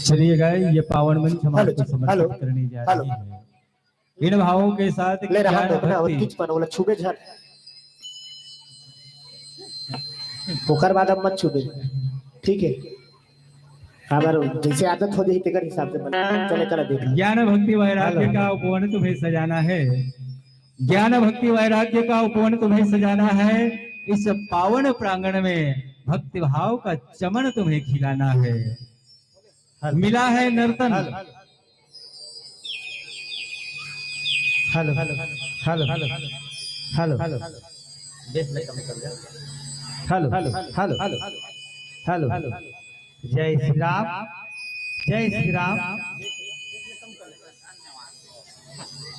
चलिए गाय ये पावन मंच हम आपको समर्पित करने जा रहे हैं इन भावों के साथ ले रहा ज्ञान हूं और भक्ति किच पर बोला छुबे झर ओकर बाद अब मत छुबे ठीक है अगर जैसे आदत हो जाए तेकर हिसाब से बना चले चला देख ज्ञान भक्ति वैराग्य का उपवन तुम्हें सजाना है। ज्ञान भक्ति वैराग्य का उपवन तुम्हें सजाना है। इस पावन प्रांगण में भक्ति भाव का चमन तुम्हें खिलाना है। मिला है नर्तन hello hello hello hello hello hello hello hello hello जय श्री राम जय श्री राम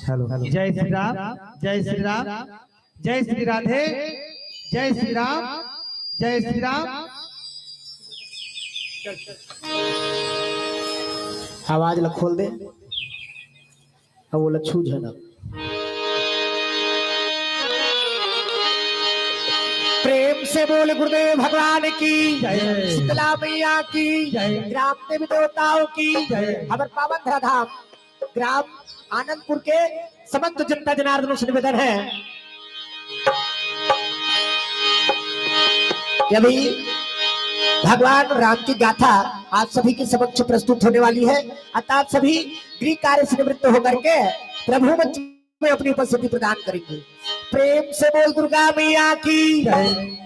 हेलो जय श्री राम जय श्री राम जय श्री राधे जय श्री राम जय श्री राम। आवाज ला खोल दे अब वो लच्छू है ना प्रेम से बोल गुरुदेव भगवान की जय शीतला मैया की जय ग्राम देवी देवताओं की जय हमारे पावन धरा धाम ग्राम आनंदपुर के समस्त जनता जनार्दनों से निवेदन है यदि भगवान राम की गाथा आज सभी के समक्ष प्रस्तुत होने वाली है अतः सभी गृह कार्य से निवृत्त होकर के प्रभु मंच में अपनी उपस्थिति प्रदान करेंगे। प्रेम से बोल दुर्गा मैया की जय।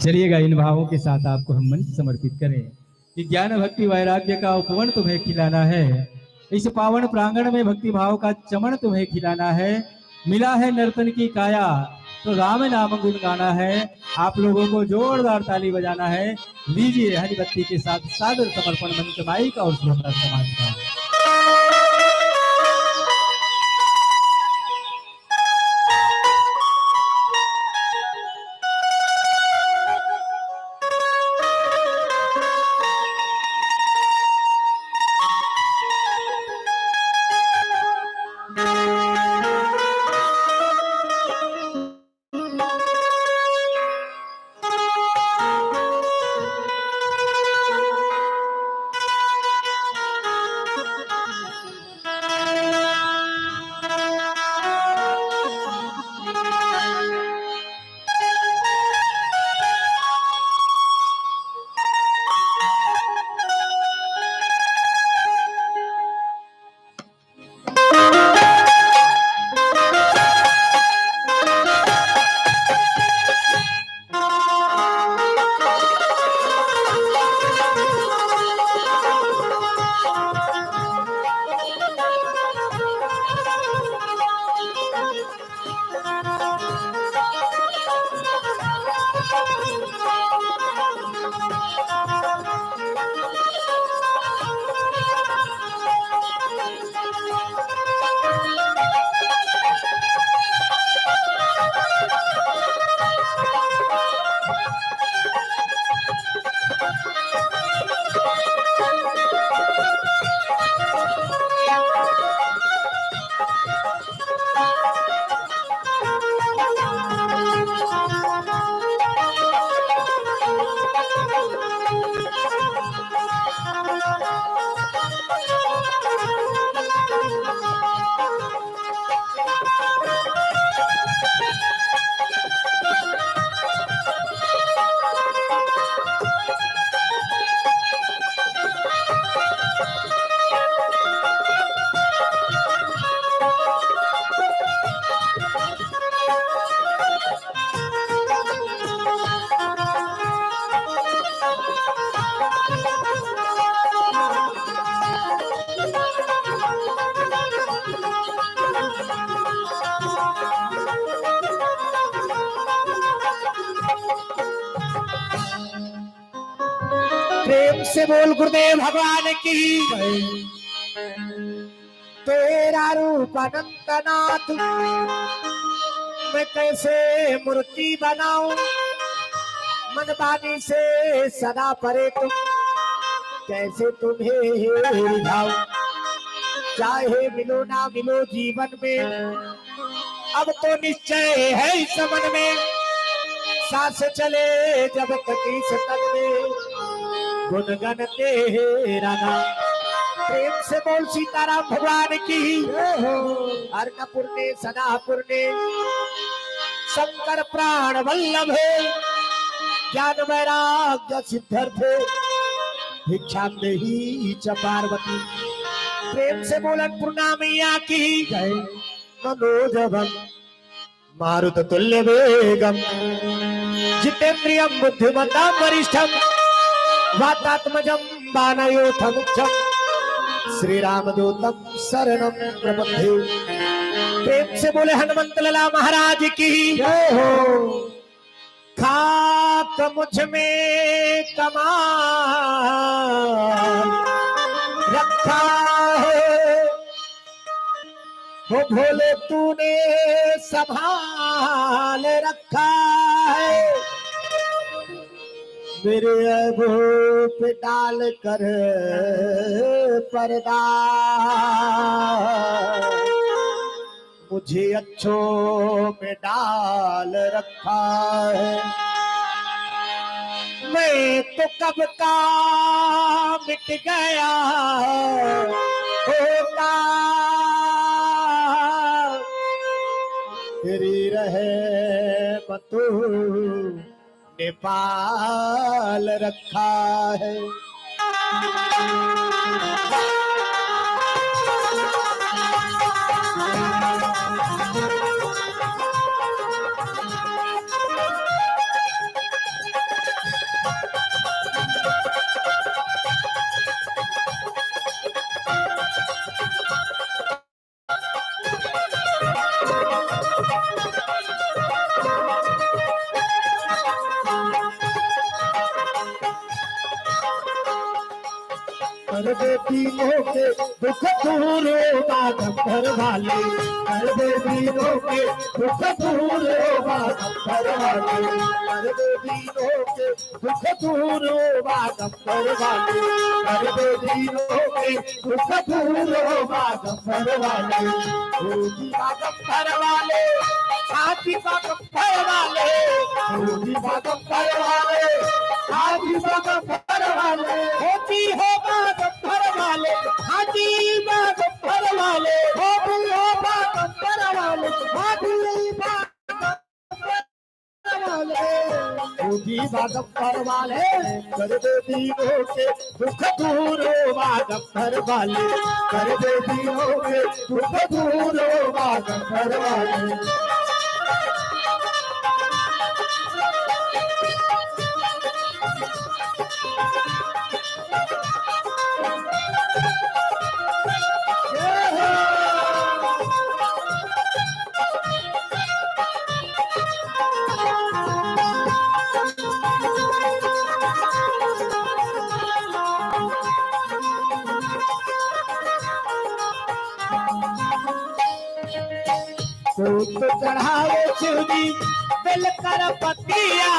चलिएगा इन भावों के साथ आपको हम मंच समर्पित करें कि ज्ञान भक्ति वैराग्य का उपवन तुम्हें खिलाना है। इस पावन प्रांगण में भक्ति भाव का चमन तुम्हें खिलाना है। मिला है नर्तन की काया तो राम नाम गुण गाना है। आप लोगों को जोरदार ताली बजाना है। लीजिए हरी बत्ती के साथ सादर समर्पण मंच माई का और श्रोता समाज का। प्रेम से बोल गुरुदेव भगवान की तेरा रूप अनंतनाथ मैं कैसे मूर्ति बनाऊं मन बानी से सदा परे तुम, कैसे तुम्हें रिझाऊं। चाहे मिलो ना मिलो जीवन में, अब तो निश्चय है इस मन में। सांस चले जब तक इस तन में, गुनगन तेरा नाम। प्रेम से बोल सीताराम भगवान की। अर्णपुर ने सदापुर ने, शंकर प्राण वल्लभ है। ज्ञान वैराग्य सिद्धर्थ, भिक्षा में ही च पार्वती। प्रेम से बोलन पूर्णा मैया की जय। मनोजवम मारुत तुल्य वेगम, जितेन्द्रियम बुद्धिमताम वरिष्ठम, वातात्मजम बाणयोथमुख्यम, श्री राम दूतम शरणम प्रपद्ये। प्रेम से बोले हनुमंत लला महाराज की जय हो। खाक मुझ में कमाल रखा है, वो भोले तूने संभाल रखा है। मेरे ऐबों पे डाल कर पर्दा, मुझे अच्छों में डाल रखा है। मैं तो कब का मिट गया होता, तेरी रहमतों ने पाल रखा है। कर दे तीनों के दुख दूर बागंबर वाले, कर दे तीनों के दुख दूर बागंबर वाले, कर दे तीनों के दुख दूर बागंबर वाले, कर दे तीनों के दुख दूर बागंबर वाले। होगी बागंबर वाले, हाथी बागंबर वाले, होगी बागंबर वाले, हाथी बागंबर वाले, होती हो बागंबर वाले, हाथी बागंबर वाले, होती हो बागंबर वाले, हाथी बागंबर वाले, होगी बागंबर वाले। कर दे तीनों के दुख दूर बागंबर वाले, कर दे तीनों के दुख दूर बागंबर वाले। तो चढ़ावे शिवजी बेल कर पतिया,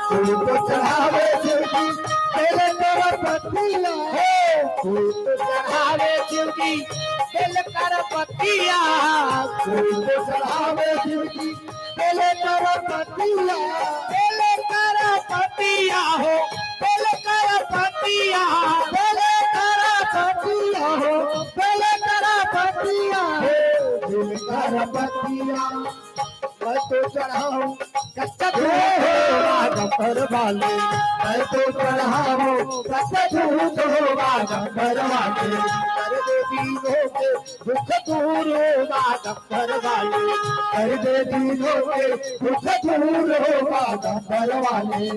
तो चढ़ावे शिवजी बेल कर पतिया, तो चढ़ावे शिवजी बेल कर पतिया, तो चढ़ावे शिवजी बेल कर पतिया, बेल कर पतिया हो, बेल कर पतिया, बेल कर पतिया हो, बेल कर पतिया हो, बेल कर पतिया। मैं तो चढ़ाऊं कच्चा दूध बागंबर वाले, मैं तो चढ़ाऊं कच्चा दूध बागंबर वाले। कर दे तीनों के दुख दूर बागंबर वाले, कर दे तीनों के दुख दूर बागंबर वाले।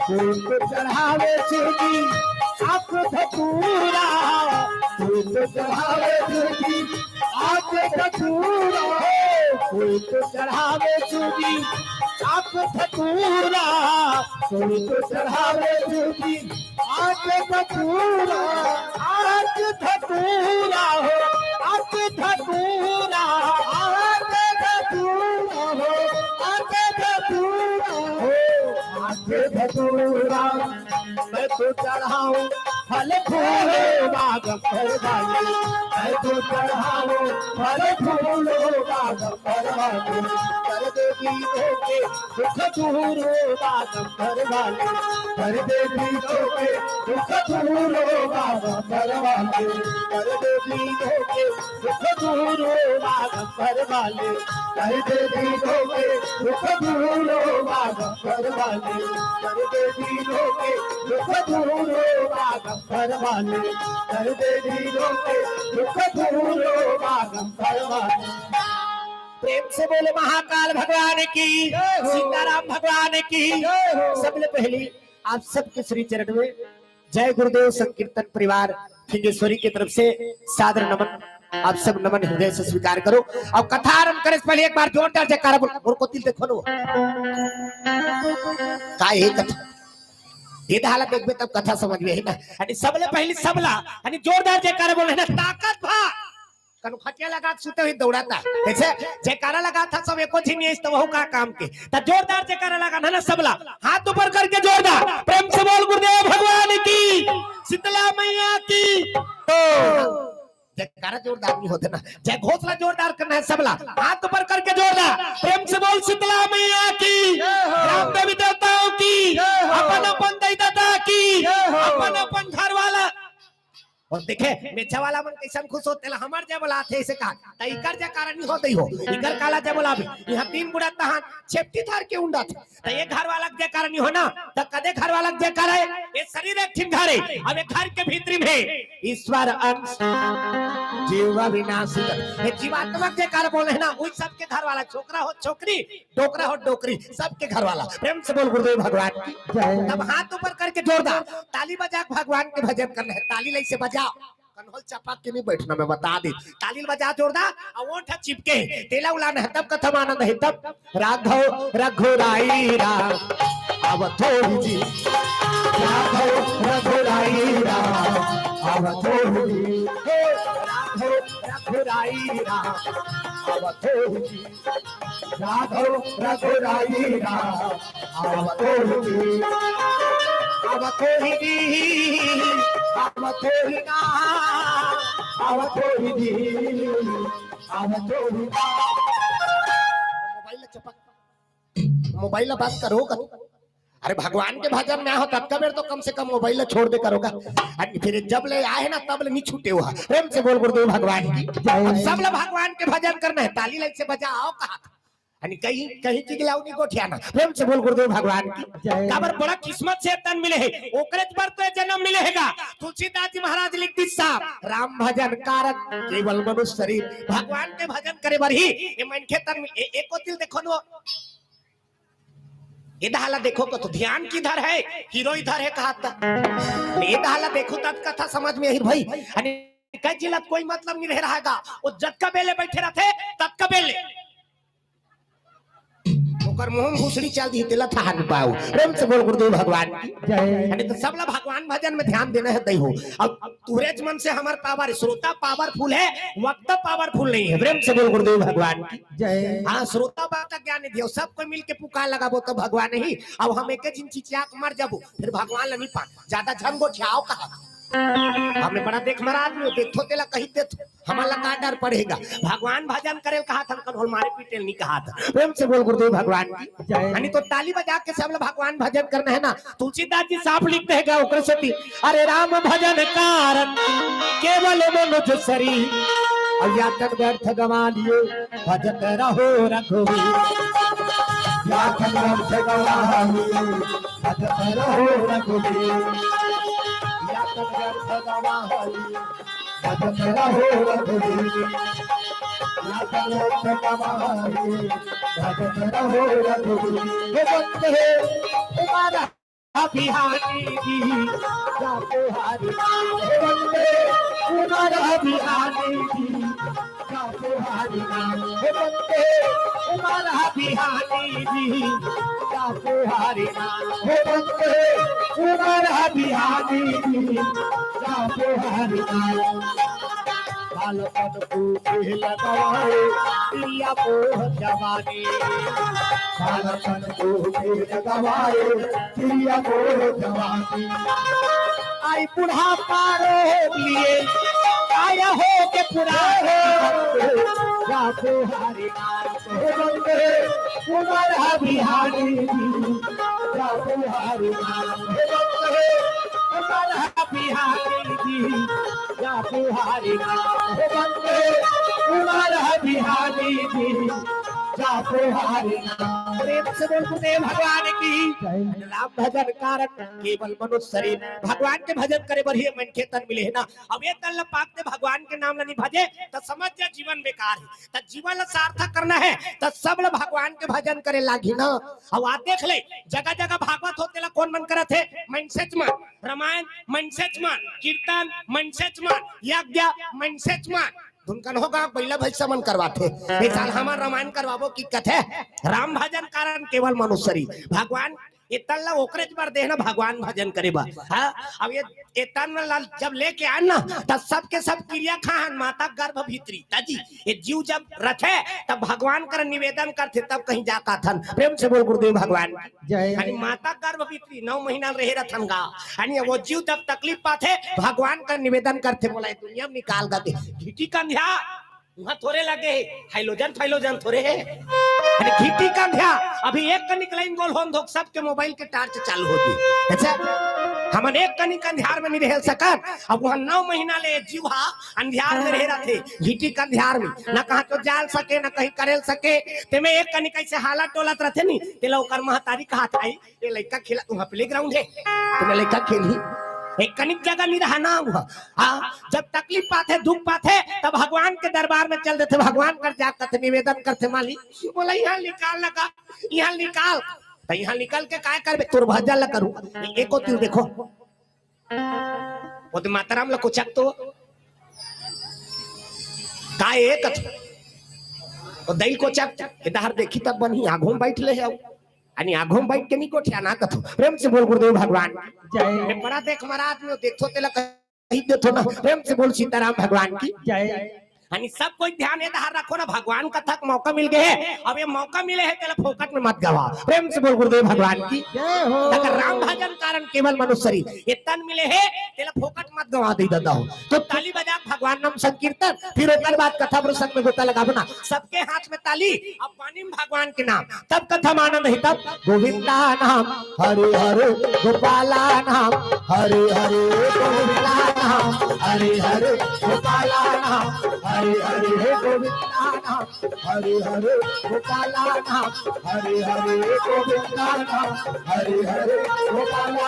तो चढ़ावे चूड़ी आप धतूरा कोई तो चढ़ावे चूड़ी आप धतूरा कोई तो चढ़ावे चूड़ी आप धतूरा कोई तो चढ़ावे चूड़ी आप धतूरा आप धतूरा हो आप धतूरा आप धतूरा हो आप धतूरा हो आगे धतूरा मैं तो चढ़ाऊं फल फूल बाग पर वाले मैं तो चढ़ाऊं फल फूल बाग पर वाले कर देवी के दुख दूर बाग पर वाले कर देवी के दुख दूर बाग पर वाले कर देवी के दुख दूर बाग पर वाले कर देवी के दुख दूर बाग पर वाले कर देवी के दुख दूर बाग पर वाले कर देवी के दुख दूर बाग पर वाले। प्रेम से बोले महाकाल भगवान की, सीताराम भगवान की। सबसे पहले आप सबके श्री चरण में जय गुरुदेव संकीर्तन परिवार फिंगेश्वरी की तरफ से सादर नमन। आप सब नमन हृदय से स्वीकार करो। अब कथा आरंभ करने से पहले एक बार जोरदार जयकारा बोलो। को दिल देखो लो काय कथा ये हालत देखबे तब कथा समझ में है ना। आणि सबले पहली सबला आणि जोरदार जयकारा बोले ना ताकत भा कनु खटिया लगा सुते हुए दौड़ाता ऐसे जयकारा लगा था सब एको झिनी इस तो का काम के ता जोरदार जयकारा लगा ना सबला हाथ ऊपर करके जोरदार प्रेम से बोल गुरुदेव भगवान की, शीतला मैया की। तो जयकारा जोरदार नहीं होते ना, जय घोषणा जोरदार करना है सबला हाथ ऊपर करके जोरदार प्रेम से बोल शीतला मैया की, राम देवी देवताओं की, अपन अपन दैवता की, अपन अपन घर वाला। और देखे मेचा वाला मन कैसन खुश होते ला हमार जय बोला थे ऐसे कहा त इकर जय कारण नहीं होते हो इकर काला जय बोला यहां तीन बुढ़ा तहां छेपटी धार के उंडा थे त ये घर वाला जय कारण नहीं हो ना त कदे घर वाला जय कारण है ये शरीर एक ठिन घर है। अब ये घर के भीतरी में ईश्वर अंश जीवा विनाशी ये जीवात्मक जय कारण बोले ना वही सबके घर वाला छोकरा हो छोकरी डोकरा हो डोकरी सबके घर वाला। प्रेम से बोल गुरुदेव भगवान की। तब हाथ ऊपर करके जोरदार ताली बजा भगवान के भजन करना है। ताली लई से बजा कन्होल चपा के नहीं बैठना मैं बता दी ताली बजा जोरदार और ओंठ चिपके तेला उलाना है तब कथम आनंद है तब राघव रघुराई राम अब थोड़ी जी राघव रघुराई राम अब थोड़ी जी राघव रघुराई राम अब थोड़ी जी राघव रघुराई राम अब थोड़ी जी अब थोड़ी जी अब थोड़ी ना अब थोड़ी जी अब थोड़ी मोबाइल बात करो अरे भगवान के भजन में हो तब का बेर तो कम से कम मोबाइल छोड़ दे करोगा फिर जब ले आए ना तब ले नहीं छूटे हुआ। प्रेम से बोल गुरुदेव भगवान की। सब लोग भगवान के भजन करना है ताली लाइट से बजाओ कहा आणि कहीं कहीं की गिलावनी गोठियाना। प्रेम से बोल गुरुदेव भगवान की। काबर बड़ा किस्मत से तन मिले है ओकरे पर तो जन्म मिलेगा। तुलसीदास जी महाराज लिख दी साहब राम भजन कारक केवल मनुष्य शरीर भगवान के भजन करे बर ही ये मनखे तन एको दिल देखो नो ये दहाला देखो तो ध्यान किधर है हीरो इधर है कहा था ये दहाला देखो तब कथा समझ में ही भाई आणि कई जिलत कोई मतलब नहीं रह रहेगा वो जब का बेले बैठे रहते तब का बेले ओकर मुंह घुसड़ी चल दी तेला था न पाऊ। प्रेम से बोल गुरुदेव भगवान की जय। तो सब लोग भगवान भजन में ध्यान देना है दई हो। अब तुरेज मन से हमार पावर श्रोता पावरफुल है वक्त पावरफुल नहीं है। प्रेम से बोल गुरुदेव भगवान की जय। हाँ श्रोता बात ज्ञान दियो सब कोई मिल के पुकार लगाबो तो भगवान ही। अब हम एक जिन चिचिया मर जाबो फिर भगवान ला नहीं पा ज्यादा झंगो छाओ कहा हमें बड़ा देख महाराज में देखो तेला कही दे हमारा का डर पड़ेगा। भगवान भजन करे कहा था कल मारे पीटे नहीं कहा था। प्रेम से बोल गुरुदेव भगवान की यानी तो ताली बजा के सब लोग भगवान भजन करना है ना। तुलसीदास जी साफ लिखते हैं ओकर सती अरे राम भजन कारण केवल मनुष्य शरीर और या तक व्यर्थ गवा लिए भजत रहो रघुवीर या तक व्यर्थ गवा लिए भजत रहो रघुवीर भजत रहो रघुवीर भजत रहो रघुवीर। बिहारी जी जाको हारी नाम वंदे कुमार बिहारी जी जाको हारी नाम वंदे कुमार बिहारी जी जाको हारी नाम वंदे कुमार बिहारी जी जाको हारी नाम बालपन को लगवाए प्रिया को जवानी बालपन को लगवाए प्रिया को जवानी आई बुढ़ापा रो लिए आया हो के पुराने जाको हारी नाम वंदे कुमार बिहारी जी जाको हारी नाम वंदे कुमार बिहारी जी जाको हारी नाम वंदे कुमार बिहारी जी जाको हारी नाम प्रेम से बोलते भगवान की राम भजन कारण केवल मनुष्य शरीर भगवान के भजन करे बढ़िया मन के तन मिले है ना। अब ये तन पाक ने भगवान के नाम नहीं भजे तो समझ जा जीवन बेकार है। तो जीवन सार्थक करना है तो सब लोग भगवान के भजन करे लागी ना। अब आप देख ले जगह जगह भागवत होते ला कौन मन करे थे मनसेच मन, रामायण मनसेच मन, कीर्तन मनसेच मन, यज्ञ मनसेच मन धुनकन होगा पहला भैसा मन करवाते साल हमारा रामायण करवाबो की कथे राम भजन कारण केवल मनुष्य भगवान इतना ओकरे बार देना भगवान भजन करे बा। हाँ अब ये इतना जब लेके आए ना तब सबके सब क्रिया खान माता गर्भ भीतरी ताजी ये जीव जब रखे तब भगवान कर निवेदन करते तब कहीं जाका थन प्रेम से बोल गुरुदेव भगवान यानी माता गर्भ भीतरी 9 महीना रहे रथन गा यानी वो जीव जब तकलीफ पाते भगवान का निवेदन करते बोला दुनिया में निकाल दे घीटी कंध्या वहां थोड़े लगे हाइलोजन फाइलोजन थोड़े है अरे घीटी कंध्या अभी एक का निकलाइन गोल होम धोक सबके मोबाइल के टार्च चालू होती अच्छा हम एक कनी कंध्यार में नहीं रह सकत। अब वहां 9 महीना ले जीवा अंधियार में रह रहे थे घीटी कंध्यार में न कहा तो जाल सके न कहीं करेल सके ते में एक कनी कैसे हालत टोलत रहते नी तेला ओकर महतारी कहा था ये लड़का खेला वहां प्लेग्राउंड है तुम्हें लड़का खेली एक कनिक जगह नहीं रहना हुआ। हाँ जब तकलीफ पाते दुख पाते तब भगवान के दरबार में चल देते भगवान कर जाकर निवेदन करते मालिक बोला यहाँ निकाल लगा यहाँ निकाल तो यहाँ निकल के काय कर तोर भजन ला करूं एको तीर देखो वो तो माताराम ला कोचक तो काय एक और दई कोचक इधर देखी तब बनी आघों बैठ ले जाओ अनि आघों बैठ के नहीं कोठिया ना कथो प्रेम से बोल गुरुदेव भगवान जय बड़ा देख महाराज में देखो तेला कहीं देखो ना प्रेम से बोल सीताराम भगवान की जय अनि सब कोई ध्यान इधर रखो ना भगवान कथा का मौका मिल गए है अब ये मौका मिले है तेरा फोकट में मत गवा प्रेम से बोल गुरुदेव भगवान की जय हो। अगर राम भजन कारण केवल मनुष्य ये तन मिले है तेरा फोकट मत गवा दे दादा हो तो ताली बजा भगवान नाम संकीर्तन फिर ओकर बाद कथा प्रसंग में गोता लगा बना सबके हाथ में ताली अब पानी में भगवान के नाम तब कथा में आनंद है तब गोविंदा नाम हरे हरे गोपाला नाम हरे हरे गोविंदा नाम हरे हरे गोपाला नाम हरे हरे गोविंदा नाम हरे हरे गोपाला नाम हरे हरे गोविंदा नाम हरे हरे गोपाला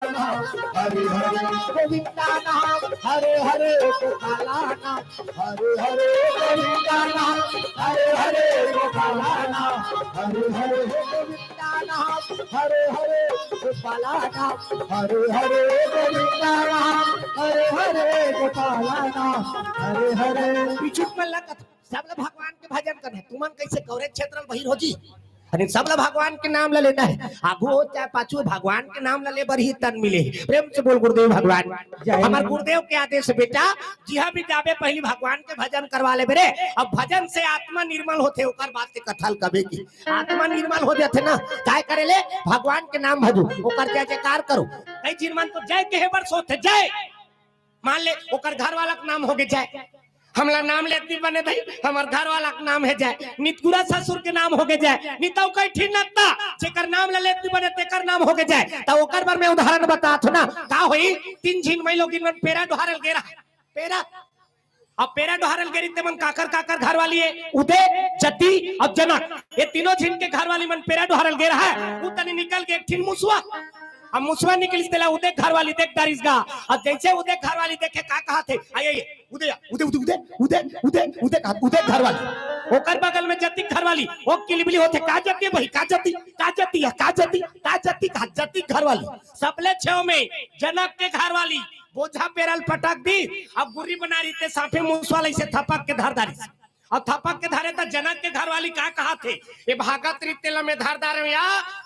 नाम हरे हरे गोविंदा नाम हरे हरे गोपाला नाम हरे हरे गोविंदा नाम हरे हरे गोपाला नाम हरे हरे गोविंदा नाम हरे हरे गोपाला नाम हरे हरे गोविंदा नाम हरे हरे गोपाला नाम हरे हरे पीछे में लगा सब लोग भगवान के भजन करने तुमन कैसे कवरेज क्षेत्र में बहिर हो जी अरे सब लोग भगवान के नाम ला लेना है आगू हो चाहे पाछू भगवान के नाम ला ले बड़ी तन मिले प्रेम से बोल गुरुदेव भगवान हमारे गुरुदेव के आदेश बेटा जिहा भी जाबे पहली भगवान के भजन करवा ले बेरे अब भजन से आत्मा निर्मल होते ओकर बात के कथल कबे की आत्मा निर्मल हो जाते ना काय करे ले भगवान के नाम भजू ओकर जय जयकार करो कई चीज मन तो जय के हेबर सोते जय मान ले ओकर घर वाला का नाम हो गए जय हमला नाम लेती बने भाई हमार घर वाला का नाम है जय नितगुरा ससुर के नाम हो गए जय नितौ कई ठीक नता जेकर नाम ले लेती बने तेकर नाम हो गए जय त ओकर बार में उदाहरण बतात हो ना का होई 3 झिन मई लोग इन पेरा ढोरल गेरा पेरा अब पेरा ढोरल गेरी ते मन काकर काकर घर वाली है उदय जति और जनक ये तीनों झिन के घर वाली मन पेरा ढोरल गेरा है उ तनी निकल के एक ठिन मुसवा अब मुसवा निकली तेला उदय घर वाली देख दारिस गा अब जैसे उदय घर वाली देखे का कहा थे आइए उदय उदय उदय उदय उदय उदय उदय घर वाली ओकर बगल में जति घरवाली ओ किलबिली होते का जति भाई का जति घरवाली सबले छेव में जनक के घरवाली बोझा पेरल पटक दी अब गुर्री बना रही थे साफे मूसवाले से थपक के धारदारी और थपक के धारे तो जनक के घरवाली का कहा थे ये भागत रितेला में धारदार या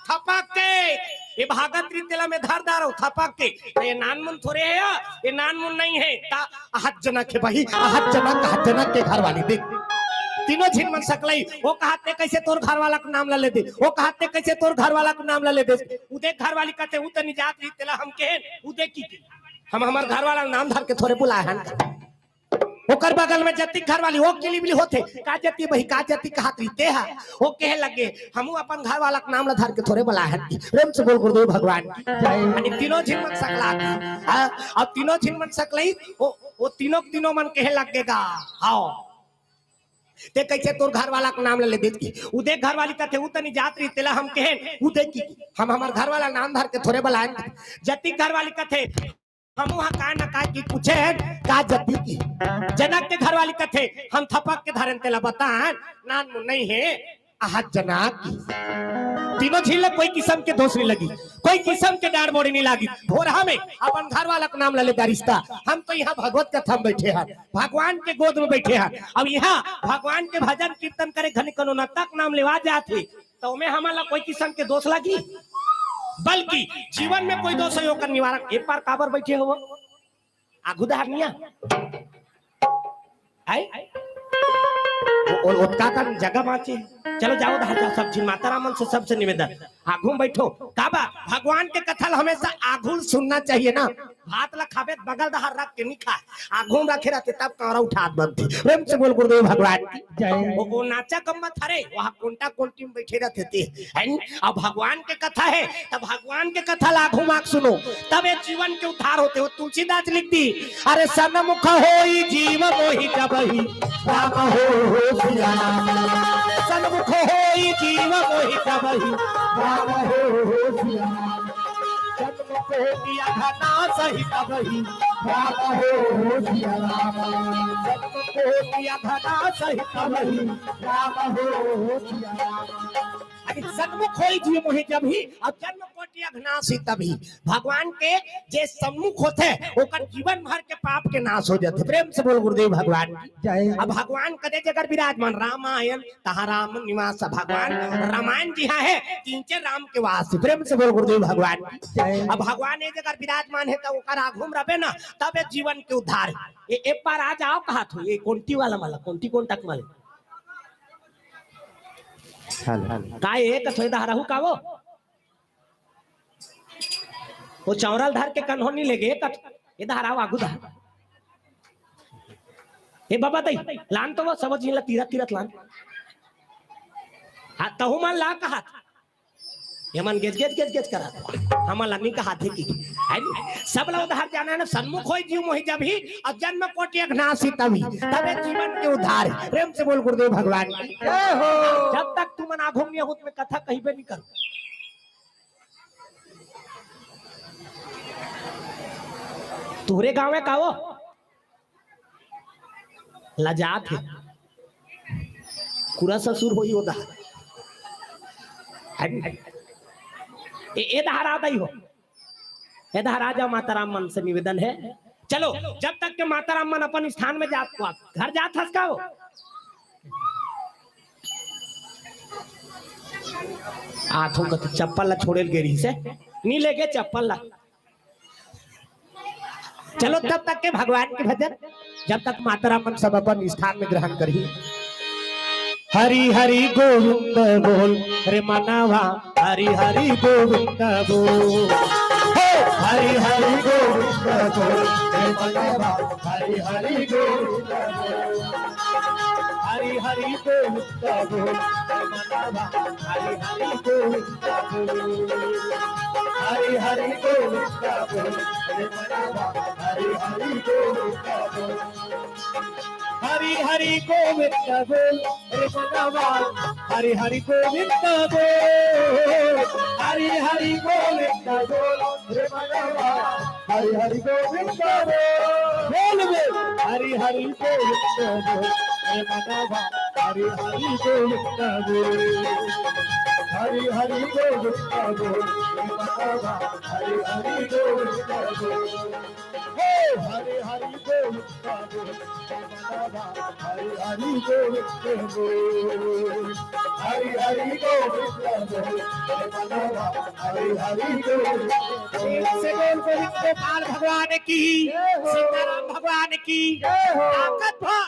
थपक के ये भागत रितेला में धारदार हो थपक के ये नानमुन थोड़े है या ये नानमुन नहीं है ता आहत जनक है भाई आहत जनक के घरवाली देख तीनों झिन मन सकलई वो कहते कैसे तोर घर वाला का नाम ला ले दे वो कहते कैसे तोर घर वाला का नाम ला ले दे उदे घर वाली कहते उ त निजात रितेला हम के उदे की हम हमार घर वाला नाम धर के थोड़े बुलाए हन ओकर बगल में जति घर वाली वो किलिबिली होते का जति भाई का जति कहत रहीते है वो कहे लगे हमहू अपन घर वाला का नाम ला धर के थोड़े बुलाए हन प्रेम से बोल गुरुदेव भगवान की यानी तीनों झिन मन सकला और तीनों झिन मन सकलई वो तीनों मन कहे लगेगा हां ते कैसे तोर घर वाला का नाम ले देत की उदे घर वाली कहते उ तनी जात रही तेला हम कहे उदे की हम हमार घर वाला नाम धर के थोड़े बुलाए जति घर वाली कहते हम वहां का ना का की पूछे का जति की जनक के घर वाली कहते हम थपक के धरन तेला बतान नान नहीं है आहत जनक की तीनों झील कोई किस्म के दोष नहीं लगी कोई किस्म के डांड बोड़ी नहीं लगी भोरहा में अपन घर वाला का नाम ले लेता रिश्ता हम तो यहाँ भगवत कथा में बैठे हैं भगवान के गोद में बैठे हैं अब यहाँ भगवान के भजन कीर्तन करे घनी कनोना तक नाम लेवा जाते तो में हमारा कोई किस्म के दोष लगी बल्कि जीवन में कोई दोष हो कर निवारण एक बार काबर बैठे हो आगू धारनिया का जगह बाँचे चलो जाओ धार सब चीज माता रामन से सबसे निवेदन आगू बैठो काबा भगवान के कथा हमेशा आगू सुनना चाहिए ना भात ला खाबे बगल दहार रख के नहीं खाए आगू रखे रहते तब कारा उठा बनते प्रेम से बोल गुरुदेव भगवान की जय वो नाचा कम्मा थारे वहां कोंटा कोंटी में बैठे रहते थे अब भगवान के कथा है तब भगवान के कथा लाखों मार्क सुनो तब ये जीवन के उद्धार होते हो तुलसीदास लिख दी अरे सन्मुख होई जीव मोहि जबहि राम हो सिया सन्मुख होई जीव मोहि जबहि राम हो सिया सन्मुख होई घना सही तबहि राम हो सिया सन्मुख होई घना सही तबहि राम हो सिया सन्मुख होई जीव मोहि जबहि अब जन्म कोटि अघनासी तभी भगवान के जे सम्मुख होते ओकर जीवन भर के पाप के नाश हो जाते प्रेम से बोल गुरुदेव भगवान जय अब भगवान कदे जगह विराजमान रामायण तहा राम निवास भगवान रामायण जी है तीनचे राम के वास प्रेम से बोल गुरुदेव भगवान जय अब भगवान ये जगह विराजमान है तो ओकर आघूम रहे ना तब जीवन के उद्धार एक बार आ जाओ कहा थो ये कोंटी वाला माला कोंटी कोन तक माले काय एक थोड़ा धारा का वो चौरल धार के कन्होनी ले गए ये धारा आगू धार हे बाबा दई लान तो वो समझ नहीं तीरथ तीरथ लान हाँ तहु मन ला कहा ये मन गेज गेज गेज गेज करा हमारा नहीं कहा थे कि सब लोग उधार जाना है ना सन्मुख होई जीव मोहि जबहि और जन्म कोटि अघनासी तभी तबे जीवन के उद्धार प्रेम से बोल गुरुदेव भगवान जय हो जब तक तुम आघूम नहीं होत में कथा कहीं पे नहीं करो तुहरे गाँव में कावो लजात है पूरा ससुर होई होता ये धारा दई हो ये धारा जा माता राम मन से निवेदन है चलो जब तक के माता राम मन अपन स्थान में जात को घर जात हस का हो आठों का चप्पल ला छोड़े गेरी से नहीं लेके चप्पल ला चलो तब तक के भगवान के भजन जब तक माता राम सब अपन स्थान में ग्रहण करी हरि हरि गोविंद बोल रे मनवा हरि हरि गोविंद बोल हरि हरि गोविंद बोल रे मनवा हरि हरि गोविंद बोल हरि हरि गोविंद बोल रे मनवा हरि हरि गोविंद बोल हरि हरि गोविंद बोल रे मनवा हरि हरि गोविंद बोल हरि हरि गोविंद बोल रे मनवा हरि हरि गोविंद बोल हरि हरि गोविंद बोल रे मनवा हरि हरि गोविंद बोल हरि हरि गोविंद बोल रे मनवा हरि हरि गोविंद बोल, हरि हरि गोविंद बोल, बाबा हरि हरि गोविंद बोल, हरि हरि गोविंद बोल, बाबा हरि हरि गोविंद बोल, हरि हरि गोविंद बोल, बाबा हरि हरि गोविंद बोल। गोपाल भगवान की, सीताराम भगवान की ताकत भर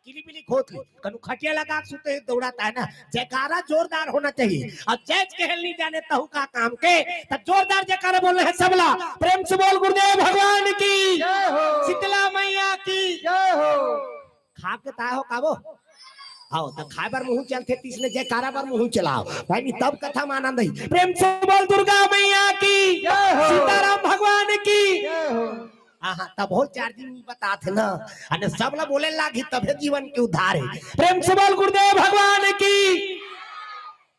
किली बिली खोत ली कनु खटिया लगा सुते दौड़ाता है ना। जयकारा जोरदार होना चाहिए। अब जैज कहल नहीं जाने तहु का काम के तब जोरदार जयकारा बोल रहे हैं सबला। प्रेम से बोल गुरुदेव भगवान की, शीतला मैया की जय हो। खा के ता हो काबो आओ तो खाए बार मुंह चलते तीसने जयकारा बार मुंह चलाओ भाई तब कथा में आनंद ही। प्रेम से बोल दुर्गा मैया की, सीताराम भगवान की जय हो। हाँ तब हो चार्जिंग बताते ना अने सब ला बोले लागी तबे जीवन के उद्धार है। प्रेम से बोल गुरुदेव भगवान की।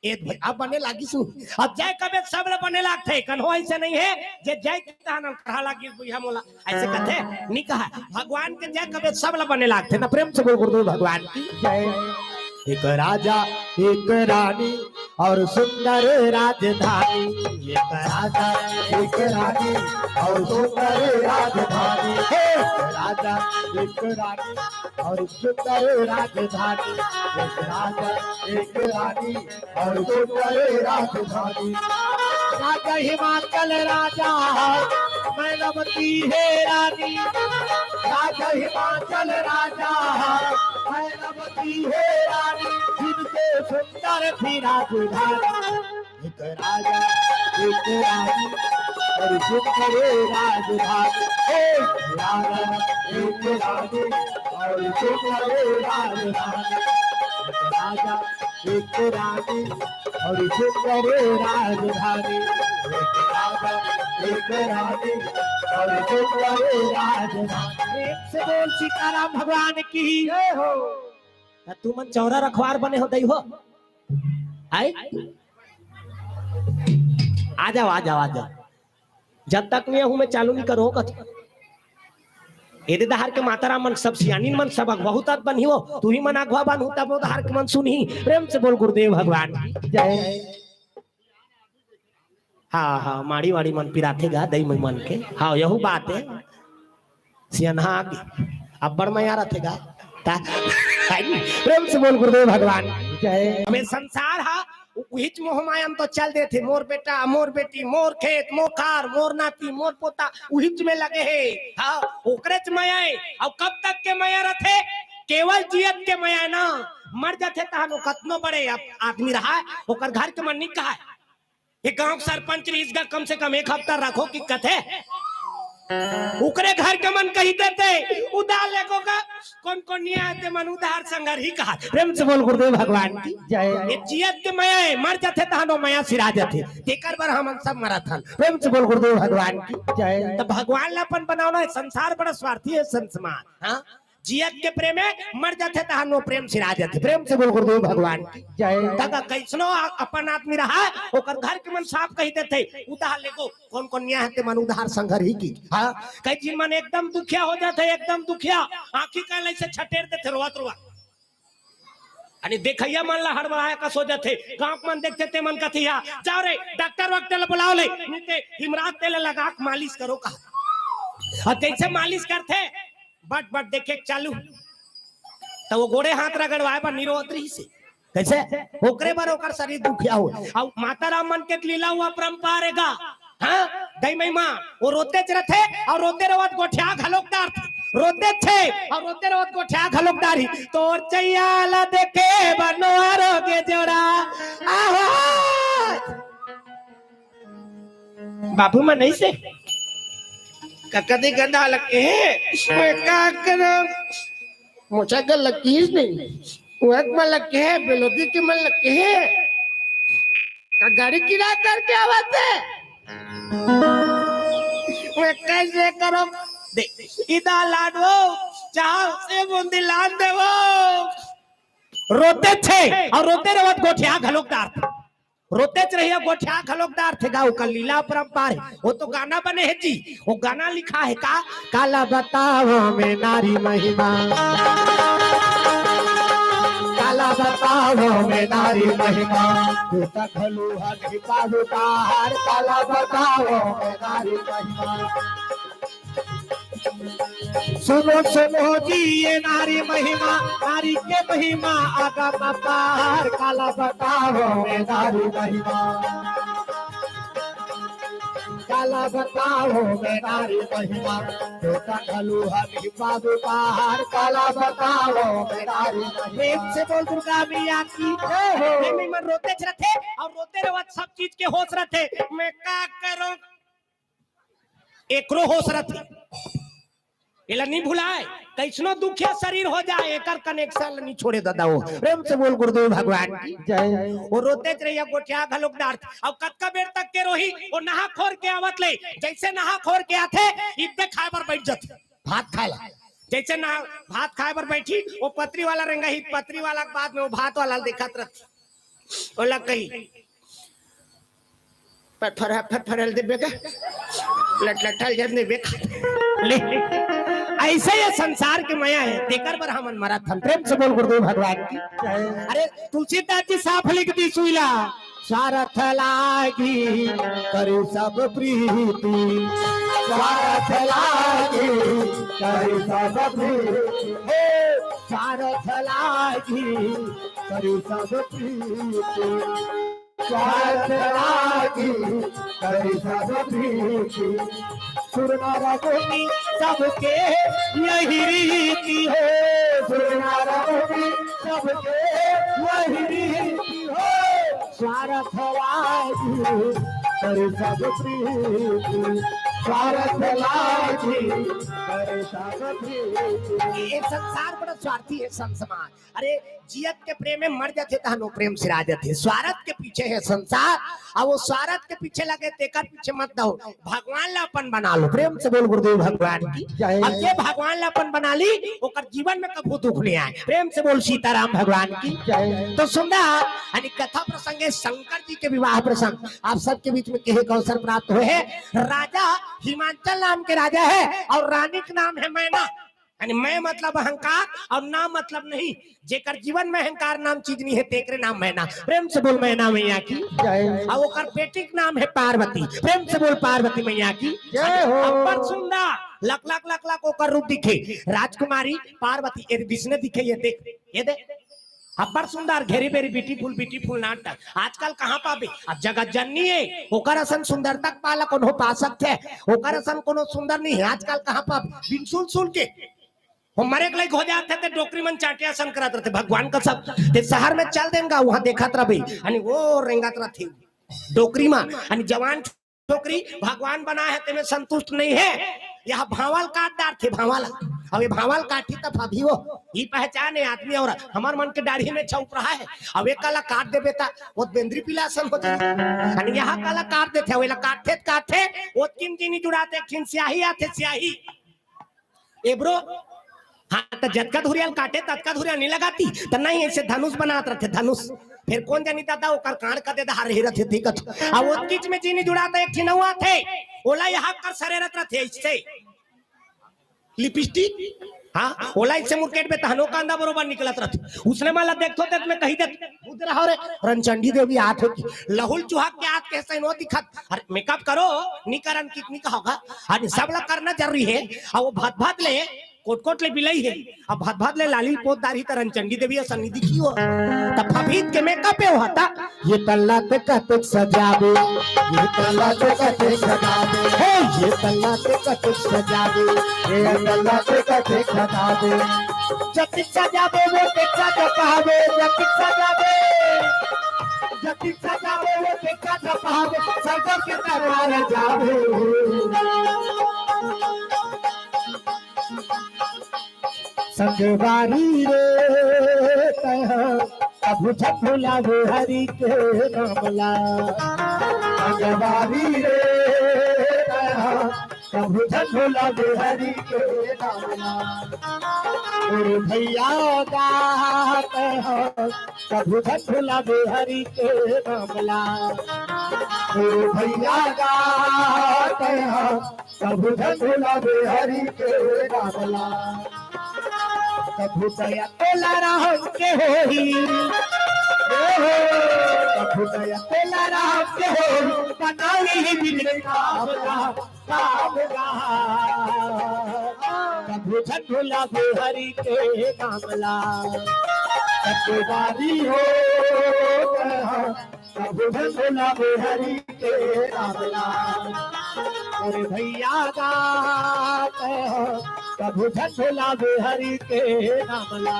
एक भाई अब बने लागी सुन अब जय कबे सब ला बने लागते कन्हो ऐसे नहीं है जे जय के कहना कहा लागी बुझा मोला ऐसे कहते नहीं कहा भगवान के जय कबे सब ला बने लागते ना। प्रेम से बोल गुरुदेव भगवान की जय। एक राजा एक रानी और सुंदर राजधानी, एक राजा एक रानी और सुंदर राजधानी, राजा एक रानी और सुंदर राजधानी, एक राजा एक रानी और सुंदर राजधानी। राजा हिमाचल राजा मैनावती है रानी, राजा हिमाचल राजा मैनावती है रानी, जिनके सुंदर थी राजधानी। एक राजा एक रानी और सुंदर राजधानी, राजा एक रानी और सुंदर राजधानी, राजा एक रानी और सुंदर राजधानी, राजा एक रानी और सुंदर राजधानी। एक से बोल सीताराम भगवान की जय हो। तू मन चौरा रखवार बने हो दई हो आई आ जाओ आ जाओ आ जाओ। जब तक मैं हूं मैं चालू नहीं करो कथ एदे दहार के माताराम मन सब सियानी मन सब बहुत बनी हो तू ही मन अगवा बन हो तब दहार के मन सुनी। प्रेम से बोल गुरुदेव भगवान की जय। हाँ हाँ माड़ी वाड़ी मन पिराथेगा दई में मन के हाँ यहू बात है सियनहा अब बड़ मैया रथेगा। प्रेम से बोल गुरुदेव भगवान जय। हमें संसार हा उहिच मोह मायम तो चल दे थे मोर बेटा मोर बेटी मोर खेत मोर कार मोर नाती मोर पोता उहिच में लगे है हाँ ओकरेच माया अब कब तक के माया रथे केवल जियत के माया ना मर जाते तहनो कतनो बड़े आदमी रहा ओकर घर के मन नहीं कहा ये गांव सरपंच इसका कम से कम एक हफ्ता रखो कि कथे उकरे घर के मन कही देते उधार लेको का कौन कौन नहीं आते मन उधार संगर ही कहा। प्रेम से बोल गुरुदेव भगवान की जय। ये जियत के माया मर जाते तहनो माया सिरा जाते तेकर बार हम सब मरा था। प्रेम से बोल गुरुदेव भगवान की जय। तो भगवान लापन बनाना है संसार बड़ा स्वार्थी है संसमान हाँ जियत के प्रेम में मर जाते तहनो प्रेम सिरा जाते। प्रेम से बोल गुरुदेव भगवान की जय। तका कैसनो अपन आदमी रहा ओकर घर के मन साफ कही देते उधार लेको कौन कौन न्याय है मन उधार संघर ही की हाँ कई जिन मन एकदम दुखिया हो जाते एकदम दुखिया आंखी का ऐसे छटेर देते रोवत रोवत अनि देखैया मन ला हड़बड़ाया का सो जाते गांव मन देखते ते मन कथिया जाओ रे डॉक्टर वक्टर बुलाओ ले नीते हिमरात तेल लगा मालिश करो का और कैसे मालिश करते बट बट देखे चालू तो वो गोड़े हाथ रगड़वाए पर निरोत्री से कैसे ओकरे बार ओकर शरीर दुखिया हो और माता राम मन के लीला हुआ परंपरा रहेगा हाँ दई मई मां वो रोते रथे और रोते रवत गोठिया घलोकदार रोते थे और रोते रवत गोठिया घलोकदारी तोर चैयाला देखे बनवारो के जोड़ा बाबू मन नहीं से कदी गंदा लगे मैं का करूं मुझे का लकीर नहीं वो एक मन लगे है बेलोदी के मन लगे है का गाड़ी किराया करके आवाते मैं कैसे करो दे इदा लाडो चाह से बूंदी लाड दे वो रोते थे और रोते रवत गोठिया घलोकदार रोते रहिए गोठिया घलोकदार थे गाँव का लीला परंपार है वो तो गाना बने है जी वो गाना लिखा है का काला बताओ में नारी महिमा काला बताओ में नारी महिमा देता घलू हनी पादुकार काला बताओ में नारी महिमा सुनो सुनो जी ये नारी महिमा नारी के महिमा आगा पार काला बताओ में नारी महिमा काला बताओ में नारी महिमा देता घलू हनी पादुकार काला बताओ में नारी महिमा से बोल दुर्गा मैया की जय हो। मन रोते रहते और रोते रहो सब चीज के होश रहते मैं का करूं एकरो होश रहते एला नहीं भुलाए कैसनो दुखिया शरीर हो जाए एकर कनेक्शन नहीं छोड़े दादा हो प्रेम से बोल गुरुदेव भगवान की जय वो रोते रहिया गोठिया घलोकदार और कतका बेर तक के रोही वो नहा खोर के आवत ले जैसे नहा खोर के आथे इतने खाए पर बैठ जाते भात खाए जैसे ना भात खाए पर बैठी वो पत्री वाला रेंगा ही पत्री वाला के बाद में वो भात वाला दिखत रहती बोला कही फटफरल दे बेगा लटलटल जब ने बेखा ऐसे ये संसार के माया है देकर पर हमन मरा थम प्रेम से बोल गुरुदेव भगवान की अरे तुलसीदास जी साफ लिख दी सुईला स्वार्थ लागी करू सब प्रीति स्वार्थ लागी करू सब प्रीति स्वार्थ लागी करू सब प्रीति स्वार्थ लागी करू सब प्रीति सुरनारा गोपी सबके यही रीति है सुरनारा गोपी सबके यही रीति है स्वार्थ लागी करे सब प्रीति स्वार्थ लागी करे सब प्रीति ये संसार बड़ा स्वार्थी है समाज अरे जियत के प्रेम में मर जाते तहनो प्रेम सिरा जाते स्वार्थ के पीछे है संसार और वो स्वार्थ के पीछे लगे तेकर पीछे मत दो भगवान ला अपन बना लो प्रेम से बोल गुरुदेव भगवान की अब ये भगवान ला अपन बना ली ओकर जीवन में कभी दुख नहीं आए प्रेम से बोल सीताराम भगवान की तो सुनना यानी कथा प्रसंग है शंकर जी के विवाह प्रसंग आप सबके बीच में कहे अवसर प्राप्त हुए है राजा हिमाचल नाम के राजा है और रानी का नाम है मैना यानी मैं मतलब अहंकार और नाम मतलब नहीं जेकर जीवन में अहंकार नाम चीज नहीं है तेकरे नाम मैना प्रेम से बोल मैना मैया की और ओकर बेटी का नाम है पार्वती प्रेम से बोल पार्वती मैया की जय हो। अपर सुंदर लाख लाख लाख लाख ओकर रूप दिखे राजकुमारी पार्वती ये विष्णु दिखे ये देख अपर सुंदर घेरी बेरी ब्यूटीफुल नाटक आजकल कहाँ पाबे अब जगत जननी है ओकर असन सुंदरता पाला कोनो पा सकते है ओकर असन कोनो सुंदर नहीं है आजकल कहाँ पाबे बिन सुन के वो मरे के लायक हो जाते थे डोकरी मन चाटिया सन करत रहते भगवान का सब ते शहर में चल देंगा वहां देखत रह भाई यानी वो रेंगत रहती डोकरी में यानी जवान डोकरी भगवान बना है ते में संतुष्ट नहीं है यह भावल काटदार थे भावल अब ये भावल काटी तब अभी वो ये पहचान है आदमी और हमार मन के दाढ़ी में छौप रहा है अब एक काला काट दे बेटा वो बेंद्री पिलासन होती यानी यहाँ काला काट देते वेला काटे वो किन जिनी जुड़ाते खिन स्याही आते स्याही ए ब्रो हाँ तो जटका धुरियाल काटे तटका धुरिया नहीं लगाती तो नहीं ऐसे धनुष बनाते रहते धनुष फिर कौन जानी दादा ओकर कांड कर देता हर हिरत दिक्कत अब वो बीच में चीनी जुड़ाता एक ठिनवा थे ओला यहाँ कर सरेरत रहते इससे लिपस्टिक हाँ ओला इससे मुर्केट में तहनो कांदा बरोबर निकलत रहते उसने माला देखतो ते मैं कही दे उधर हो रे रणचंडी देवी हाथ होती लहुल चुहा के हाथ कैसे नो दिखत अरे मेकअप करो निकरन कितनी का होगा आज सब लोग करना जरूरी है और वो भात ले कोट ले बिलाई है अब भात ले लाली पोतदारी तरन चंडी देवी सन्निधि की हो तब फफीत के मेकअप पे होता ये तल्ला पे कटक सजावे ये तल्ला पे कटक सजावे हे ये तल्ला पे कटक सजावे ये तल्ला पे कटक सजावे जब सजावे वो टेक्सा जपावे जब सजावे वो टेक्सा जपावे सरदार के दरबार जावे संगवारी रे तह अब झपला हरि के नामला संगवारी रे तह अब झपला हरि के नामला और भैया गात कब झपला हरि के नामला और भैया गात कब झपला हरि के नामला प्रभु दया तोला राम के होई प्रभु दया तोला राम के होई बनाई बिगड़े प्रभु झंडोला हरि के नामला सतवारी हो प्रभु झंडोला हरि के नामला अरे भैया का प्रभु झंडोला हरि के नामला।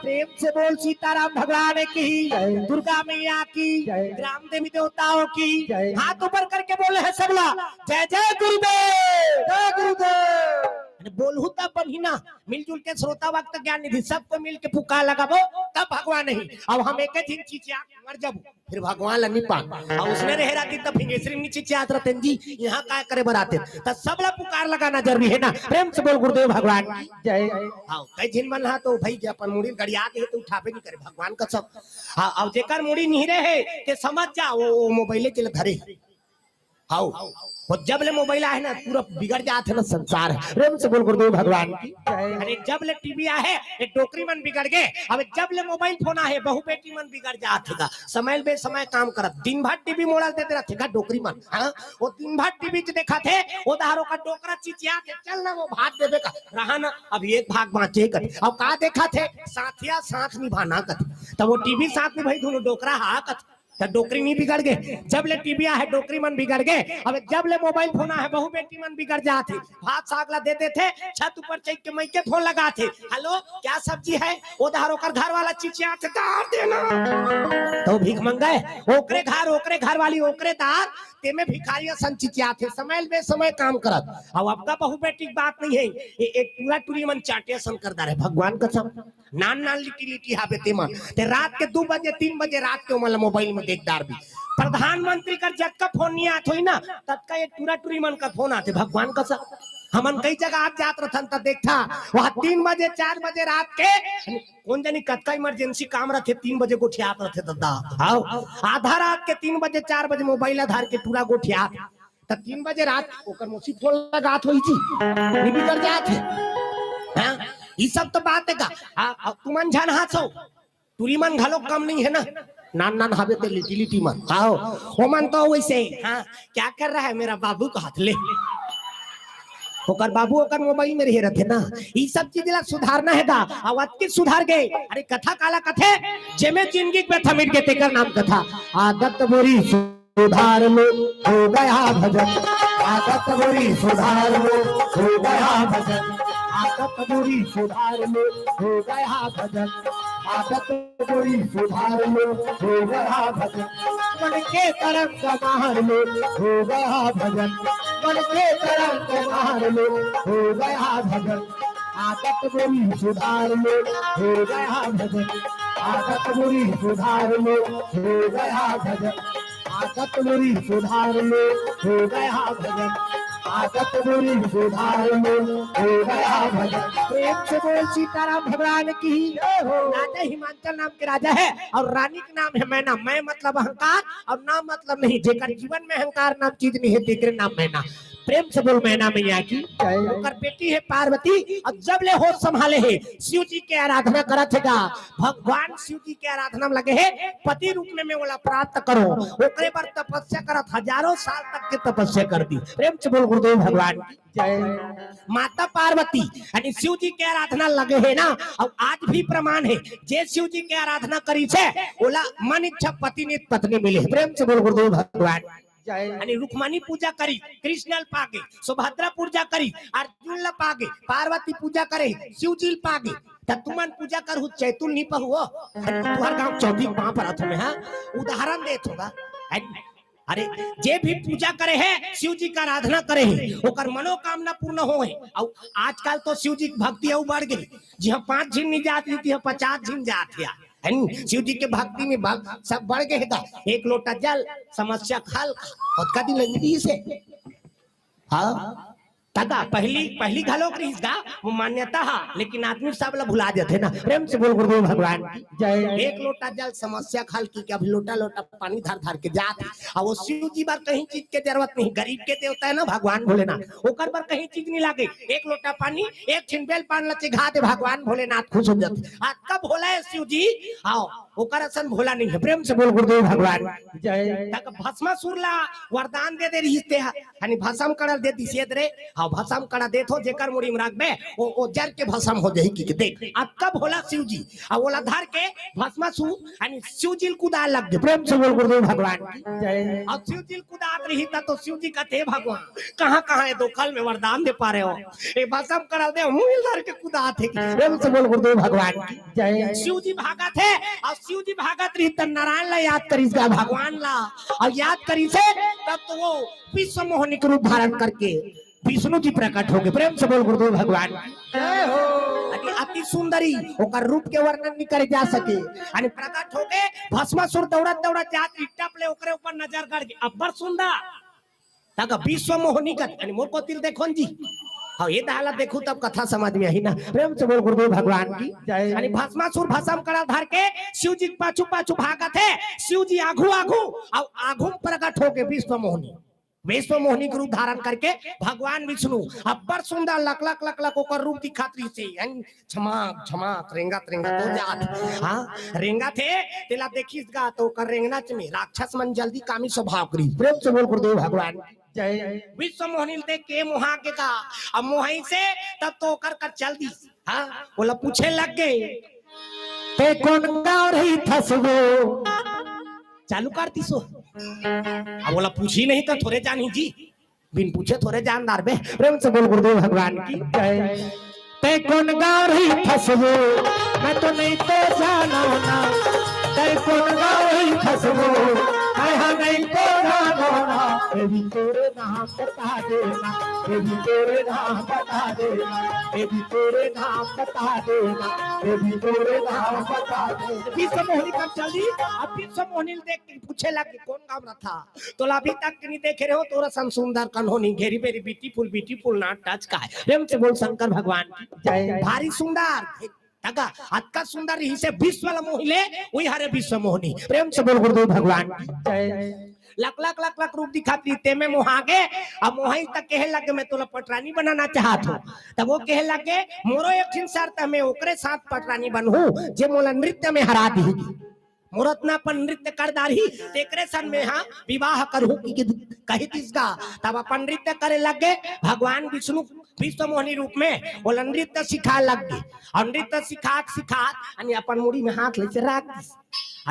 प्रेम से बोल सीताराम भगवान की जय, दुर्गा मैया की जय, ग्राम देवी देवताओं की जय। हाथ ऊपर करके बोले है सब लोग जय जय गुरुदेव, जय गुरुदेव। बोलू तब बनिना मिलजुल के श्रोता वक्त ज्ञान निधि सबको मिल के पुकार लगाबो तब भगवान नहीं। अब हम एक दिन चिचिया मर जब फिर भगवान लनी पा और उसने रह राती तब फिंगेश्वरी नी चिचिया रतन जी यहाँ काय करे बराते तब सब ला पुकार लगाना जरूरी है ना। प्रेम से बोल गुरुदेव भगवान की जय। हां कई जिन मन हा तो भाई के अपन मुड़ी गड़िया दे तो उठाबे नहीं करे भगवान का सब। हां अब जेकर मुड़ी नहीं रहे के समझ जा वो मोबाइल के धरे। हाउ वो जब ले मोबाइल है ना पूरा बिगड़ जाते ना संसार। प्रेम से बोल गुरुदेव भगवान की। अरे जब ले टीवी है एक डोकरी मन बिगड़ गए। अब जब ले मोबाइल फोन है बहु बेटी मन बिगड़ जाते समय बे समय काम करत दिन भर टीवी मोड़ा देते रहते का डोकरी मन। हाँ वो दिन भर टीवी देखा थे वो दारो का डोकरा चिचिया के चल ना वो भाग देवे का रहा ना अब एक भाग बाँचे कर। अब का देखा थे साथिया साथ निभाना कर तब वो टीवी साथ में भाई दोनों डोकरा हा कर डोकरी नहीं बिगड़ गए। जब ले टीवी है डोकरी मन बिगड़ गए। अब जब ले मोबाइल फोन है बहु बेटी मन बिगड़ जाते। भात सागला देते थे छत ऊपर चढ़ के मई के फोन लगाते हेलो क्या सब्जी है वो धारो कर घर वाला चिचिया दार देना तो भीख मंगाए ओकरे घर वाली ओकरे दार ते में भिखारिया सन चिचिया थे समय में समय काम करत। अब आपका बहु बेटी की बात नहीं है एक पूरा टूरी मन चाटिया सन करता रहे भगवान कसम नान नान लिटी लिटी हावे ते मन ते रात के 2 बजे 3 बजे रात के मतलब मोबाइल में देखदार भी प्रधानमंत्री का जब का फोन नहीं आत हुई ना तब का एक टूरा टूरी मन का फोन आते भगवान कसम। हमन कई जगह आप जात रहन त देखता वहां 3 बजे 4 बजे रात के कौन जानी कतका इमरजेंसी काम रखे 3 बजे गोठियात रखे दादा। हां आधा रात के 3 बजे 4 बजे मोबाइल आधार के पूरा गोठियात त 3 बजे रात ओकर मोसी फोन लगात होई जी नहीं बिगड़ जात है। हां ये सब तो बात है का तुमन जान हाथो टूरी मन घलो कम नहीं है ना नान नान हावे ते लिटी लिटी मन। आओ वो मन तो वैसे हां क्या कर रहा है मेरा बाबू का हाथ ले होकर बाबू होकर मोबाइल में रह रहे ना ये सब चीज ला सुधारना है गा आवाज के सुधार गए। अरे कथा काला कथे जेमे जिंदगी पे थमिट के तेकर नाम कथा आदत बुरी सुधार लो हो गया भजन आदत बुरी सुधार लो हो गया भजन आदत बुरी सुधार लो हो गया भजन आदत बुरी सुधार लो हो गया भजन मन के तरफ मार लो हो गया भजन मन के तरफ मार लो हो गया भजन आदत बुरी सुधार लो हो गया भजन आदत बुरी सुधार लो हो गया भजन आदत बुरी सुधार लो हो गया भजन आदत बुरी सुधार लो हो गया भजन। प्रेम से बोल सीताराम भगवान की राजा हिमाचल नाम के राजा है और रानी का नाम है मैना। मैं मतलब अहंकार और नाम मतलब नहीं जेकर जीवन में अहंकार नाम चीज नहीं है तेरे नाम मैना। प्रेम से बोल मैना मैया की ओकर बेटी है पार्वती और जब ले होश संभाले है शिव जी के आराधना करत है भगवान शिव जी के आराधना में लगे है पति रूप में वाला प्राप्त करो ओकरे पर तपस्या करत हजारों साल तक के तपस्या कर दी। प्रेम से बोल गुरुदेव भगवान की जय। माता पार्वती यानी शिव जी के आराधना लगे है ना और आज भी प्रमाण है जे शिव जी के आराधना करी छे ओला मन इच्छा पति ने पत्नी मिले। प्रेम से बोल गुरुदेव भगवान यानी रुक्मणी पूजा करी कृष्ण पागे सुभद्रा पूजा करी अर्जुन ला पागे पार्वती पूजा करे शिव जी पागे तुमन पूजा कर चैतुल नहीं पहुओ तुम्हार गांव चौथी वहां पर तुम्हें हाँ उदाहरण देत होगा। अरे जे भी पूजा करे है शिव जी का आराधना करे है ओकर मनोकामना पूर्ण हो है। और आजकल तो शिव जी की भक्ति और बढ़ गई जी हाँ 5 झिन नहीं जाती थी 50 झिन जाती है शिव जी के भक्ति में सब बढ़ गए था। 1 लोटा जल समस्या खल दिन से हाँ तका पहली पहली घालोक रही गा वो मान्यता हा, लेकिन आदमी सब ला भुला जाते ना। प्रेम से बोल गुरुदेव भगवान की जय। एक लोटा जल समस्या खाल की कि अभी लोटा लोटा पानी धार धार के जात और वो शिव जी बार कहीं चीज के जरूरत नहीं, गरीब के देवता है ना भगवान भोलेनाथ, ओकर पर कहीं चीज नहीं लागे, एक लोटा पानी एक छिनबेल पान लचे घा दे भगवान भोलेनाथ खुश हो जाते। आज कब भोला है शिव जी, आओ ओकर असन भोला नहीं है। प्रेम से बोल गुरुदेव भगवान जय। तक भस्मासुर ला वरदान दे दे रही थे यानी भस्म कड़ा दे दी सेद रे, हां भस्म कड़ा देथो जेकर मुड़ी में राखबे ओ जर के भस्म हो जाई की देख। अब कब भोला शिव जी आ ओला धार के भस्मासुर यानी शिव जी कुदा लग गए। प्रेम से बोल गुरुदेव भगवान जय। अब शिव जी कुदात रही था तो शिव जी कहते भगवान कहां है, दो कल में वरदान दे पा रहे हो, ए भस्म कड़ा दे मुंह धार के कुदात है। प्रेम से बोल गुरुदेव भगवान जय। शिव जी भागत है और शिव जी भागत रही तो नारायण ला याद करीस गा भगवान ला और याद करी से तब तो वो विश्व मोहनी के रूप धारण करके विष्णु जी प्रकट हो गए। प्रेम से बोल गुरुदेव भगवान जय हो। अति सुंदरी ओकर रूप के वर्णन नहीं करे जा सके यानी प्रकट हो गए भस्मासुर दौड़त दौड़त जात इट्टा ले ओकरे ऊपर नजर गड़ गई अब्बर सुंदर तक विश्व मोहनी का यानी मोर को तिर देखो जी। हाँ ये हालत देखो तब कथा समझ में आई ना। प्रेम से बोल गुरुदेव भगवान की जय। यानी भस्मासुर भस्म कड़ा धर के शिव जी पाछू पाछू भागत है, शिव जी आघू आघू और आघू प्रकट हो के विश्व मोहनी के रूप धारण करके भगवान विष्णु अब्बर सुंदर लक लक लक लक ओकर रूप दिखात रही से यानी झमाक झमाक रेंगत रेंगत हो जात। हां रेंगा थे तेला देखिस गा तो ओकर रेंगना में राक्षस मन जल्दी कामी स्वभाव करी। प्रेम से बोल गुरुदेव भगवान जय। विश्व मोहनी देख के मुहा के का अब मोही से तब तो कर कर चल दी। हाँ बोला पूछे लग गए ते कौन गाँव रही थसगो चालू कर दी सो। अब बोला पूछी नहीं तो थोड़े जानी जी, बिन पूछे थोड़े जानदार बे। प्रेम से बोल गुरुदेव भगवान की जय। ते कौन गाँव रही थसगो मैं तो नहीं तो जानो ना, ते कौन गाँव रही थसगो मैं नहीं तो जानो ना, ये भी तेरे नाम बता देना, ये भी तेरे नाम बता देना, ये भी तेरे नाम बता देना, ये भी तेरे नाम बता देना। विश्व मोहनी कब चल दी। अब विश्व मोहनी देख के पूछे लग कौन काम रहा था तो अभी तक नहीं देखे रहे हो तोरा सन सुंदर कन्होनी घेरी बेरी ब्यूटीफुल ना टच का है। प्रेम से बोल शंकर भगवान जय। भारी सुंदर तका अतका सुंदर ही से विश्व मोहिले वही हरे विश्व मोहनी। प्रेम से बोल गुरुदेव भगवान जय। लक लक लक लक रूप दिखाती ते में मोहागे अब मोही तक कहे लगे मैं तोला पटरानी बनाना चाहत हूँ तब वो कहे लगे मोरो एक दिन शर्त मैं ओकरे साथ पटरानी बनहूं जे मोला नृत्य में हरा दी मुरतना पर नृत्य कर दारी तेकरे सन में हाँ विवाह करूं की कही तिसका तब अपन नृत्य करे लगे भगवान विष्णु विश्व मोहनी रूप में वो नृत्य सिखा लग गई और नृत्य सिखात सिखात अपन मुड़ी में हाथ ले राख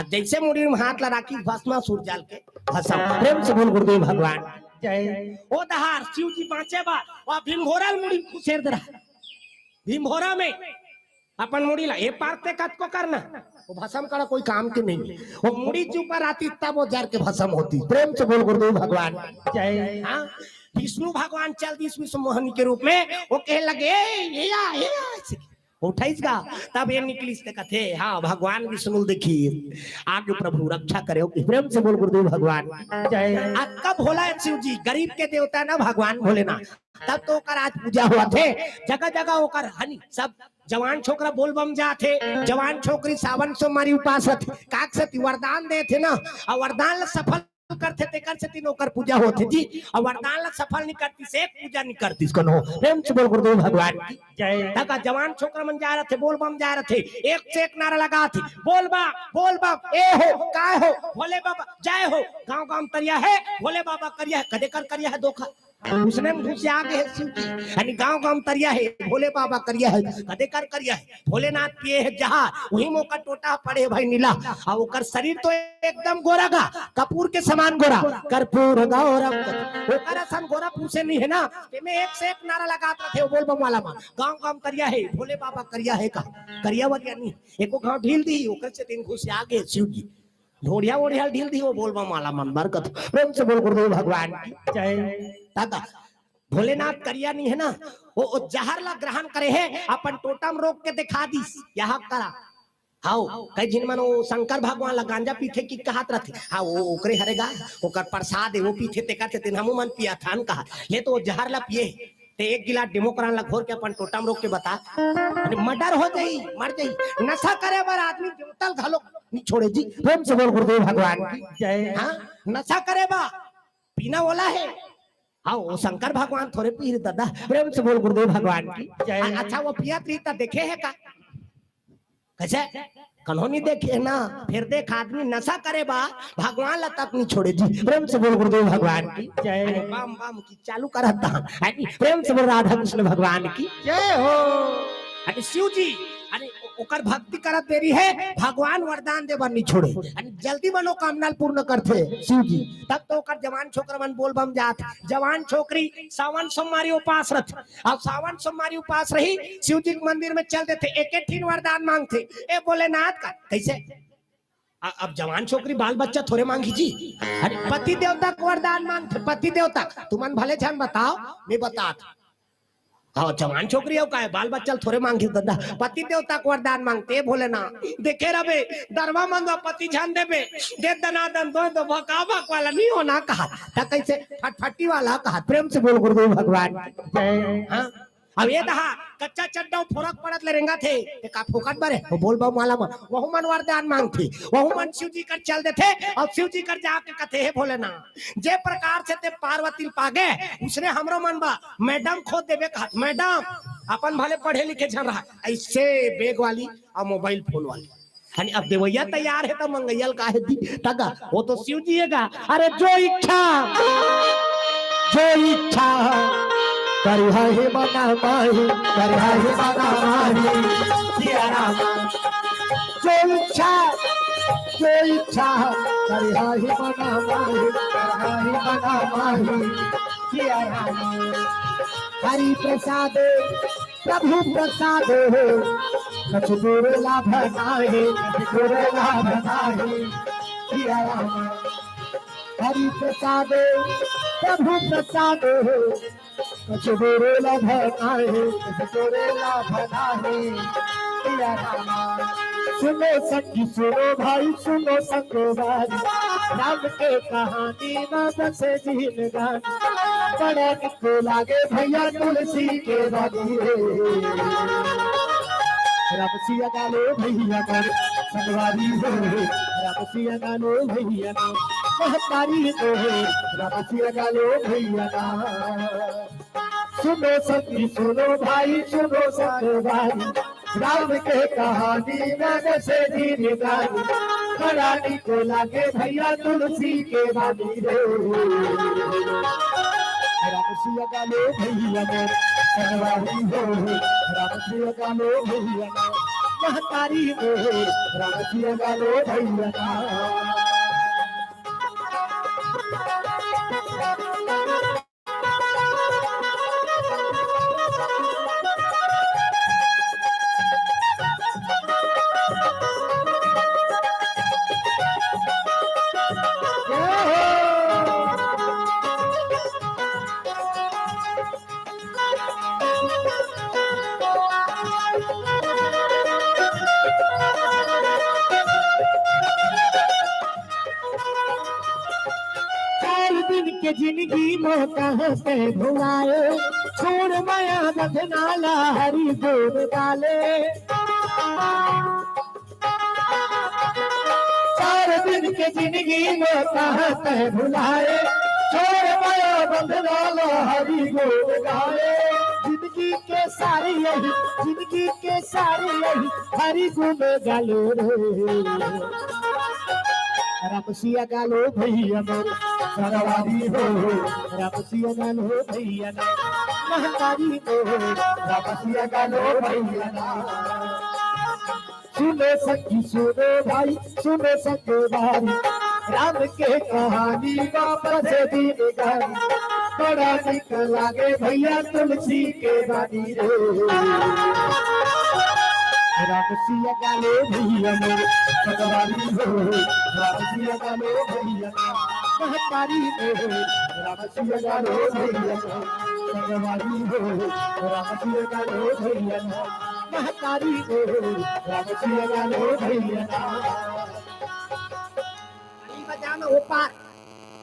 जैसे मुड़ी में हाथ ला राखी भस्मासुर जाल के भस्म। प्रेम से बोल गुरुदेव भगवान जय। ओ दहार शिव जी बाँचे बा और भीमभोरा मुड़ी खुशेर दरा भीमभोरा में अपन मुड़ी ला ये पार ते कत को करना वो भस्म करा कोई काम के नहीं, वो मुड़ी के ऊपर आती तब वो जर के भस्म होती। प्रेम से बोल गुरुदेव भगवान जय। हाँ विष्णु भगवान चल दी विश्व मोहनी के रूप में वो कहे लगे ये उठाईसगा तब ये निकली कथे हाँ भगवान विष्णु देखिए आगे प्रभु रक्षा करे। प्रेम से बोल गुरुदेव भगवान जय। आज कब भोला है शिव जी गरीब के देवता ना भगवान भोलेनाथ तब तो ओकर आज पूजा हुआ थे जगह जगह ओकर हनी सब जवान छोकरा बोल बम जाते जवान छोकरी सावन सोमवारी उपास काक से वरदान दे थे ना और वरदान सफल करते ते कर से तीन ओकर पूजा होते जी और वरदान सफल नहीं करती से पूजा नहीं करती कनो। प्रेम से बोल गुरुदेव भगवान जय। तका जवान छोकरा मन जा रहे थे बोल बम जा रहे थे एक से एक नारा लगा थी बोल बम ए हो काय हो भोले बाबा जय हो गांव गांव तरिया है भोले बाबा करिया है कदे कर करिया है धोखा उसने घुस आगे है शिव जी यानी गांव गांव तरिया है भोले बाबा करिया है कदे कर करिया है भोलेनाथ पिए है जहां वही मौका टोटा पड़े भाई नीला और ओकर शरीर तो एकदम गोरा गा कपूर के समान गोरा कर्पूर गौरव ओकर सन गोरा पूछे नहीं है ना में एक से एक नारा लगाते थे बोल बम वाला में गांव गांव करिया है भोले बाबा करिया है का करिया वरिया नहीं एको गांव ढील दी ओकर से तीन घुस आगे शिव जी ढोड़िया ओढ़िया ढील दी वो बोल बम वाला मन बरकत। प्रेम से बोल गुरुदेव भगवान जय। दादा भोलेनाथ करिया नहीं है ना वो जहर ला ग्रहण करे है अपन टोटम रोक के दिखा दी यहाँ करा हाउ कई जिन मन वो शंकर भगवान ला गांजा पीथे की कहत रहते हाँ वो ओकरे हरेगा ओकर प्रसाद है वो पीथे ते करते दिन हमू मन पिया थान कहा ले तो जहर ला पिए ते एक गिलास डेमोक्रान ला घोर के अपन टोटम रोक के बता अरे मर्डर हो जाई मर जाई नशा करे बार आदमी देवतल घालो नहीं छोड़े जी प्रेम से बोल गुरुदेव भगवान की जय। हाँ नशा करे बा पीना वाला है हाँ वो शंकर भगवान थोड़े पी रहे दादा प्रेम से बोल गुरुदेव भगवान की जय। अच्छा वो पिया पीता देखे है का कैसे कन्होंने देखे ना फिर देख आदमी नशा करे बा भगवान ला तक नहीं छोड़े जी प्रेम से बोल गुरुदेव भगवान की जय। अरे बम बम की चालू करता अरे प्रेम से बोल राधा कृष्ण भगवान की जय हो। अरे शिव जी अरे ओकर भक्ति करत देरी है भगवान वरदान दे बर नहीं छोड़े अरे जल्दी मनोकामना पूर्ण करते शिव जी तब तो ओकर जवान छोकरा मन बोल बम जात जवान छोकरी सावन सोमवारी उपास रथ अब सावन सोमवारी उपास रही शिव जी के मंदिर में चल देते एक एक ठीक वरदान मांगते ए भोलेनाथ का कैसे अब जवान छोकरी बाल बच्चा थोड़े मांगी जी अरे पति देवता को वरदान मांगते पति देवता तुमन भले जान बताओ मैं बतात हाँ जवान छोकरी हो का है बाल बच्चा थोड़े मांगे दादा पति देवता को वरदान मांगते बोले ना देखे रबे दरवा मंगवा पति जान देबे दे दनादन दो भका भक वाला नहीं होना कहा था कैसे फटफटी वाला कहा प्रेम से बोल गुरुदेव भगवान जय। हाँ अब ये दहा कच्चा चड्डा फरक पड़त ले रेंगा थे ते का फोकट बारे वो बोल बम वाला मन वहु मन वरदान मांगथे वहु मन शिव जी कर चल देथे और शिव जी कर जाके कथे है भोले ना जे प्रकार से ते पार्वती पागे उसने हमरो मन बा मैडम खोद देबे कहा मैडम अपन भले पढ़े लिखे जन रहा ऐसे बैग वाली और मोबाइल फोन वाली हनी अब देवैया तैयार है तो मंगैयल का है दी तगा वो तो शिव जी है अरे जो इच्छा करिहा हे मना माही करिहा हे मना माही सिया राम जो इच्छा करिहा हे मना माही करिहा हे मना माही सिया राम हरि प्रसाद प्रभु प्रसाद कछु दूर लाभ नाहि दूर लाभ नाहि सिया राम हरि प्रसाद प्रभु प्रसाद कछु दूर लाभ नाहि दूर लाभ नाहि सिया राम सुनो सखी सुनो भाई सुनो संगवारी राम के कहानी ना बस जीन गानी बड़ा निक लागे भैया तुलसी के बागी राम सिया गालो भैया कर संगवारी हो राम सिया गालो भैया ना महतारी हो राम सिया गालो भैया ना सुनो सखी सुनो भाई सुनो संगवारी राम के कहानी मैंने से जीन गानी बड़ा निक लागे भैया तुलसी के बागी रे राम सिया गालो भैया ना संगवारी हो राम सिया गालो भैया ना महतारी हो राम सिया गालो भैया ना के जिंदगी में कहाँ से भुलाए छोड़ माया बदनाला हरि गोद डाले 4 दिन के जिंदगी में कहाँ से भुलाए छोड़ माया बदनाला हरि गोद डाले जिंदगी के सारी यही हरि गुण गालो रे राम सिया गालो भैया मोर सरवारी हो राम सिया गालो भैया ना महतारी हो राम सिया गालो भैया ना सुनो सखी सुनो भाई सुनो सखवारी राम के कहानी वापस दिन गानी बड़ा निक लागे भैया तुलसी के बानी रे राम सिया गालो भैया मोर सरवारी हो राम सिया गालो भैया ना महतारी हो राम सिया गालो भैया ना सरवारी हो राम सिया गालो भैया ना महतारी हो राम सिया गालो भैया ना बजाना ऊपर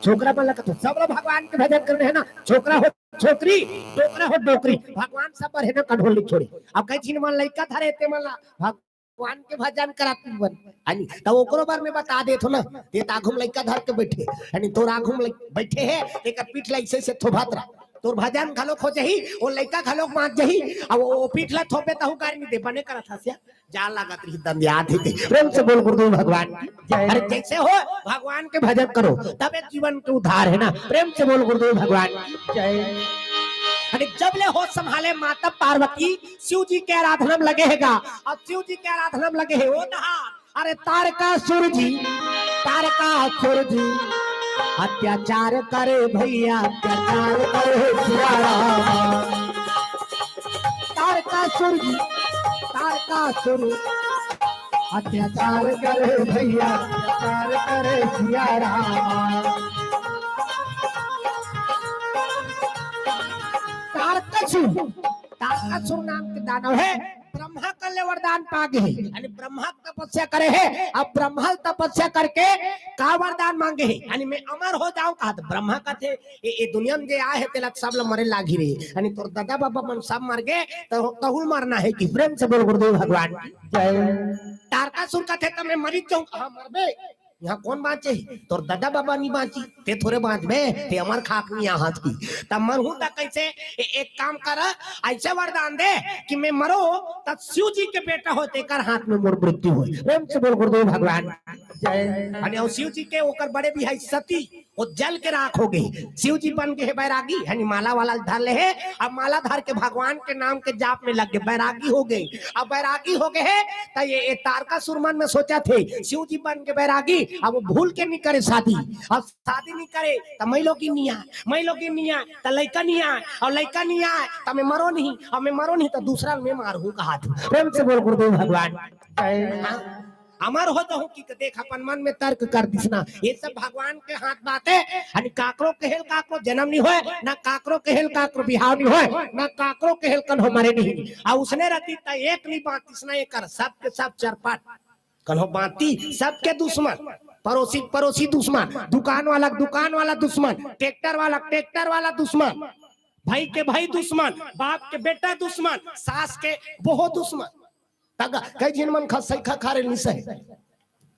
छोकरा मन लगा तो सब लोग भगवान के भजन करने है ना छोकरा हो छोकरी डोकरा हो डोकरी भगवान सब पर है ना कढोली छोड़ी अब कई दिन मन लइका धरे ते मला भगवान के भजन कराती बन अनि त ओकरो बार में बता देथो ना ते ताघुम लइका धर के बैठे अनि तोर आघुम बैठे है एकर पीठ लइसे से थोभातरा तोर भजन घलो खो जही ओ लइका घलो मार जही अब ओ पीठ ला थोपे तहु गार में दे बने करत हसिया जा लागत रही दंदिया थी प्रेम से बोल गुरुदेव भगवान अरे जैसे हो भगवान के भजन करो तब जीवन के उद्धार है ना प्रेम से बोल गुरुदेव भगवान जय। अरे जब ले होश संभाले माता पार्वती शिव जी के आराधना में लगे हैगा और शिव जी के आराधना में लगे है वो दहार अरे तारकासुर जी अत्याचार करे भैया अत्याचार करे तारकासुर अत्याचार करे भैया अत्याचार करे सिया राम तारकासुर नाम के दानव है ब्रह्मा कल वरदान पागे है यानी ब्रह्मा तपस्या करे है अब ब्रह्मा तपस्या करके का वरदान मांगे है यानी मैं अमर हो जाऊं कहा तो ब्रह्मा का थे ये दुनिया में जे आए है तेला सब मरे लागी रे यानी तोर दादा बाबा मन सब मर गए तो तहुल मरना है कि प्रेम से बोल गुरुदेव भगवान जय। तारकासुर का थे तो मैं मरी जाऊं कहा मरबे यहाँ कौन बाँचे तोर दादा बाबा नहीं बाँची ते थोड़े बाँचबे ते अमर खाक नहीं यहाँ की तब मरहूं तक कैसे एक काम कर ऐसे वरदान दे कि मैं मरो तब शिव जी के बेटा होते कर हाथ में मोर मृत्यु हो प्रेम से बोल गुरुदेव भगवान जय। और शिव जी के ओकर बड़े भी है सती वो जल के राख हो गई शिव जी बन गए बैरागी यानी माला वाला धर ले है अब माला धर के भगवान के नाम के जाप में लग गए बैरागी हो गई अब बैरागी हो गए है तो ये तारकासुर मन में सोचा थे शिव जी बन के बैरागी अब वो भूल के नहीं करे शादी अब शादी नहीं करे तो मैं लोग नहीं आए तो लड़का नहीं आए और लड़का नहीं आए तो मैं मरो नहीं तो दूसरा मैं मारू कहा प्रेम से बोल गुरुदेव भगवान अमर हो तो कि देख अपन मन में तर्क कर दिसना ये सब भगवान के हाथ बात है यानी काकरो केहल काकरो जन्म नहीं होए ना काकरो केहल काकरो बिहाव नहीं होए ना काकरो केहल कल हमारे नहीं आ उसने रहती ता एक नहीं बात दिसना ये कर सब के सब चरपाट कल हो बाती सबके दुश्मन पड़ोसी दुश्मन दुकान वाला दुश्मन ट्रैक्टर वाला दुश्मन भाई के भाई दुश्मन बाप के बेटा दुश्मन सास के बहुत दुश्मन तगा कई जिन मन खा रे नहीं सही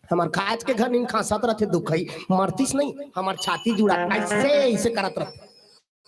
हमार खाज के घर नहीं खासत रहते दुखई मरतीस नहीं हमार छाती जुड़ा ऐसे करत रहते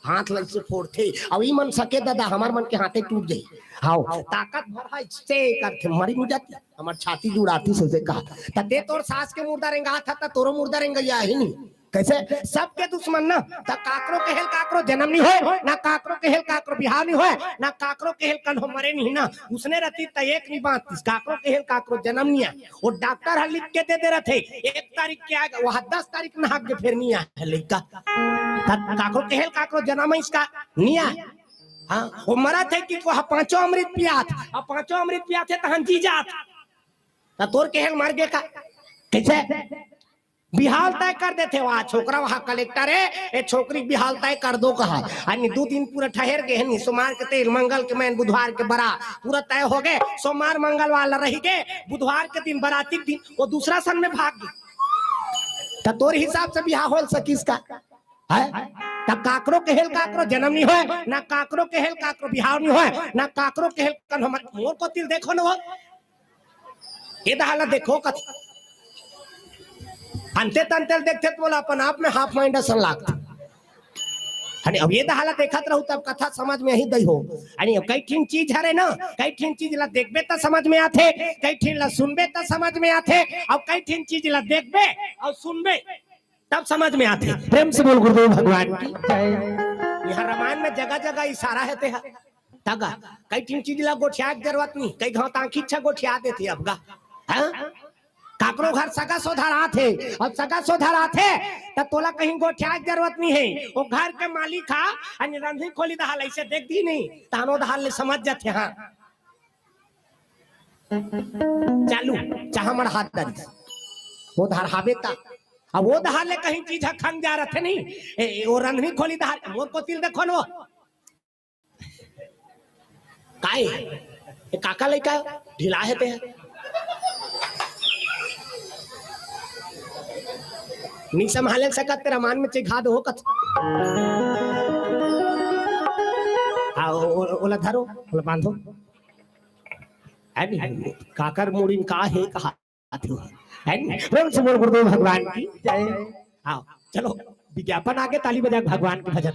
हाथ लग से फोड़ते अब ई मन सके दादा हमार मन के हाथे टूट जाई हां ताकत भर है से करते मरी मुझ जाती हमार छाती जुड़ाती से कहा तते तोर सास के मुर्दा रेंगा था तोरो मुर्दा रेंगा या ही नहीं कैसे सबके दुश्मन ना त काकरो केहल काकरो जन्म नहीं होए ना काकरो केहल काकरो बिहाव नहीं होए ना काकरो केहल कल हो मरे नहीं ना उसने रहती त एक नहीं बात काकरो केहल काकरो जन्म नहीं है वो डॉक्टर हर लिख के दे रहे थे 1 तारीख के आएगा वह 10 तारीख ना हाथ के फिर नहीं आया लड़का काकरो केहल काकरो जन्म है इसका नहीं आया हाँ वो मरा थे कि वह 5 अमृत पिया था अब 5 अमृत पिया थे तो हम जी जात तोर केहल मर गए का कैसे बिहाल तय कर देते वहाँ छोकरा वहाँ कलेक्टर है ये छोकरी बिहाल तय कर दो कहा अन्य 2 दिन पूरा ठहर गए नहीं सोमवार के तेल मंगल के मैन बुधवार के बरा पूरा तय हो गए सोमवार मंगल वाला रह गए बुधवार के दिन बराती दिन वो दूसरा सन में भाग गई तो तोर हिसाब से बिहार हो सकीस का है तब काकरो केहल काकरो जन्म नहीं होए ना काकरो केहल काकरो बिहाव नहीं होए ना काकरो केहल कन हम मोर को तिल देखो ना वो ये दहाला देखो कत अंते तंतेल देखते तो बोला अपन आप में हाफ माइंड असन लागता अरे अब ये दहाला देखत रहू तब कथा समझ में ही दई हो अरे अब कई ठीन चीज हरे ना कई ठीन चीज ला देखबे त समझ में आथे कई ठीन ला सुनबे त समझ में आथे अब कई ठीन चीज ला देखबे और सुनबे तब समझ में आथे प्रेम से बोल गुरुदेव भगवान की जय। यहाँ रामायण में जगह जगह इशारा है ते तगा कई ठीन चीज ला गोठिया की जरूरत नहीं कई घाव तांकी इच्छा गोठिया देती अब गा हां काकरो घर सगा सोधारा थे और सगा सोधारा थे तब तोला कहीं गोठिया की जरूरत नहीं है वो घर के मालिक था अन्य रंधी खोली दहाल ऐसे देख दी नहीं तानो दहाल ले समझ जाते हाँ चालू चाह मर हाथ दरी वो धार हावे ता अब वो दहाल ले कहीं चीज खंग जा रहे थे नहीं वो रंधी खोली दहाल मोर को तिल देखो नो काय काका लइका ढिला है ते नहीं संभाल सकत तेरा मान में चिघा दो कत ओला धरो, ओला बांधो। है काकर मुड़ीन का है कहा प्रेम से बोल गुरुदेव भगवान की जय। आओ चलो विज्ञापन आगे, ताली बजा भगवान के भजन।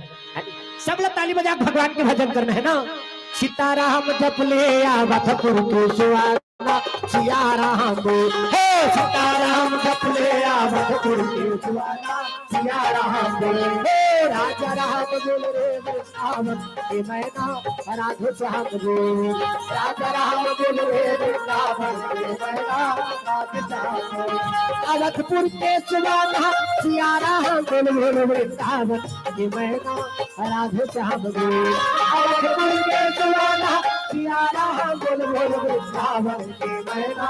सब लोग ताली बजा भगवान के भजन करना है ना। सीताराम जप ले आवत पुरखु सुवाना, सिया राम बोल हे सीताराम जप ले आवत पुरखु सुवाना, सिया राम बोल हे राजा राम बोल रे वृंदावन के मैना राधे श्याम बोल, राजा राम बोल रे वृंदावन के मैना राधे श्याम बोल, अवधपुर के सुवाना सिया राम बोल रे वृंदावन के मैना राधे श्याम बोल, अवधपुर के सुवाना सिया राम बोल वृंदावन के मैना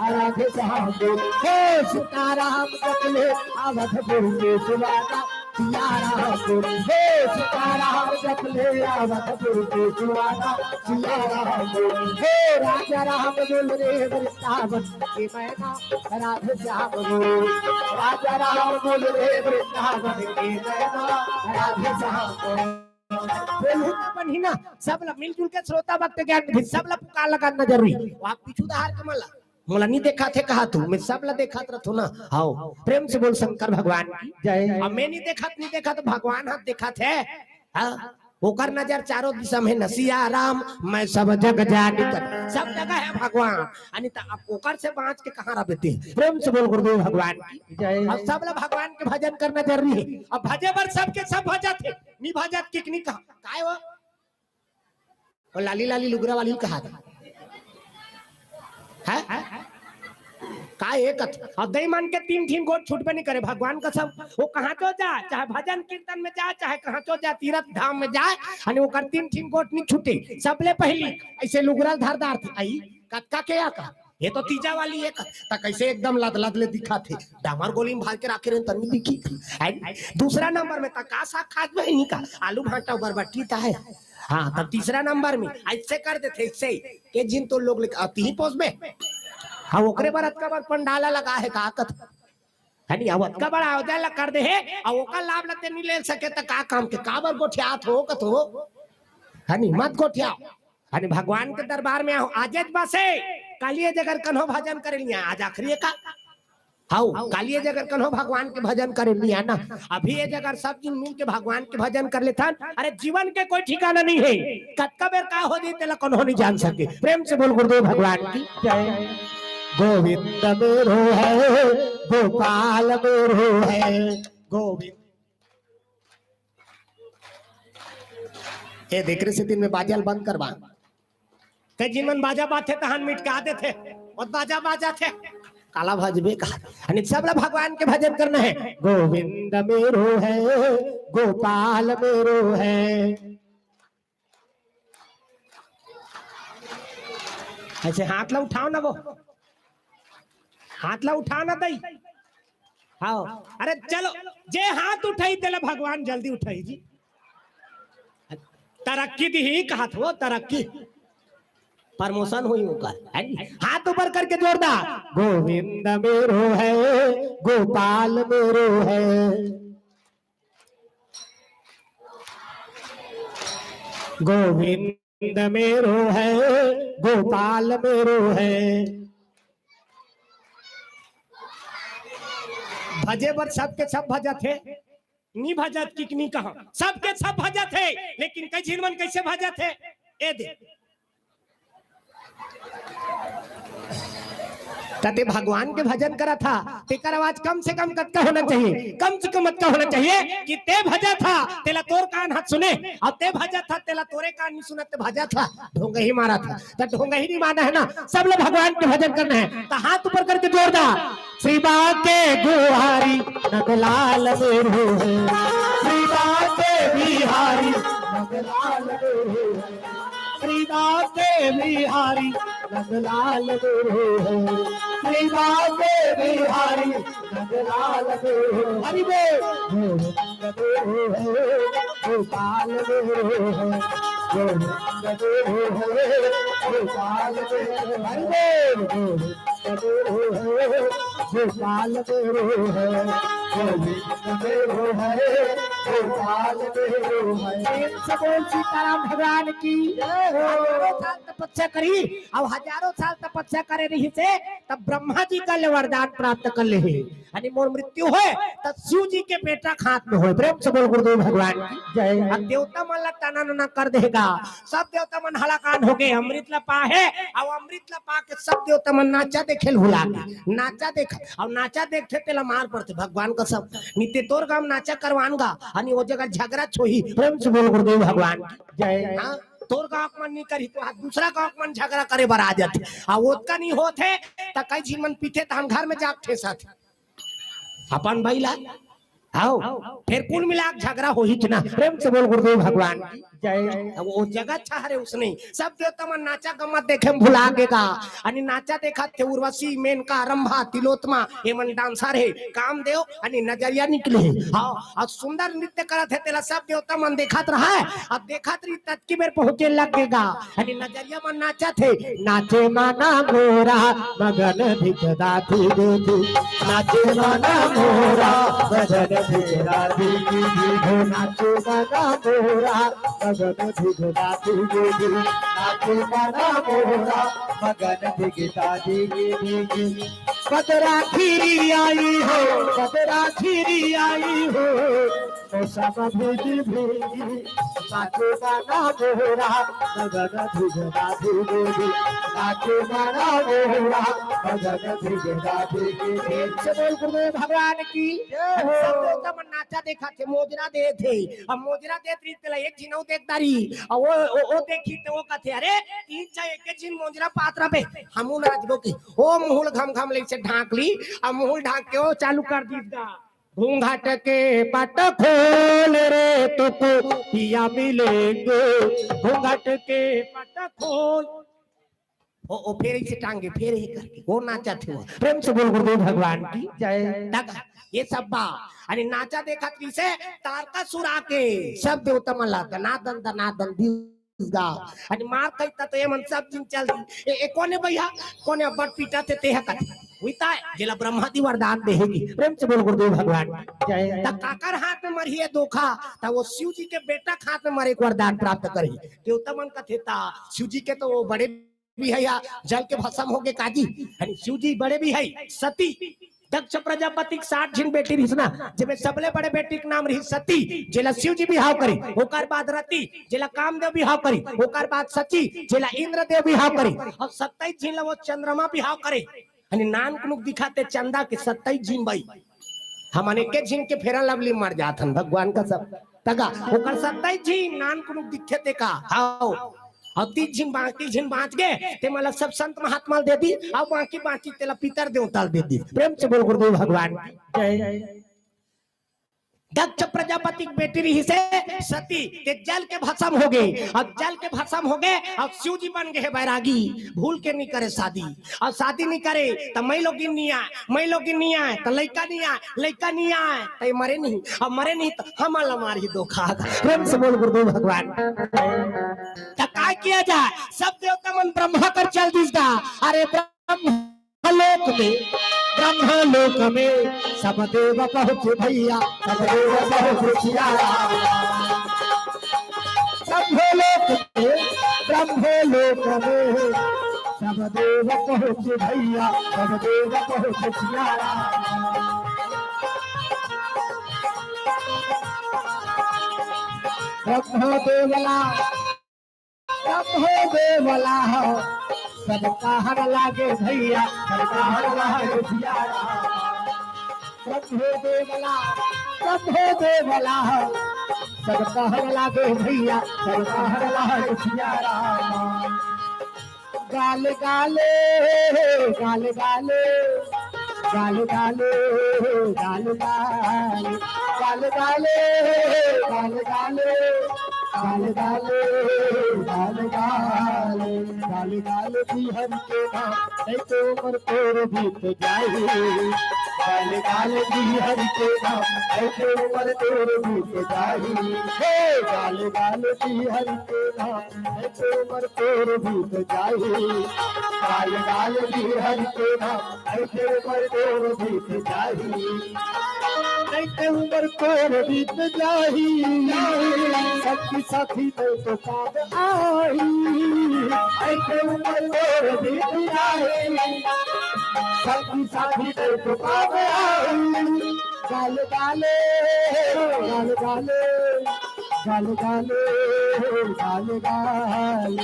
राधे श्याम बोल हे सीताराम जप ले अवधपुर के सुवाना, सिया राम बोल हे सीताराम जप ले अवधपुर के सुवाना, सिया राम बोल हे राजा राम बोल रे वृंदावन के मैना राधे श्याम बोल, राजा राम बोल रे वृंदावन के मैना राधे श्याम बोल। ही ना सब लोग मिलजुल के श्रोता भक्त ज्ञान सब लोग पुकार लगाना जरूरी। आप पीछू दहार के मला नहीं देखा थे कहा तू, मैं सब लोग देखा था ना। आओ प्रेम से बोल शंकर भगवान की जय। अब मैं नहीं देखा तो भगवान हाथ देखा थे। ओकर नजर चारों दिशा में नसिया राम मैं सब जग जानी कर, सब जगह है भगवान। अनिता ओकर से बाँच के कहाँ रहते। प्रेम से बोल गुरुदेव भगवान की जय। अब सब लोग भगवान के भजन करना जरूरी है। अब भजे पर सबके सब भजत थे, नहीं भजत किकनी कहा काय वो लाली लाली लुगरा वाली कहा था है का एक और दई मान के तीन तीन गोट छूट पे नहीं करे भगवान का सब। वो कहाँ तो जा, चाहे भजन कीर्तन में जा, चाहे कहाँ तो जा, तीर्थ धाम में जाए, और वो कर तीन तीन गोट नहीं छूटे। सबले पहली ऐसे लुगरा धारदार थी आई कटका के आका, ये तो तीजा वाली एक तक ऐसे एकदम लद लदले दिखा थे, डामर गोली में भाग के रखे रहे तनी दिखी थी। दूसरा नंबर में तका सा खाद में नहीं का आलू भाटा बरबट्टी था है। हाँ तब तीसरा नंबर में ऐसे कर देते ऐसे के जिन तो लोग आती ही पोस में। हाँ ओकरे बरत का बर पंडाला लगा है ताकत है नहीं आवत का बड़ा औजा कर दे है और ओका लाभ लगते नहीं ले सके तो का काम के काबर गोठियात हो कत हो है नहीं मत गोठिया है भगवान के दरबार में आओ आजेज बसे कालिए जगर कन्हो भजन कर लिया आज आखिरी का। हाँ कालिए जगर कन्हो भगवान के भजन कर लिया ना। अभी ये जगह सब दिन मिल के भगवान के भजन कर लेता। अरे जीवन के कोई ठिकाना नहीं है, कत्का बेर का हो जाए तेला कन्हो नहीं जान सके। प्रेम से बोल गुरुदेव भगवान की जय। गोविंद मेरो है गोपाल मेरो है गोविंद। ये देख रहे से दिन में बाजल बंद करवा के जिनमन बाजा बाते तहन मिट के आते थे और बाजा थे काला भजबे का सब लोग भगवान के भजन करना है। गोविंद मेरो है गोपाल मेरो है। ऐसे हाथ ला उठाओ ना, वो हाथ ला उठा ना दई। हाँ अरे चलो जे हाथ उठाई तेला भगवान जल्दी उठाई जी। तरक्की दी ही कहा था वो तरक्की प्रमोशन हुई होकर। हाथ ऊपर करके जोरदार गोविंद मेरो है गोपाल मेरो है। गोविंद मेरो है गोपाल मेरो है। भजे पर सबके सब भजा थे, नहीं भजत किकनी कहा सबके सब भजा थे, लेकिन कई झिनमन कैसे भजा थे ए दे तते भगवान के भजन करा था। तेकर आवाज कम से कम कत्का होना चाहिए, कम से कम कत्का होना चाहिए कि ते भजा था तेला तोर कान हाथ सुने और ते भजा था तेला तोरे कान नहीं सुने। ते भजा था ढोंगा ही मारा था तो ढोंगा ही नहीं माना है ना। सब लोग भगवान के भजन करना है तो हाथ ऊपर करके जोरदार श्री बाके गुहारी नगलाल मेरो है। श्री बाके बिहारी नगलाल मेरो है। श्री बाके बिहारी नगलाल मेरो है। श्री बाके बिहारी नगलाल मेरो है। हरि बोल गोविंद मेरो है गोपाल मेरो है। गोविंद मेरो है गोपाल मेरो है। हरि बोल मेरो है गोपाल मेरो है गोविंद मेरो है गोपाल मेरो है। बोल सीताराम भगवान की हजारों साल तपस्या करी और हजारों साल तपस्या करे रही से तब ब्रह्मा जी का वरदान प्राप्त कर ले यानी मोर मृत्यु है तब शिव जी के बेटा खात में हो। प्रेम से बोल गुरुदेव भगवान की जय। अब देवता मन ला टाना ना कर देगा, सब देवता मन हलाकान हो गए। अमृत ला पा है और अमृत ला पा के सब देवता मन नाचा देखे भुला के नाचा देख और नाचा देखते तेला मार पड़ते भगवान का सब नित्य तोर काम नाचा करवानगा आणि वो जगह झगड़ा छोही। प्रेम से बोल गुरुदेव भगवान की जय। हाँ तोर गाँव मन नहीं करी तो दूसरा गाँव मन झगड़ा करे बर आ जाते आ ओतका नहीं होते त कई झी मन पीते त हम घर में जाग थे साथ अपन भाई ला आओ फिर कुल मिला झगड़ा हो ही ना। प्रेम से बोल गुरुदेव भगवान की जय। वो जगह अच्छा है उसने सब देवता मन नाचा गम्मत देखे भुला गेगा आणि नाचा देखा थे उर्वशी मेनका रंभा तिलोत्मा ये मन डांसर है कामदेव आणि नजरिया निकले हाँ और सुंदर नृत्य करत है तेला सब देवता मन देखत रहा है। अब देखत रही तक की बेर पहुंचे लगेगा आणि नजरिया मन नाचा थे नाचे माना मोरा मगन भिगदा थी देखी नाचे माना मोरा मगन भिगदा थी देखी नाचे माना मोरा मगन भिगदा थी देखी नाचे माना मोरा मगन भिगदा थी देखी। बदरा खीरी आई हो बदरा खीरी आई हो तो सब भेजी भेजी नाचे माना मोरा मगन भिगदा थी देखी नाचे माना मोरा मगन भिगदा थी देखी। बोल गुरुदेव भगवान की सब देवता मन नाचा देखा थे मोजरा दे थे अब मोजरा दे रही तेला एक जिनौ देखदारी और वो देखी तो वो कहते अरे तीन चाहे एक जिन मोजरा पात्रा पे हमू नाचबो की ओ मुहुल घम घम ले से ढाक ली अब मुहुल ढाक के वो चालू कर दीगा घूंघट के पट खोल रे तो पिया मिलेंगे घूंघट के पट खोल ओ फिर इसे टांगे फिर ही करके वो नाचा थे। प्रेम से बोल गुरुदेव भगवान की जय। ये सब बा आणि नाचा देखा से तारका सुरा के सब देवता मन ला दनादन गाओ आणि मार कई तो ये मन सब दिन चल ए कोने भैया कोने बट पीटा थे तेह का हुईता जिला ब्रह्मा दी वरदान देगी। प्रेम से बोल गुरुदेव भगवान जय। त काकर हाथ में मरिए धोखा त वो शिव जी के बेटा हाथ में मरे एक वरदान प्राप्त करे देवता मन कथे ता शिव जी के तो वो बड़े भी है या जल के भस्म हो गए काजी शिव जी बड़े भी है सती दक्ष प्रजापति 60 झिन बेटी रही ना जिसमें सबले बड़े बेटी के नाम रही सती जेला शिव जी बिहाव करी ओकर बाद रति जेला कामदेव बिहाव करी ओकर बाद सची जेला इंद्रदेव बिहाव करी और 27 झिन वो चंद्रमा बिहाव करे यानी नान कुनुक दिखाते चंदा के 27 झिन भाई हम अनेक झिन के फेरा लवली मर जाथन भगवान का सब तगा ओकर 27 झिन नान कुनुक दिखते का हाओ और 30 झिन बाँच गए ते मला सब संत महात्मा दे दी और बाकी तेला पितर देवता दे दी। प्रेम से बोल गुरुदेव भगवान जय। दक्ष प्रजापति की बेटी रही से सती ते जल के भस्म हो गए और जल के भस्म हो गए और शिव जी बन गए बैरागी भूल के नहीं करे शादी और शादी नहीं करे तो मैं लोग नहीं आए तो लड़का नहीं आए तो मरे नहीं और मरे नहीं तो हम मारी दो खा। प्रेम से बोल गुरुदेव भगवान तो क्या किया जाए सब देवता मन ब्रह्मा कर चल दिसदा अरे ब्रह्मलोक में सब देव पहुँचे भैया सब देव पहुँचे ब्रह्मलोक में सब देव पहुँचे भैया सब देव पहुँचे ब्रह्मदेवला सबका हर लागे भैया सबका हर लागे जियारा ब्रह्मदेवला सबका हर लागे भैया सबका हर लागे जियारा। गाल गाले गाल गाले गाल गाले गाल गाले गाल गाले गाल गाले गाल गाले गाल गाले गाल गाले भी हर के नाम नहीं तो उम्र तोर बीत जाए गाल गाल की हरि के नाम ऐसे उमर तोर बीत जाही हे गाल गाल की हरि के नाम ऐसे उमर तोर बीत जाही गाल गाल की हरि के नाम ऐसे उमर तोर बीत जाही ऐसे उमर तोर बीत जाही सखी सखी तो पाद आई ऐसे उमर तोर बीत जाही सखी सखी तो पाद आई गाल गाले गाल गाले गाल गाले गाल गाल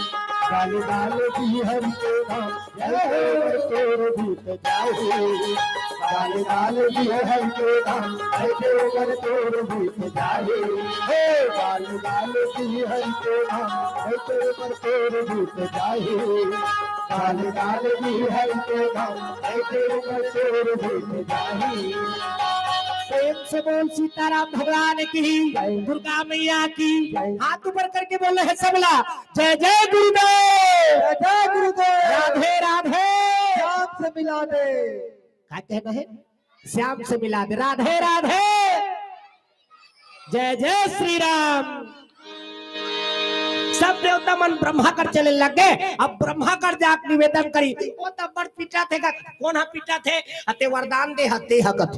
गाल गाल की हरि के नाम ऐसे तोर बीत जाही गाल गाल की हरि के नाम ऐसे उमर तोर बीत जाही हे गाल गाल की हरि के नाम ऐसे उमर तोर बीत जाही गाल गाल की हरि के नाम ऐसे उमर तोर बीत जाही प्रेम से बोल सीताराम भगवान की दुर्गा मैया की हाथ ऊपर करके बोले है सबला जय जय गुरुदेव जय गुरुदेव राधे राधे श्याम से मिला दे क्या कहना है श्याम से मिला दे राधे राधे जय जय श्री राम सब देवता मन ब्रह्मा कर चले लग गए अब ब्रह्मा कर जाक निवेदन करी वो तब बड़ पीटा थे कौन हा पीटा थे अते वरदान दे हते हकत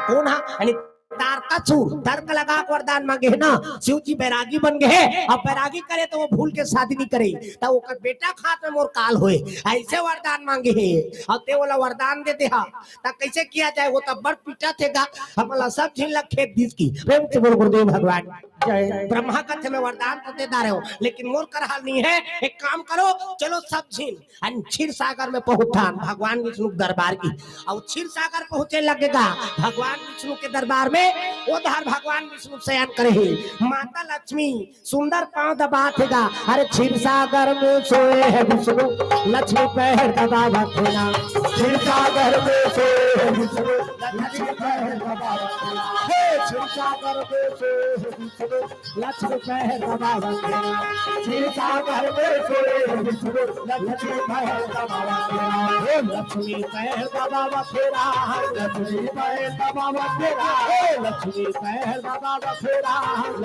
कौन हा यानी तारकासुर तर्क लगा वरदान मांगे है ना शिव जी बैरागी बन गए अब बैरागी करे तो वो भूल के शादी नहीं करे तो ओकर बेटा खात में मोर काल होए ऐसे वरदान मांगे है और ते वाला वरदान देते हा ता कैसे किया जाए वो तब बड़ पीटा थेगा हमला सब झील लग खेत दिस की प्रेम से बोल गुरुदेव भगवान ब्रह्मा कथे में वरदान तो दे रहे हो लेकिन मोर कर हाल नहीं है एक काम करो चलो सब झील क्षीर सागर में पहुंचान भगवान विष्णु दरबार की और क्षीर सागर पहुंचे लगेगा भगवान विष्णु के दरबार में उधर भगवान विष्णु शयन करे माता लक्ष्मी सुंदर पांव दबातेगा अरे क्षीर सागर में सोए है विष्णु लक्ष्मी पैर दबा देना क्षीर सागर में सोए है विष्णु लक्ष्मी पैर दबा देना हे क्षीर सागर में सोए है विष्णु लक्ष्मी पैर दबा देना क्षीर सागर में सोए है विष्णु लक्ष्मी पैर दबा देना हे लक्ष्मी पैर दबा फेरा लक्ष्मी पैर दबा फेरा लक्ष्मी पैर दबा फेरा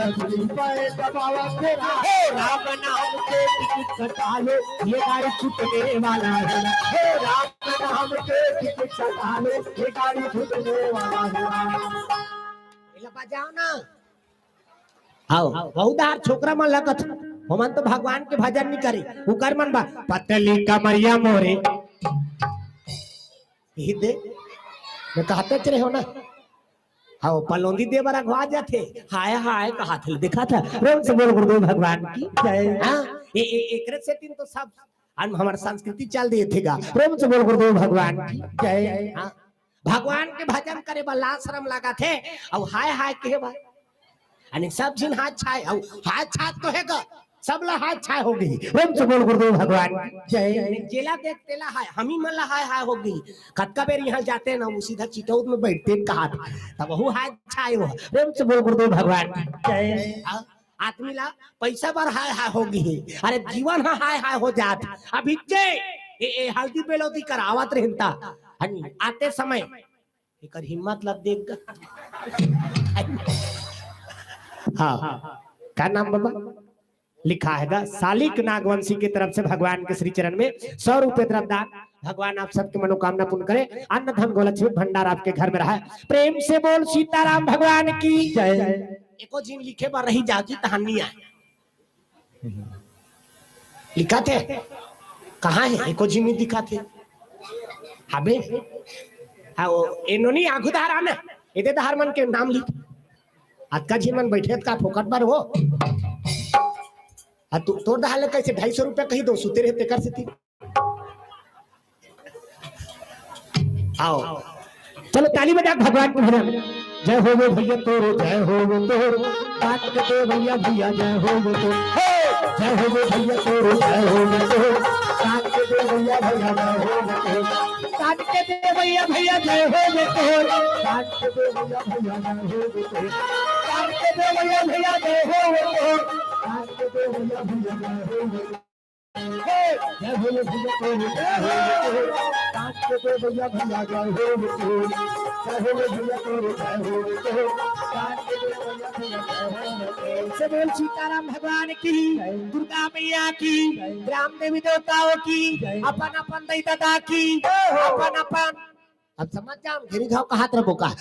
लक्ष्मी पैर दबा फेरा हे राम नाम के टिकट कटा लो ये गाड़ी छूटने वाला है हे राम नाम के टिकट कटा लो ये गाड़ी छूटने वाला है बजाओ ना आओ बहुदार छोकरा मन लगत हमन तो भगवान के भजन नहीं करे उकर मन बा पतली कमरिया मोरे ही दे मैं कहते चले हो ना हाँ पलोंदी दे बरा घवा जाते हाय हाय कहा थे देखा था प्रेम से बोल गुरुदेव भगवान की जय हां एकरे से तीन तो सब हमारी संस्कृति चल दिए थेगा प्रेम से बोल गुरुदेव भगवान की जय हां भगवान के भजन करे बला शर्म लगा थे और हाय हाय कहे बा यानी सब जिन हाथ छाए और हाथ छात तो हैगा सब ला हाथ छाए हो गई प्रेम से बोल गुरुदेव भगवान जय जेला देख तेला हाय हम ही मला हाय हाय हो गई कतका बेर यहाँ जाते ना वो सीधा चिटौत में बैठते कहा तब वो हाथ छाए हो प्रेम से बोल गुरुदेव भगवान जय आदमी ला पैसा पर हाय हाय हो गई अरे जीवन हाय हाय हो जात अभी जे ए हल्दी बेलोदी करावत रहता आते समय एक हिम्मत लग देख हाँ क्या नाम बाबा लिखा है सालिक नागवंशी की तरफ से भगवान के श्री चरण में 100 रुपए तरफ दान भगवान आप सबकी मनोकामना पूर्ण करे अन्न धन गोलक्ष्मी भंडार आपके घर में रहा प्रेम से बोल सीताराम भगवान की जय एको जिन लिखे पर रही जाती कहानी है लिखा थे कहाँ है एको जिन दिखा थे हबे एनोनी आगुदार आने इधर धार मन के नाम लिख आज का जीवन बैठे का फोकट पर हो तू तोड़ डाले कैसे 250 रुपया कही दो सुते रहते कर से आओ चलो ताली बजा भगवान को भजन जय हो वो भैया तोरो जय हो वो तोरो काट के दे भैया भैया जय हो वो तो जय हो वो भैया तोरो जय हो वो तोरो काट के दे भैया भैया जय हो वो तोरो काट के दे भैया भैया जय हो वो तोरो काट के दे भैया भैया जय हो वो तोरो काट के दे भैया भैया जय हो वो तोरो काट के दे भैया भैया जय हो वो जय हो भैया तोरो जय हो वो तोरो काट के दे भैया भैया जय हो तो जय हो भैया तोरे जय हो तो काट के दे भैया भैया जय हो तो से बोल सीताराम भगवान की दुर्गा मैया की ग्राम देवी देवताओं की अपन अपन दई दादा की अपन अपन अब समझ जाओ घेरी घाव का हाथ रखो का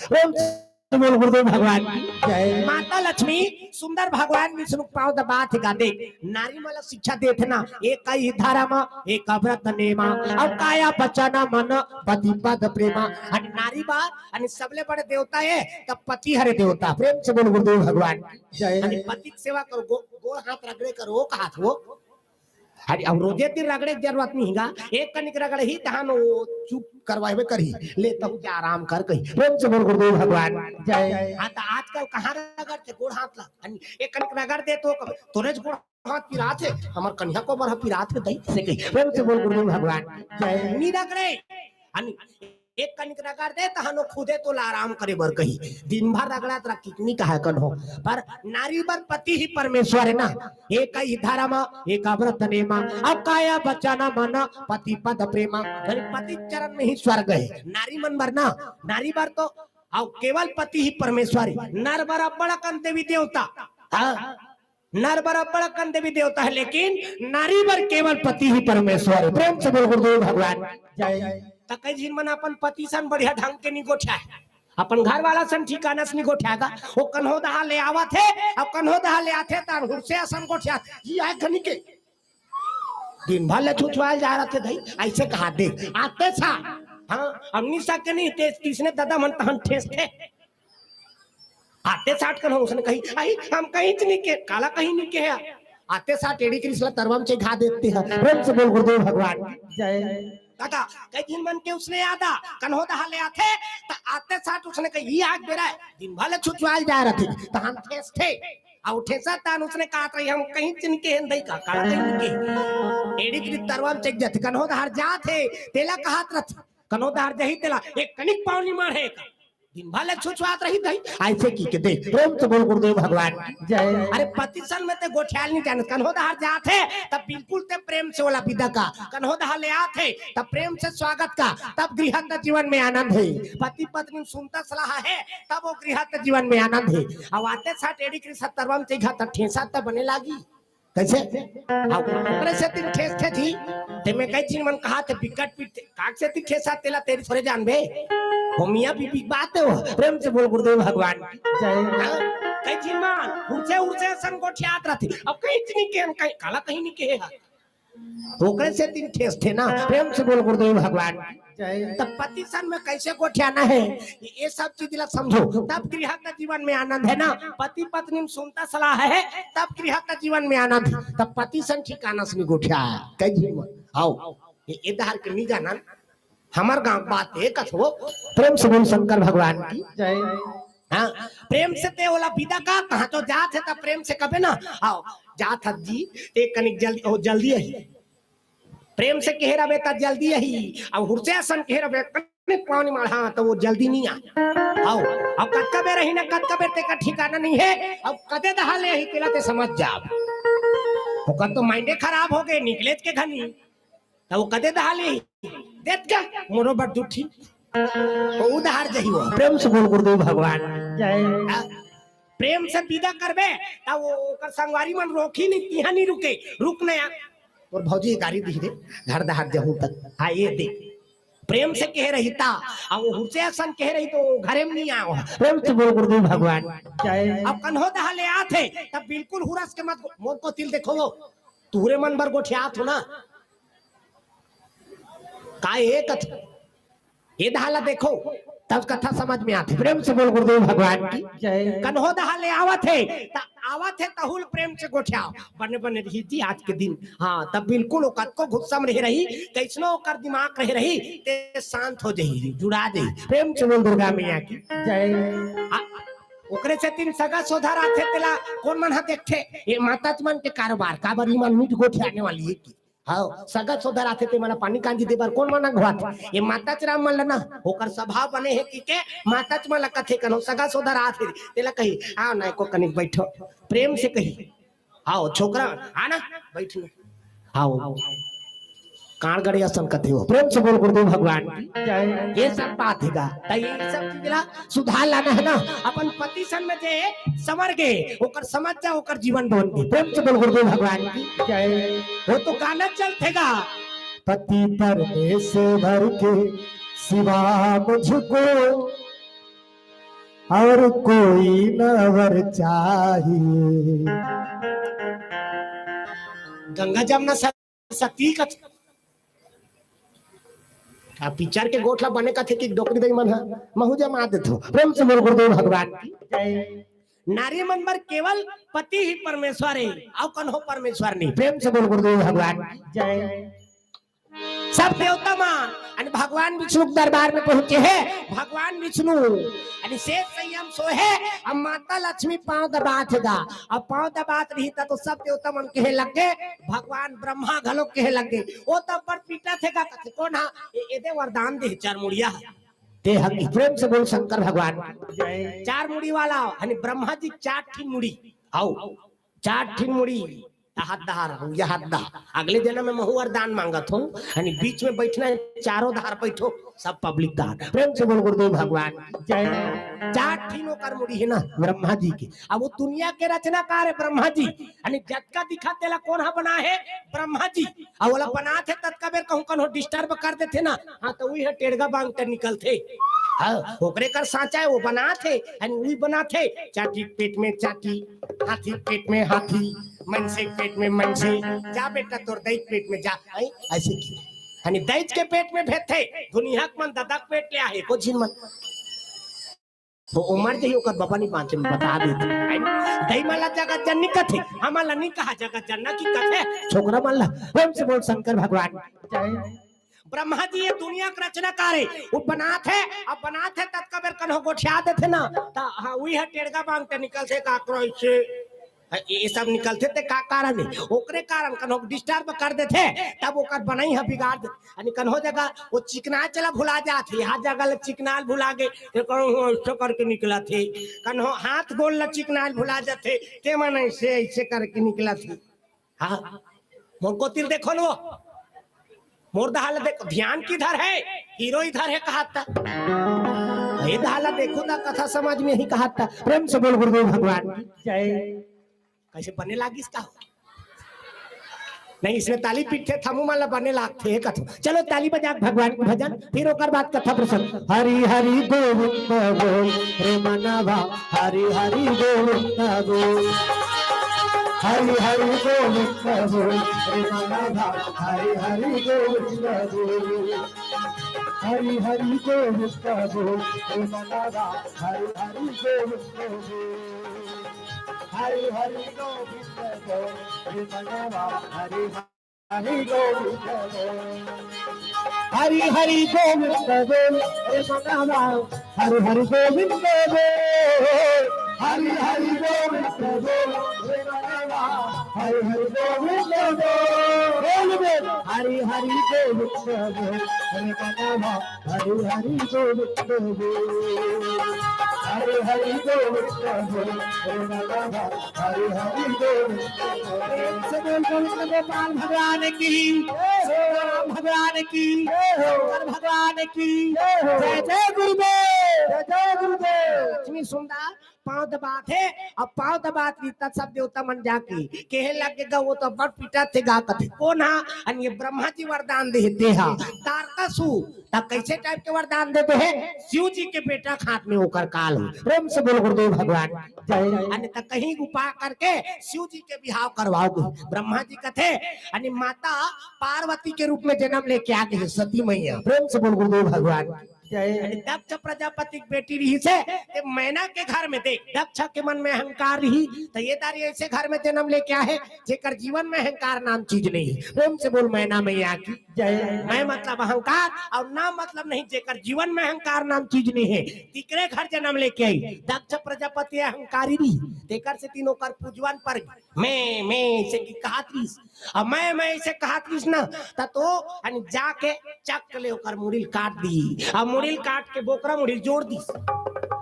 बोल गुरुदेव भगवान की जय माता लक्ष्मी सुंदर भगवान विष्णु पाव दबात गादे नारी मला शिक्षा देथना एक ही धारा मा एक व्रत नेमा अब काया बचना मन पति पद प्रेमा आणि नारी बा आणि सबले बड़े देवता है तब पति हरे देवता प्रेम से बोल गुरुदेव भगवान की जय आणि पति की सेवा करो गोड़ हाथ रगड़े करो का हाथ वो अरे अब रोजे दिन रगड़े की जरूरत नहीं गा एक कनिक रगड़े ही तहां चुप करवाए करी लेता हूँ आराम कर कही प्रेम से बोल गुरुदेव भगवान जय हाँ तो आजकल कहाँ रगड़ते गोड़ हाथ ला एक कनिक रगड़ दे तो तोरे गोड़ हाथ पिरात है हमार कन्या को बड़ा पिरात है दई से कही प्रेम से बोल गुरुदेव भगवान जय नी रगड़े एक कनिक रगड़ दे तहां खुदे तो आराम करे बर कही दिन भर रगड़ा तरा कितनी कहा कन हो पर नारी बर पति ही परमेश्वर है ना एक ही धारा मा एक व्रत नेमा अब काया बचाना माना पति पद प्रेमा पति चरण में ही स्वर्ग है नारी मन बर ना नारी बर तो अब केवल पति ही परमेश्वर है नर बर बड़कन देवी देवता नर बर बड़कन देवी देवता है लेकिन नारी बर केवल पति ही परमेश्वर है प्रेम से बोल गुरुदेव भगवान जय तक जिन मन अपन पति सन बढ़िया ढंग के निगोठा है अपन घर वाला सन ठिकाना से निगोठागा वो कन्हो दहा ले आवा थे अब कन्हो दहा ले आथे तार हुरसे सन गोठा ये आए घनी के दिन भर ले छुछवाल जा रहे थे भाई ऐसे कहा दे आते था हाँ हमनी सा के नहीं तेज तीसने दादा मन तहन ठेस थे आते साठ कर उसने कही आई हम कहीं नहीं के काला कहीं नहीं के है आते साठ टेढ़ी कृष्ण तरवम से घा देते हैं प्रेम से बोल गुरुदेव भगवान जय काका कई दिन मन के उसने आदा कन्हो दहा ले आते तो आते साथ उसने कही ये आग बेरा है दिन भले छुछवाल जा रहे थे तो हम ठेस थे और ठेसा तान उसने कहा था हम कहीं चिनके हैं दई का काटे इनके एड़ी की तरवाम चेक जाते कन्हो दहार जा थे तेला कहा रथ कन्हो दहार जही तेला एक कनिक पावनी मारे का दिन भले छुछवात रही दई ऐसे की के दे प्रेम से बोल गुरुदेव भगवान जय अरे पति सन में ते गोठ्याल नहीं जाने कन्हो दहार जाते तब बिल्कुल ते प्रेम से वाला विदा का कन्हो दहार ले आते तब प्रेम से स्वागत का तब गृहस्थ जीवन में आनंद है पति पत्नी सुनता सलाह है तब वो गृहस्थ जीवन में आनंद है अब आते साथ एडी कृ 70 से घात ठेसा त बने लागी कैसे ऊपर से तीन ठेस थे थी ते में कई चीज मन कहा थे विकट पीट काग से ती ठेसा तेला तेरी थोड़े जानबे होमिया बीबी बात है प्रेम से बोल गुरुदेव भगवान जय कई चीज मान उड़से संगोठियात रहती अब कहीं नहीं के कहीं काला कहीं नहीं के है ओकरे से तीन ठेस थे ना प्रेम से बोल गुरुदेव भगवान जय तब पति सन में कैसे गोठियाना है ये सब चीज ला समझो तब गृहस्थ जीवन में आनंद है ना पति पत्नी में सुनता सलाह है तब गृहस्थ जीवन में आनंद तब पति सन ठिकाना से गोठिया कई जीवन आओ ये धार के नहीं जाना हमार गांव बात है कथो प्रेम से बोल शंकर भगवान की जय हाँ प्रेम से ते वाला विदा का कहा तो जात है तब प्रेम से कबे ना आओ जात हद जी ते कनिक जल्दी है प्रेम से कह बेटा जल्दी ही अब हुरसे सन कह बेटा पानी मार हाँ तो वो जल्दी नहीं आ आओ अब कद कबे रही ना कद कबे ते का ठिकाना नहीं है अब कदे दहा ले ही केला ते समझ जाओ वो तो माइंडे खराब हो गए निकले के घनी तो वो कदे दहा ले देख क्या मोरो बड़ दुखी वो उधार जही हो प्रेम से बोल गुरुदेव भगवान जय प्रेम से विदा करबे तब वो कर संगवारी मन रोकी नहीं तिहा नहीं रुके रुक नया और भौजी गाड़ी दी दे घर दहार जहू तक हाँ ये दे प्रेम से कह रही था अब वो हुरसे सन कह रही तो घरे में नहीं आओ प्रेम से बोल गुरुदेव भगवान जय अब कन्हो दहा ले आते तब बिल्कुल हुरस के मत मोर को तिल देखो वो तूरे मन बर गोठियात हो ना का एक ये दहाला देखो तब कथा समझ में आते प्रेम से बोल गुरुदेव भगवान की जय कन्हो दहा ले आवत है तहुल प्रेम से गोठ्याओ बने बने रही थी आज के दिन हाँ तब बिल्कुल ओकत को गुस्सा में रह रही कैसनो ओकर दिमाग रह रही ते शांत हो जाही जुड़ा दे प्रेम से बोल दुर्गा मैया की जय ओकरे से तीन सगा सोधार आथे तेला कौन मन हा देखथे ये माता मन के कारोबार का बरी मन मीट गोठ्याने वाली है की हाँ सगा सोधर आते थे मला पानी कांजी दे बार कौन मना घुआत ये माता चराम मन ना होकर स्वभाव बने है कि के माता च मला कथे कनो सगा सोधर आते तेला कही आओ ना को कनिक बैठो प्रेम से कही आओ छोकरा आना बैठो आओ कांगड़े असन कथे हो। प्रेम से बोल गुरुदेव भगवान की जय ये सब बात हैगा। तो ये सब चीज ला सुधार लाना है ना। अपन पति सन में जे समर गए ओकर समझ जा ओकर जीवन बन गए। प्रेम से बोल गुरुदेव भगवान की जय वो तो गाना चलतेगा। पति परमेश्वर के सिवा मुझको और कोई नवर चाहिए। गंगा जमुना सती का पिक्चर के गोठला बने का थे कि डोकरी दई मन महू जमा देथो। प्रेम से बोल गुरुदेव भगवान की जय नारी मन पर केवल पति ही परमेश्वर है और कन्हो परमेश्वर नहीं। प्रेम से बोल गुरुदेव भगवान की जय सब देवता मान आणि भगवान विष्णु के दरबार में पहुंचे हैं। भगवान विष्णु आणि शेष संयम सो है। अब माता लक्ष्मी पांव दबात हैगा। अब पांव दबात रही था तो सब देवता मन कहे लगे। भगवान ब्रह्मा घलो कहे लगे। वो तब पर पीटा थे का कथे कौन हा एदे वरदान दे चार मुड़िया ते हकी। प्रेम से बोल शंकर भगवान की जय चार मुड़ी वाला आणि ब्रह्मा जी चार ठीक मुड़ी आओ चार ठीक मुड़ी हाथ दार अगले जन्म में महू वरदान मांगत हो आणि बीच में बैठना चारों धार बैठो सब पब्लिक दार। प्रेम से बोल गुरुदेव भगवान की जय चार ठीनों कर मुड़ी है ना ब्रह्मा जी की। अब वो दुनिया के रचनाकार है ब्रह्मा जी आणि जटका दिखा तेला कौन हा बना है ब्रह्मा जी। अब वाला बना थे तत्का बेर कहूं कन्हो डिस्टर्ब कर देते ना। हाँ तो वही है टेढ़गा बांग ते निकल थे। हाँ ओकरे कर साचा है वो बना थे आणि वही बना थे। चाटी पेट में चाटी हाथी पेट में हाथी मनसे पेट में मनसे जा बेटा तोर दैत पेट में जा ऐसे की आणि दैत के पेट में भेथे दुनिया मन ददक पेट ले आहे को जिन मन वो उमर जही ओकर बाबा नहीं पांचे में बता देते दई माला जगत जननी कथे हमाला नहीं कहा जगत जनना की कथे छोकरा माला। प्रेम से बोल शंकर भगवान की जय ब्रह्मा जी ये दुनिया का रचनाकार है। वो बनाते अब बनाते तत्का बेर कन्हो गोठिया देते ना ता हां वही है टेढ़गा बांगते निकलते काकरो से ये सब निकलते थे का कारण है ओकरे कारण कन्हो डिस्टर्ब कर देते तब ओकर बनाई है बिगाड़ दे अनि कन्हो जगह वो चिकना चला भुला जाते हर जगह ले चिकनाल भुला गए ते कन्हो ऐसे करके निकला थे कन्हो हाथ गोल ल चिकनाल भुला जाते ते मन ऐसे करके निकला थे। हां मोर को तीर देखो लो मोर दहाला देखो ध्यान किधर है हीरो इधर है कहा था ये दहाला देखो ना कथा समझ में ही कहा था। प्रेम से बोल गुरुदेव भगवान की जय कैसे बने लागी इसका नहीं इसमें ताली पीटे थमू माला बने लागते है कथा। चलो ताली बजा भगवान की भजन फिर ओकर बाद कथा प्रसंग। हरि हरि गोविंद बोल रे मनवा हरि हरि गोविंद बोल हरि हरि गोविंद बोल रे मनवा हरि हरि गोविंद बोल हरि हरि गोविंद बोल रे मनवा हरि हरि गोविंद बोल हरि हरि गोविंद बोल रे मनवा हरि हरि गोविंद बोल हरि हरि गोविंद बोल रे मनवा हरि हरि गोविंद बोल हरि हरि गोविंद बोल रे मनवा हरि हरि गोविंद बोल हरि हरि गोविंद बोल रे मनवा हरि हरि गोविंद बोल हरि हरि गोविंद बोल रे मनवा हरि हरि गोविंद बोल गोपाल भगवान की राम भगवान की भगवान की जय जय गुरुदेव जय जय गुरुदेव। लक्ष्मी सुंदर पांव दबात है अब पांव दबात भी तब सब देवता मन जाके कहे लगेगा वो तो बड़ पीटा थे गा कथे कौन हा अनि ये ब्रह्मा जी वरदान देते हा तारकासु ता कैसे टाइप के वरदान देते हैं शिव जी के बेटा खात में होकर काल हो। प्रेम से बोल गुरुदेव भगवान जय अनि त कहीं उपाय करके शिव जी के बिहाव करवाओगे। ब्रह्मा जी कथे अनि माता पार्वती के रूप में जन्म लेके आ गए सती मैया। प्रेम से बोल गुरुदेव भगवान जय दक्ष प्रजापति की बेटी रही से ते मैना के घर में देख दक्ष के मन में अहंकार रही तो ये दारी ऐसे घर में जन्म ले क्या है जेकर जीवन में अहंकार नाम चीज नहीं। प्रेम से बोल मैना मैया की जय मैं मतलब अहंकार और नाम मतलब नहीं जेकर जीवन में अहंकार नाम चीज नहीं है तीकरे घर जन्म लेके आई। दक्ष प्रजापति अहंकारी रही तेकर से तीनों कर पूजवन पर मैं से की कहात्रीस अब मैं से कहात्रीस ना तो जाके चक ले ओकर मुड़िल काट दी अब मुड़िल काट के बोकरा मुड़िल जोड़ दी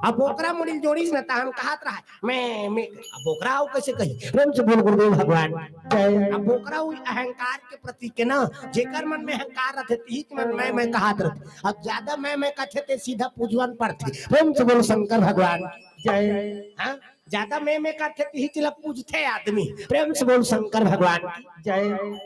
अब बोकरा मुड़ी जोड़ीस न ता हम कहत रहा मैं अब बोकरा आओ कैसे कही प्रेम से बोल गुरुदेव भगवान जय। अब बोकरा हुई अहंकार के प्रतीक है ना, जेकर मन में अहंकार रहते तीच मन मैं कहत रहते, अब ज्यादा मैं कहते ते सीधा पूजवन पड़ते। प्रेम से बोल शंकर भगवान जय। हाँ ज्यादा मैं कहते ही चला पूजते आदमी। प्रेम से बोल शंकर भगवान जय।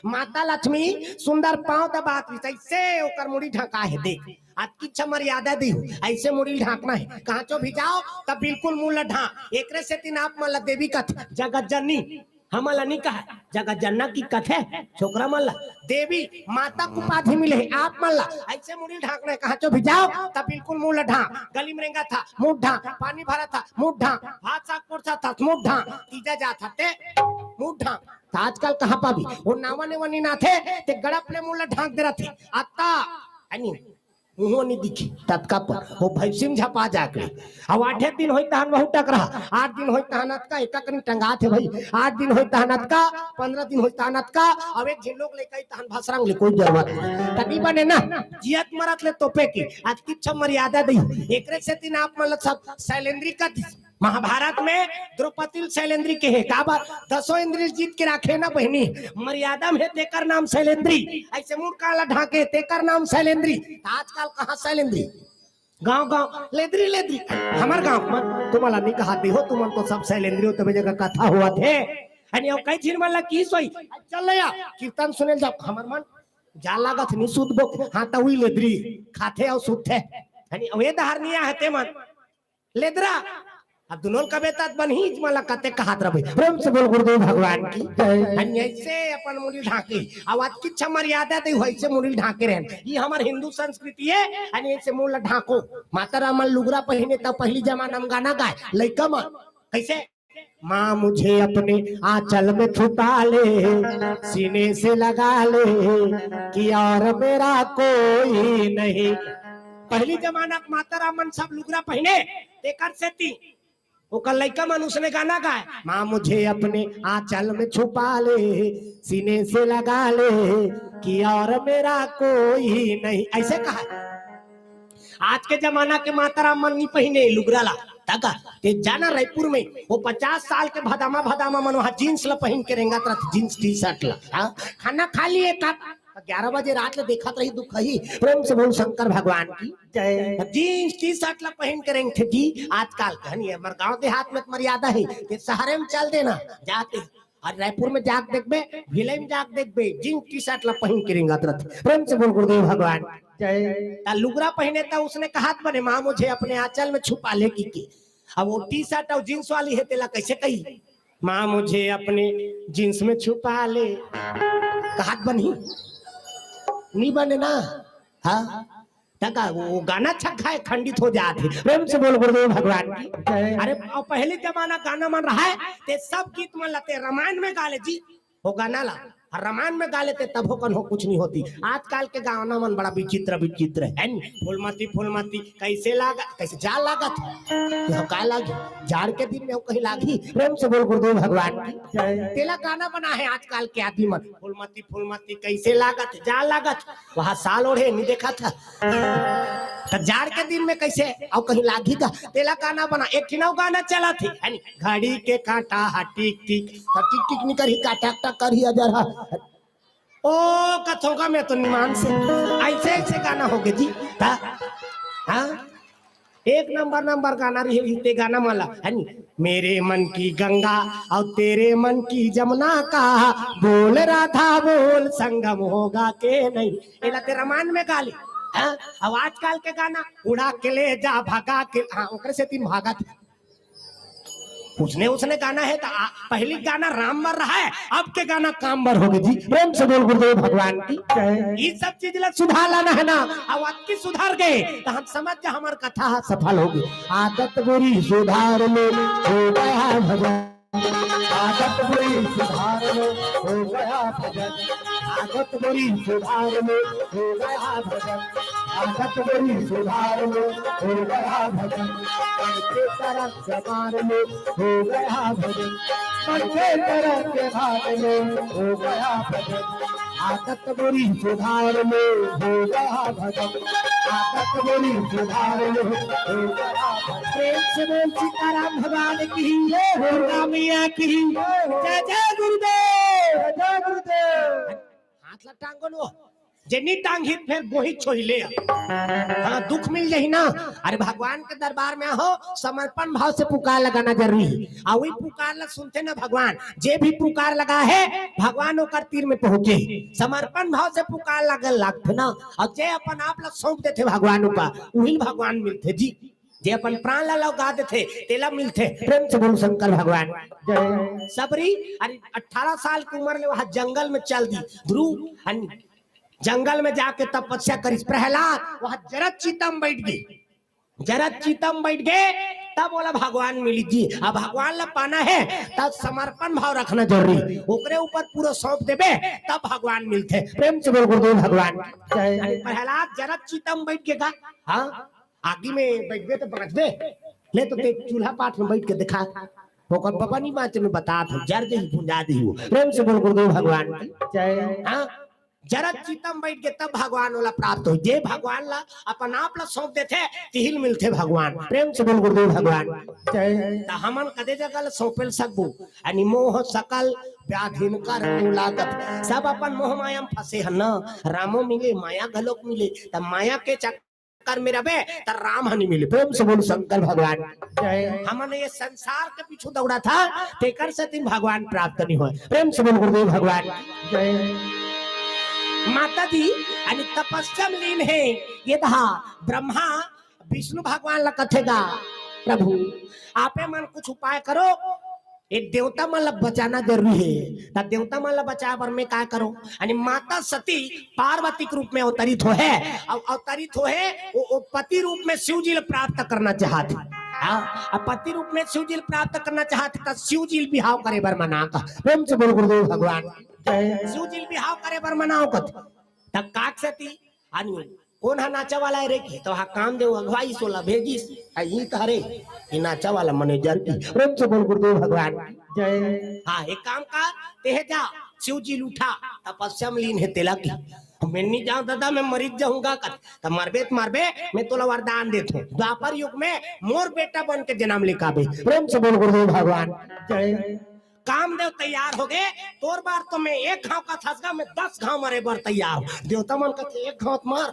माता लक्ष्मी सुंदर पांव दबात ऐसे ओकर मुड़ी ढका है देख, आज की इच्छा मर्यादा दी ऐसे मुड़ी ढाकना है, कांचो भी जाओ तब बिल्कुल मुंह ढाक। एकरे से तीन आप मल्ला देवी कथ जगत जननी हमला नहीं कहा जगत जनना की कथे छोकरा मल्ला देवी माता को उपाधि मिले आप मल्ला ऐसे मुड़ी ढाकना है, कांचो भी जाओ तब बिल्कुल मुंह ढाक। गली में रेंगा था मुंह ढाक, पानी भरा था मुंह ढाक, हाथ साफ कोरसा था मुंह ढाक, तीजा जाता थे मुंह ढाक। तो आजकल कहाँ पाबी वो नावा ने वनी ना थे ते गड़प ले मुंह ढाक दे रहा थे आता अनि मुंह नहीं दिखी तत्का पर वो भैसिम झपा जाके। अब 8 दिन होई तहन बहु टक रहा, 8 दिन होई तहनत का एक कनी टंगा थे भाई, 8 दिन होई तहनत का 15 दिन होई तहनत का। अब एक झिलोक लेके तहन भसरंग ले कोई जरूरत तभी बने ना जियत मरत ले तोपे की आज की इच्छा मर्यादा दी। एकरे से दिन आप मतलब सब शैलेंद्री का महाभारत में द्रौपदी शैलेंद्री के है का बात 10 इंद्रिय जीत के रखे ना बहनी, मर्यादा में तेकर नाम शैलेंद्री, ऐसे मुंह काला ढाके तेकर नाम शैलेंद्री। आजकल कहाँ शैलेंद्री गांव गांव लेद्री लेद्री हमार गांव में तुम्हारा नहीं कहा हो तुम तो सब शैलेंद्री हो तब जगह कथा हुआ थे अनि कई झिन वाला की सोई चल या कीर्तन सुने जब हमार मन जा लागत नहीं सुध बो हां त हुई लेद्री खाथे और सुध थे अनि वे धारनिया है ते मन लेद्रा अब दुनों का बेटा बनही मला कते कहत रहे। प्रेम से बोल गुरुदेव भगवान की जय। ऐसे अपन मुड़ी ढाके आवाज की इच्छा मर्यादा दे वैसे मुड़ी ढाके रहन, ये हमार हिंदू संस्कृति है। अनि ऐसे मुंह ढाको माता राम लुगरा पहने तब पहली जमाना में गाना गाए लइका मां कैसे माँ मुझे अपने आंचल में छुपा ले, सीने से लगा ले कि और मेरा कोई नहीं। पहली जमाना माता रामन सब लुगरा पहने तेकर से ती ओकर लइका मन उसने गाना गाए माँ मुझे अपने आंचल में छुपा ले, सीने से लगा ले कि और मेरा कोई नहीं, ऐसे कहा। आज के जमाना के माता रामन नहीं पहने लुगरा ला तका ते जाना रायपुर में वो 50 साल के भदामा भदामा मन वहां जींस ला पहन के रेंगा तरह जींस टी शर्ट ला खाना खा लिए का 11 बजे रात ले देखा रही दुख ही। प्रेम से बोल शंकर भगवान की जय। जींस टी शर्ट ला पहन के रेंग थे जी आजकल कहनी है मर गांव देहात में मर्यादा है ते शहर में चल देना जाते और रायपुर में जाक देखबे भिलई में जाक देखबे जींस टी शर्ट ला पहन के रेंगा तरह। प्रेम से बोल गुरुदेव भगवान जय। ता लुगरा पहने था उसने कहा बने माँ मुझे अपने आंचल में छुपा ले की अब वो टी शर्ट और जींस वाली है तेला कैसे कही माँ मुझे अपने जींस में छुपा ले कहत बनी नहीं बने ना। हाँ तका वो गाना छक्का है खंडित हो जाते। प्रेम से बोल गुरुदेव भगवान की जय। अरे पहले जमाना गाना मन रहा है ते सब गीत मन लाते रामायण में गाले जी वो गाना ला रामायण में गा लेते तब होकन हो कुछ नहीं होती। आजकल के गाना मन बड़ा विचित्र विचित्र है फूलमती कैसे लागा कैसे जा लागत का लागी जाड़ के दिन में वो कहीं लागी। प्रेम से बोल गुरुदेव भगवान की जय। तेला गाना बना है आजकल के आदमी मन फूलमती कैसे लागत जा लागत वहां साल ओढ़े नहीं देखा था तो जाड़ के दिन में कैसे और कहीं लागी था तेला गाना बना। एक ठिनाव गाना चला थी घड़ी के कांटा हा टिक टिक टिक टिक नहीं करी काटा टक करी अजर ओ कथोगा में तो निमान से ऐसे ऐसे गाना हो गए जी। हाँ एक नंबर गाना रही ते गाना माला है नी मेरे मन की गंगा और तेरे मन की जमुना का बोल राधा बोल संगम होगा के नहीं एला ते रामायण में गाली। हाँ अब आजकल के गाना उड़ा के ले जा भागा के हाँ ओकरे से तीन भागा थे उसने गाना है तो पहली गाना राम बर रहा है अब के गाना काम बर हो गए जी। प्रेम से बोल गुरुदेव भगवान की ये सब चीज लग सुधार लाना है ना अब आपकी सुधार गए तो हम समझ जा हमार कथा सफल होगी। आदत बुरी सुधार में हो गया भजन, आदत बुरी सुधार में हो गया भजन, आदत बुरी सुधार में हो गया भजन, आदत बुरी सुधार में हो गया भजन, के तरफ जबान में हो गया भजन, के तरफ के भाग में हो गया भजन, आदत बोली सुधार लो होगा भजन, आदत बोली सुधार लो होगा भजन। प्रेम से बोल सीताराम भगवान की जय, दुर्गा मैया की जय। जय गुरुदेव, जय गुरुदेव। हाथ ला टांगो लो जेनी टांग हित फिर गोही छोहिले हाँ दुख मिल जाही ना। अरे भगवान के दरबार में हो समर्पण भाव से पुकार लगाना जरूरी है। और वही पुकार ला सुनते ना भगवान, जे भी पुकार लगा है भगवान ओकर तीर में पहुंचे। समर्पण भाव से पुकार लगल लागते ना, और जे अपन आप ला सौंप देते भगवान का वही भगवान मिलते जी। जे अपन प्राण ला लगा देते तेला मिलते। प्रेम से बोलो शंकर भगवान जय। सबरी अरे 18 साल की उम्र में वहां जंगल में चल दी ध्रुव, जंगल में जाके तपस्या करी। प्रहलाद वहां जरत चीतम बैठ गए, जरत चीतम बैठ गए तब बोला भगवान मिली जी। अब भगवान ला पाना है तब समर्पण भाव रखना जरूरी, ओकरे ऊपर पूरा सौंप देबे तब भगवान मिलते। प्रेम से बोल गुरुदेव भगवान जय। प्रहलाद जरत चीतम बैठ के का हाँ आगे में बैठबे तो बचबे ले तो ते चूल्हा पाठ में बैठ के दिखा ओकर बबनी बात में बता था जर दे भुंजा दी हो। प्रेम से बोल गुरुदेव भगवान जय। हाँ जरत चीतम बैठ के तब भगवान वाला प्राप्त हो। जे भगवान ला अपन आप ला सौंप देते तिहिल मिलते भगवान। प्रेम से बोल गुरुदेव भगवान जय। त हमन कदे जगह सौंपेल सकबो अनि मोह सकल व्याधिन कर लागत। सब अपन मोह माया में फंसे हन न, रामो मिले माया घलोक मिले त माया के चक्कर में रबे त राम हनी मिले। प्रेम से बोल शंकर भगवान जय। हमन ये संसार के पीछे दौड़ा था तेकर से तीन भगवान प्राप्त नहीं हो। प्रेम से बोल गुरुदेव भगवान जय। माता जी आणि तपस्या में लीन है ये दहा ब्रह्मा विष्णु भगवान ला कथेगा प्रभु आपे मन कुछ उपाय करो, एक देवता मन ला बचाना जरूरी है। तब देवता मन ला बचा बर में क्या करो। आणि माता सती पार्वती के रूप में अवतरित हो है, और अवतरित हो है वो पति रूप में शिव जी प्राप्त करना चाहते। हाँ पति रूप में शिव जी प्राप्त करना चाहते तो शिव जी बिहाव करे बर मना का। प्रेम से बोल गुरुदेव भगवान शिव जी बिहाव करे बर मनाओ कथ तब काक सती अनि कौन हा नाचा वाला रे की तो हा काम देव अगवाई सोला भेजिस ई करे ई नाचा वाला मैनेजर की। प्रेम से बोल गुरुदेव भगवान जय। हाँ एक काम का तेहे जा शिव जी उठा तपस्या में लीन है तेला की मैं नहीं जाऊं दादा मैं मरीज जाऊंगा तो मरबे तो मरबे मैं तोला वरदान देता हूँ द्वापर युग में मोर बेटा बन के जन्म लेकाबे। प्रेम से बोल गुरुदेव भगवान जय। कामदेव तैयार हो गए तोर बार तो मैं एक घाव का थसगा मैं 10 घाव मरे बार तैयार। देवता मन का एक घाव मार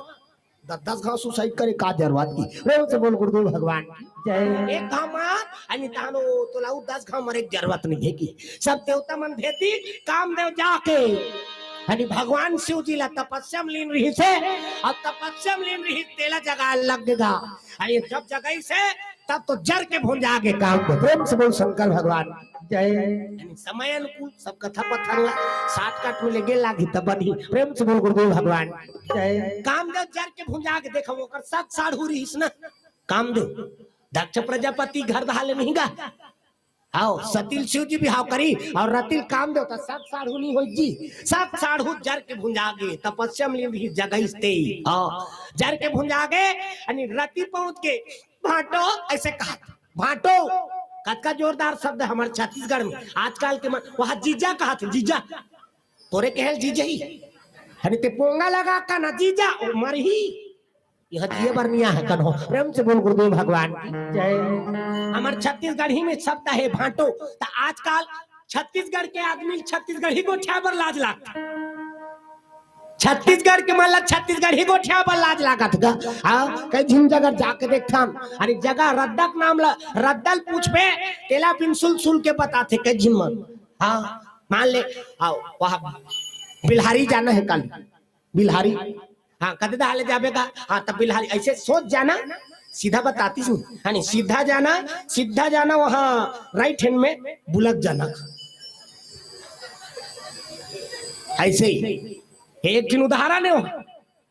10 घाव सुसाइड करे का जरूरत की। प्रेम से बोल गुरुदेव भगवान जय। एक घाव मार अनि तानो तोला 10 घाव मरे की जरूरत नहीं है की। सब देवता मन भेती कामदेव जाके अनि भगवान शिव जी ला तपस्या में लीन रही से और तपस्या में लीन रही तेला जगह लगेगा। अरे जब जगह से तब तो जर के भुंजा के काम को। प्रेम से बोल शंकर भगवान जय। समय अनुकूल सब कथा पत्थर शॉर्टकट में लेगे लागी तब बनी। प्रेम से बोल गुरुदेव भगवान जय। कामदेव जर के भुंजा के देखो ओकर साथ साढ़ू रही ना कामदेव दक्ष प्रजापति घर धाले नहीं गा आओ सतील शिव जी बिहाव करी और रतिल कामदेव तो सब साढ़ू नहीं हो जी। सब साढ़ू जर के भुंजा गे तपस्या में भी जगह स्ते जर के भुंजा गे अनि रति पहुंच के भाटो ऐसे कहा भाटो कद का जोरदार शब्द हमारे छत्तीसगढ़ में आजकल के वहां जीजा कहा थे जीजा तोरे कहल जीजा ही अरे ते पोंगा लगा का ना जीजा मर ही यह दिए बरनिया है कन्हो। प्रेम से बोल गुरुदेव भगवान जय। हमारे छत्तीसगढ़ ही में शब्द है भाटो तो आजकल छत्तीसगढ़ के आदमी छत्तीसगढ़ ही गोठिया पर लाज लागता। छत्तीसगढ़ के मतलब छत्तीसगढ़ ही गोठिया पर लाज लागत गा। हाँ कई झिन जगह जाके देखता अरे जगह रद्दक नाम ला रद्दल पूछ पे तेला बिन सुल सुल के बताते कई झिन मन। हाँ मान ले आओ वहाँ बिल्हारी जाना है कल बिल्हारी हाँ कदे डाले जाबेगा हाँ तब बिल्हारी ऐसे सोच जाना सीधा बताती हूँ हाँ सीधा जाना वहाँ राइट हैंड में बुलक जाना ऐसे ही एक दिन उदाहरण है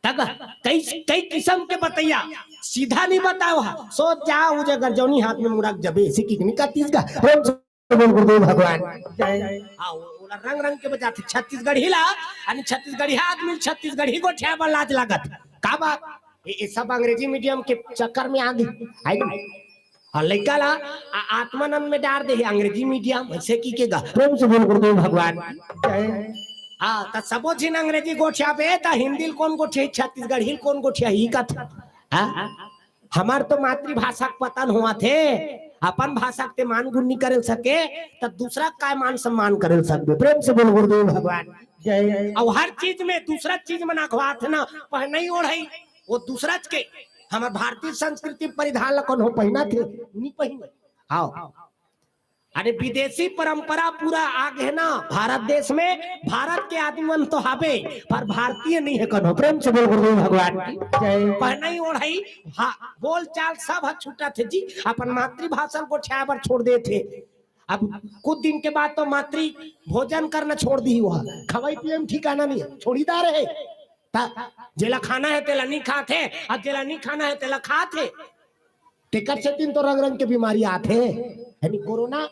तक कई कई किस्म के बताइया सीधा नहीं बताओ सोच जाओ मुझे गरजौनी हाथ में मुड़क जबे ऐसे की नहीं करती इसका। गुरुदेव भगवान रंग रंग के बजाते छत्तीसगढ़ हिला आणि छत्तीसगढ़ी आदमी छत्तीसगढ़ी को ठेब लाज लागत का बात ये सब अंग्रेजी मीडियम के चक्कर में आ गई और लड़का ला आत्मानंद में डाल दे अंग्रेजी मीडियम ऐसे की के गा। प्रेम से बोल गुरुदेव भगवान हाँ तो सबो जिन अंग्रेजी गोठिया पे तो हिंदी कौन गोठिया छत्तीसगढ़ हिल कौन गोठिया ही का था हमार तो मातृभाषा के पतन हुआ थे अपन भाषा के मान गुण नहीं करे सके तो दूसरा का मान सम्मान करे सकते प्रेम से बोल गुरुदेव भगवान जय। और हर चीज में दूसरा चीज मना खवात है ना पहना ही ओढ़ाई वो दूसरा के हमारे भारतीय संस्कृति परिधान लखन हो पहना थे नहीं पहने हाँ अरे विदेशी परंपरा पूरा आगे है ना भारत देश में भारत के आदमी तो हावे पर भारतीय नहीं है कनो प्रेम से बोल गुरुदेव भगवान की जय। पहना ही ओढ़ाई बोल चाल सब छूटा थे जी अपन मातृभाषा को छाया छोड़ दे थे अब कुछ दिन के बाद तो मातृ भोजन करना छोड़ दी हुआ खवाई पिए में ठिकाना नहीं छोड़ीदार है जेला खाना है तेला नहीं खाते अब जेला नहीं खाना है तेला खाते टिकट से दिन तो रंग रंग के बीमारी आते यानी कोरोना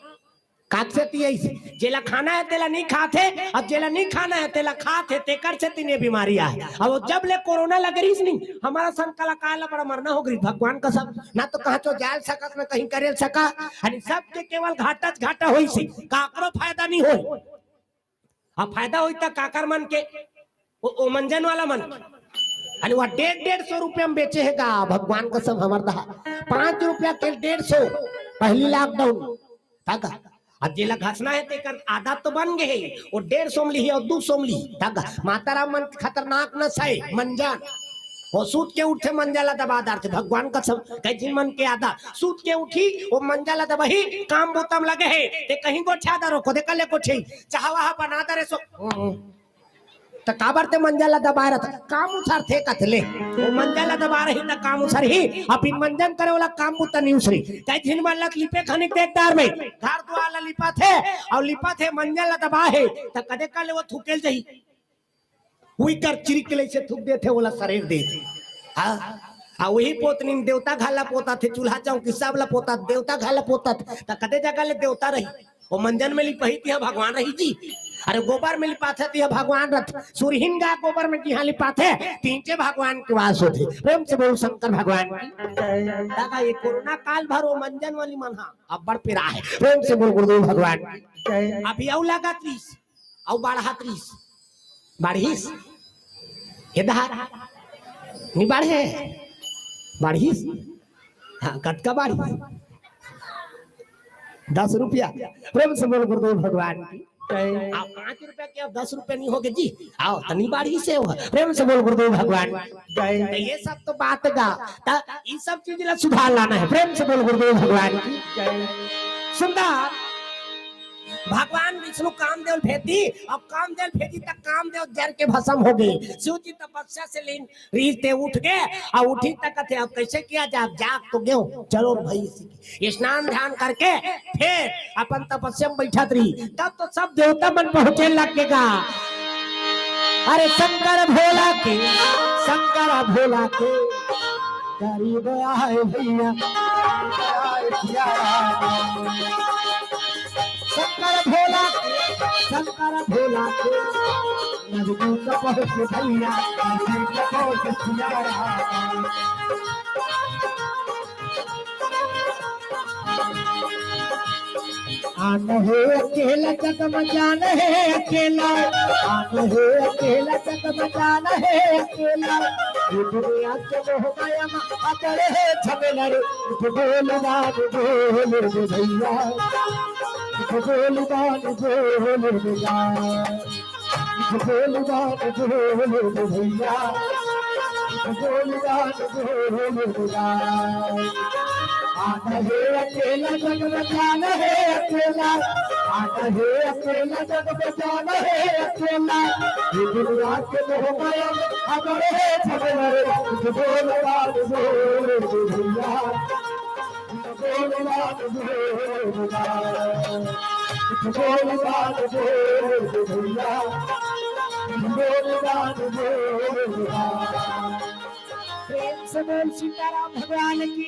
जेला खाना है तेला नहीं खाते अब जेला नहीं खाना है तेला खाते तेकर से तीन बीमारी है अब जब ले कोरोना लग रही नहीं हमारा सन कलाकार बड़ा मरना हो गई भगवान का सब ना तो कहा तो जाल सकत ना कहीं करे सका सब के केवल घाटा होई सी काकरो फायदा नहीं हो अब फायदा होई त काकर मन के ओ मंजन वाला मन अरे वह 150 रुपया में बेचे है का भगवान का सब हमारा 5 रुपया के 150 पहली लॉकडाउन ताका अब जेला घसना है तेकर आदत तो बन गए वो 150 में ली और 200 में ली ताका माताराम मन खतरनाक न सही मंजन वो सूत के उठे मंजाला दबादार थे भगवान का सब कहीं मन के आदा सूत के उठी वो मंजाला दबाही काम बोतम लगे है ते कहीं को छादा रोको दे कले को छई चाहवा बना दरे सो तो काबर ते मंजाला दबा रहा था काम उछार थे कथले वो मंजाला दबा रही था काम उछार ही अब इन मंजन करे वाला काम बुता नहीं उछरी कई दिन मालक लिपे खनिक देखदार में घर द्वारा लिपा थे और लिपा थे मंजाला दबा है तो कदे काले वो थूकेल जाही हुई कर चिरिकले से थूक देते वाला शरीर दे हाँ वही पोतनी देवता घाला पोता थे चूल्हा चौकी सब ला पोता देवता घाला पोता तो कदे जगह ले देवता रही वो मंजन में लिपही थी भगवान रही जी अरे गोबर में लिपाते थे भगवान रथ सूरहीन गा गोबर में यहाँ लिपाते तीनचे भगवान के वास होते प्रेम से बोल शंकर भगवान दादा ये कोरोना काल भर वो मंजन वाली मनहा अब बढ़ पिरा है प्रेम से बोल गुरुदेव भगवान अभी औ लगा 30 औ बढ़ा 30 बढ़ीस इधर नहीं बढ़े बढ़ीस हाँ कटका बढ़ी 10 रुपया प्रेम से बोल गुरुदेव भगवान की 5 रुपया के 10 रुपया नहीं होगे जी आओ तनी बारी से हो प्रेम से बोल गुरुदेव भगवान ये सब तो बात गा ये सब चीज ला सुधार लाना है प्रेम से बोल गुरुदेव भगवान की सुंदर भगवान विष्णु कामदेव भेदी अब कामदेव भेदी तक कामदेव जर के भस्म हो गई शिव जी तपस्या से रीते उठ गए और उठी तक थे अब कैसे किया जाए जाग तो गयो चलो भाई स्नान ध्यान करके फिर अपन तपस्या में बैठा रही तब तो सब देवता मन पहुंचे लगेगा अरे शंकर भोला के करीब आए भैया शंकर भोला के नजदीक पहुंच भैया आन है अकेला जग मचान है अकेला आन है अकेला जग मचान है अकेला ये दुनिया के मोह माया में अतरे है झमेला रे बोल बात बोल भैया बोल बात बोल भैया बोल बात बोल भैया बोल बात बोल भैया आना है अकेला जग बचाना है अकेला आना है अकेला जग बचाना है अकेला ये दुनिया के मोह माया हमारे है झगड़ा रे बोल बात बोल भैया बोल बात बोल भैया बोल बात बोल प्रेम से बोल सीताराम भगवान की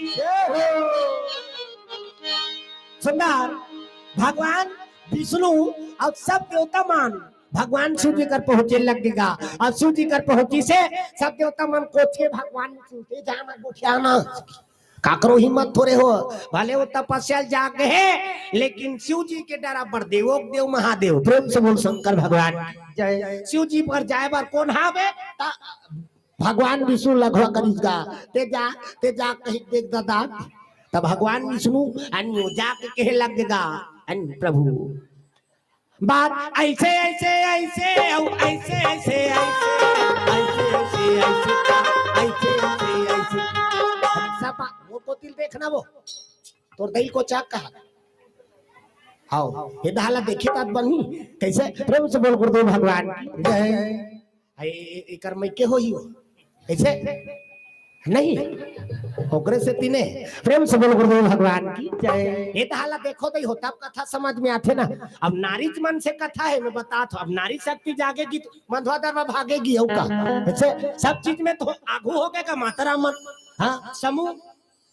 सुंदर भगवान विष्णु और सब देवता मान भगवान शिव जी कर पहुंचे लगेगा और शिव जी कर पहुंची से सब देवता मन कोचे भगवान सुनते जाना गोठियाना काकरो हिम्मत थोड़े हो, भले वो तपस्या जाग है लेकिन शिव जी के डरा पर देवों देव महादेव। प्रेम से बोल शंकर भगवान जय। शिव जी पर जाए बार कौन हावे? भगवान विष्णु लघवा करिएगा ते जा कहीं देख दादा तब भगवान विष्णु अन्य जाके कहे लगेगा अन्य प्रभु बात ऐसे ऐसे ऐसे ऐसे ऐसे ऐसे ऐसे ऐसे ऐसे सब वो को दिल देखना वो तो दिल को चाक कहा आओ ये दाला देखी तात बनी कैसे। प्रेम से बोल गुरुदेव भगवान जय। कर्म के हो ही हो कैसे नहीं ओकरे से तीने। प्रेम से बोल गुरुदेव भगवान की जय। ये दाला देखो तो होता कथा समझ में आते ना। अब नारी मन से कथा है मैं बता तो अब नारी शक्ति जागेगी तो मध्वाधर में भागेगी हो का ऐसे सब चीज में तो आगू हो गएगा माता राम। हाँ समूह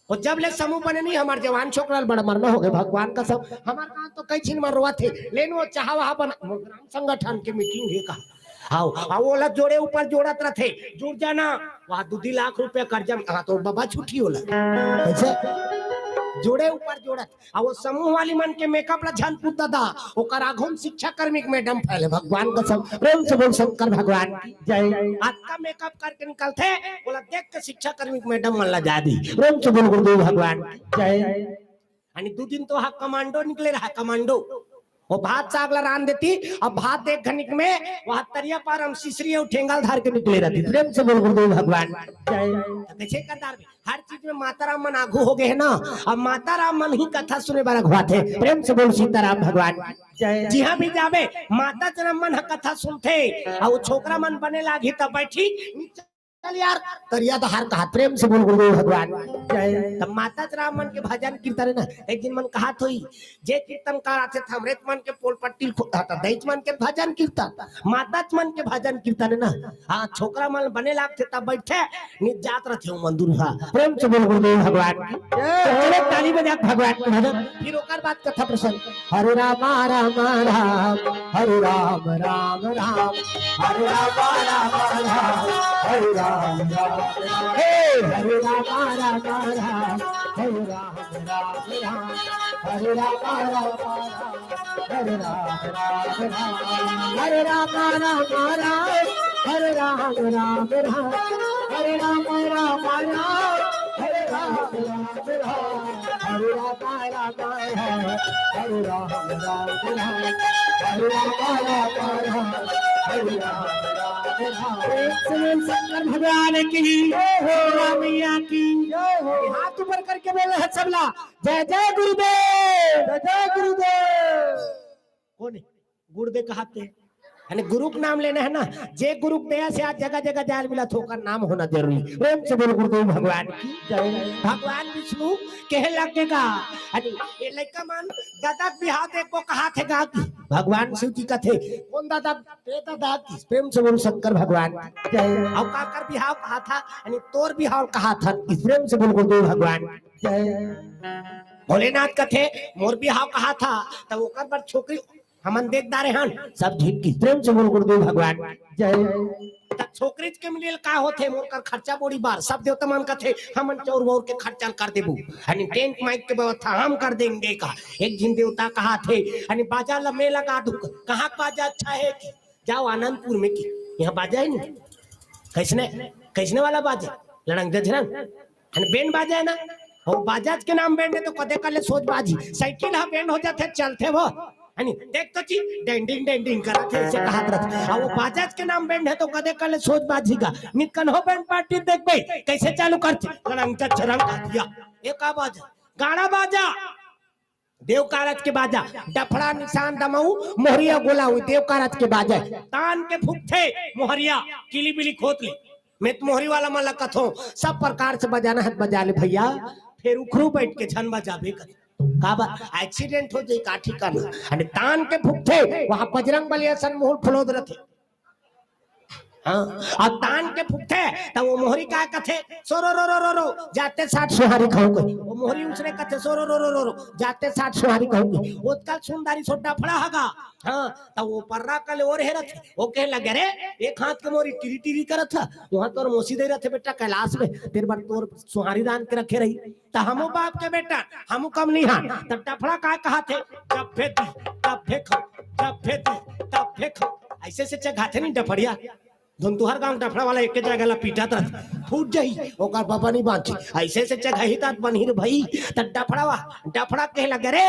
और जब ले समूह बने नहीं हमारे जवान छोकरा बड़ा मरना हो गए भगवान का सब हमारे कहा तो कई छीन मरवा थे लेकिन वो चाह वहां बना ग्राम संगठन की मीटिंग है कहा हाँ वो जोड़े ऊपर जोड़त रहे जुड़ जाना वहां 2 लाख रुपया कर्जा। हाँ तो बाबा छुट्टी होला ऐसे जोड़े ऊपर जोड़त और वो समूह वाली मन के मेकअप ला झन पुता दा ओकर आघुम शिक्षा कर्मिक मैडम फैले भगवान का सब। प्रेम से बोल शंकर भगवान जय। आज का मेकअप करके निकलते बोला देख के शिक्षा कर्मिक मैडम मन ला जा दी। प्रेम से बोल गुरुदेव भगवान जय। आणि 2 दिन तो हा कमांडो निकले रहा कमांडो वो भात सागला रान देती अब भात देख घनिक में वहां तरिया पार हम सिसरी और ठेंगाल धार के निकले रहती। प्रेम से बोल गुरुदेव भगवान जय। करदार में हर चीज में माता राम मन आगू हो गए है ना। अब माता राम मन ही कथा सुने बार अगुआ थे। प्रेम से बोल सीताराम भगवान जय। जी हाँ भी जावे माता जन्म मन कथा सुनते और छोकरा मन बने लागी तब बैठी चल यार तरिया तो हार कहा। प्रेम से बोल गुरुदेव भगवान जय। तब माता राम मन के भजन कीर्तन ना एक दिन मन कहा थोई जे कीर्तन कराते थे अमृत मन के पोल पट्टी था दैत मन के भजन कीर्तन माता मन के भजन कीर्तन ना। हाँ छोकरा मन बने लागते तब बैठे निज जात रहे मंदिर। हाँ प्रेम से बोल गुरुदेव भगवान चलो ताली बजा भगवान के भजन। फिर ओकर बाद कथा प्रसंग हरे राम राम राम हरे राम राम राम हरे राम राम राम हरे राम हे हरे राम राम राम हरे राम राम राम हरे राम राम हरे राम राम हरे राम राम हरे राम राम हरे राम राम हरे राम हरे राम हरे राम हरे शंकर भगवान की मैया की हाथ ऊपर करके बोले है सबला जय जय गुरुदेव जय जय गुरुदेव। कौन है गुरुदेव कहते यानी गुरु का नाम लेना है ना। जे गुरु दया से आज जगह जगह जाल मिला थोकर नाम होना जरूरी। प्रेम से बोल गुरुदेव भगवान की जय। भगवान विष्णु कहे लगेगा ये लड़का मान दादा बिहार देखो कहा थे गा भगवान शिव जी का थे कौन दादा दादा प्रेम से बोल शंकर भगवान जय। अब काकर बिहाव कहा था यानी तोर बिहाव कहा था प्रेम से बोल गुरुदेव भगवान जय। भोलेनाथ का थे मोर बिहाव कहा था तब ओकर पर छोकरी हमन देखदारे हन सब ठीक की। प्रेम से बोल गुरुदेव भगवान जय। त छोकरी के मिले का होथे मोर कर खर्चा बोड़ी बार सब देवता मन का थे हमन चौर मोर के खर्चा कर देबू यानी टेंट माइक के व्यवस्था हम कर देंगे का। एक दिन देवता कहा थे यानी बाजा लमे लगा दू कहां बाजा अच्छा है कि जाओ आनंदपुर में की यहाँ बाजा है नहीं कैसने कैसने वाला बाजा लड़ंग झरंग यानी बैंड बाजा है ना और बाजाज के नाम बैंड है तो कदे कर ले सोच बाजी साइकिल हा बैंड हो जाते चलते वो यानी देख तो ची डेंडिंग डेंडिंग करते ऐसे कहात रहते और वो बाजाज के नाम बैंड है तो कदे कर ले सोच बाजी का निकन हो बैंड पार्टी देख भाई कैसे चालू करते लड़ंग झरंग का दिया एक बाजा गाना बाजा देव कारज के बाजा डफड़ा निशान दमाऊ मोहरिया गोला हुई देव कारज के बाजा तान के फूकते मोहरिया किली बिली खोत ली मैं तो मोहरी वाला मन लगत हूँ सब प्रकार से बजाना है बजा ले भैया फिर उखरू बैठ के छन बजा भी कर काबा एक्सीडेंट हो जाए काठी का ना अरे तान के फूकते वहां बजरंग बली सन मुंह फुलोद रथे हाँ और तान के फुटते तो वो मोहरी का कथे सो रो रो रो रो रो जाते 60 सुहारी खाऊंगी वो मोहरी उसने कथे सो रो रो रो रो रो जाते 60 सुहारी खाऊंगी उसका सुंदरी सोडा फड़ा हगा हाँ तो वो पर्रा कल और हेरत वो कह लगे रे एक हाथ के मोरी टिरी टिरी करत था वहां तोर मोसी दे रहे बेटा कैलाश में तेरे बार तोर सुहारी दान के रखे रही तो हमो बाप के बेटा हमो कम नहीं हां तब डफड़ा का कहा थे जब फेंकी तब फेंको जब फेंकी तब फेंको ऐसे से चगाथे नहीं डफड़िया धुन तुहर गांव डफड़ा वाला एक जगह ला पीटा तरत फूट जाई ओकर बाबा नहीं बांची ऐसे से चगाही तात बनहिर भई त डफड़ा कहे लगे रे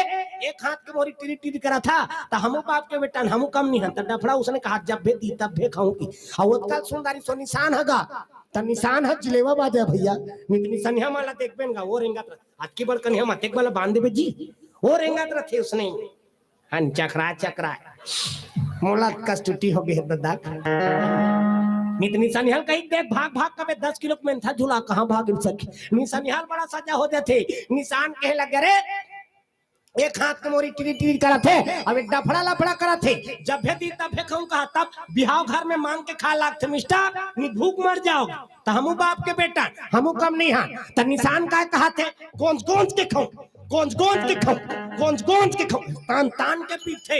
एक हाथ के मोरी टिरी टिरी करा था त हमो बाप के बेटा हमो कम नहीं हन त डफड़ा उसने कहा जब भे दी तब भे खाऊं की आ ओतका सुंदरी सो निशान हगा त निशान है जिलेवा बाजे भैया निशान माला देखबेन गा वो रेंगत आज की बड़ कन्या माथे वाला बांध देबे जी वो रेंगत रथे उसने हन चकरा मोला कष्टुटी हो गई दादा निशानिहाल कहीं देख भाग भाग कबे 10 किलो में था झूला कहां भाग सके निशानिहाल बड़ा सजा हो जाते निशान कहे लगे रे एक हाथ के मोरी टिरी टिरी करा थे अब एक डफड़ा लफड़ा करा थे जब भे दी तब भे खाऊं कहा तब बिहाव घर में मांग के खा लागते मिस्टर नी भूख मर जाओ तो हमू बाप के बेटा हमू कम नहीं हां तो निशान का कहा थे गोंज के खाऊं गोंज के खाऊं तान तान के पीछे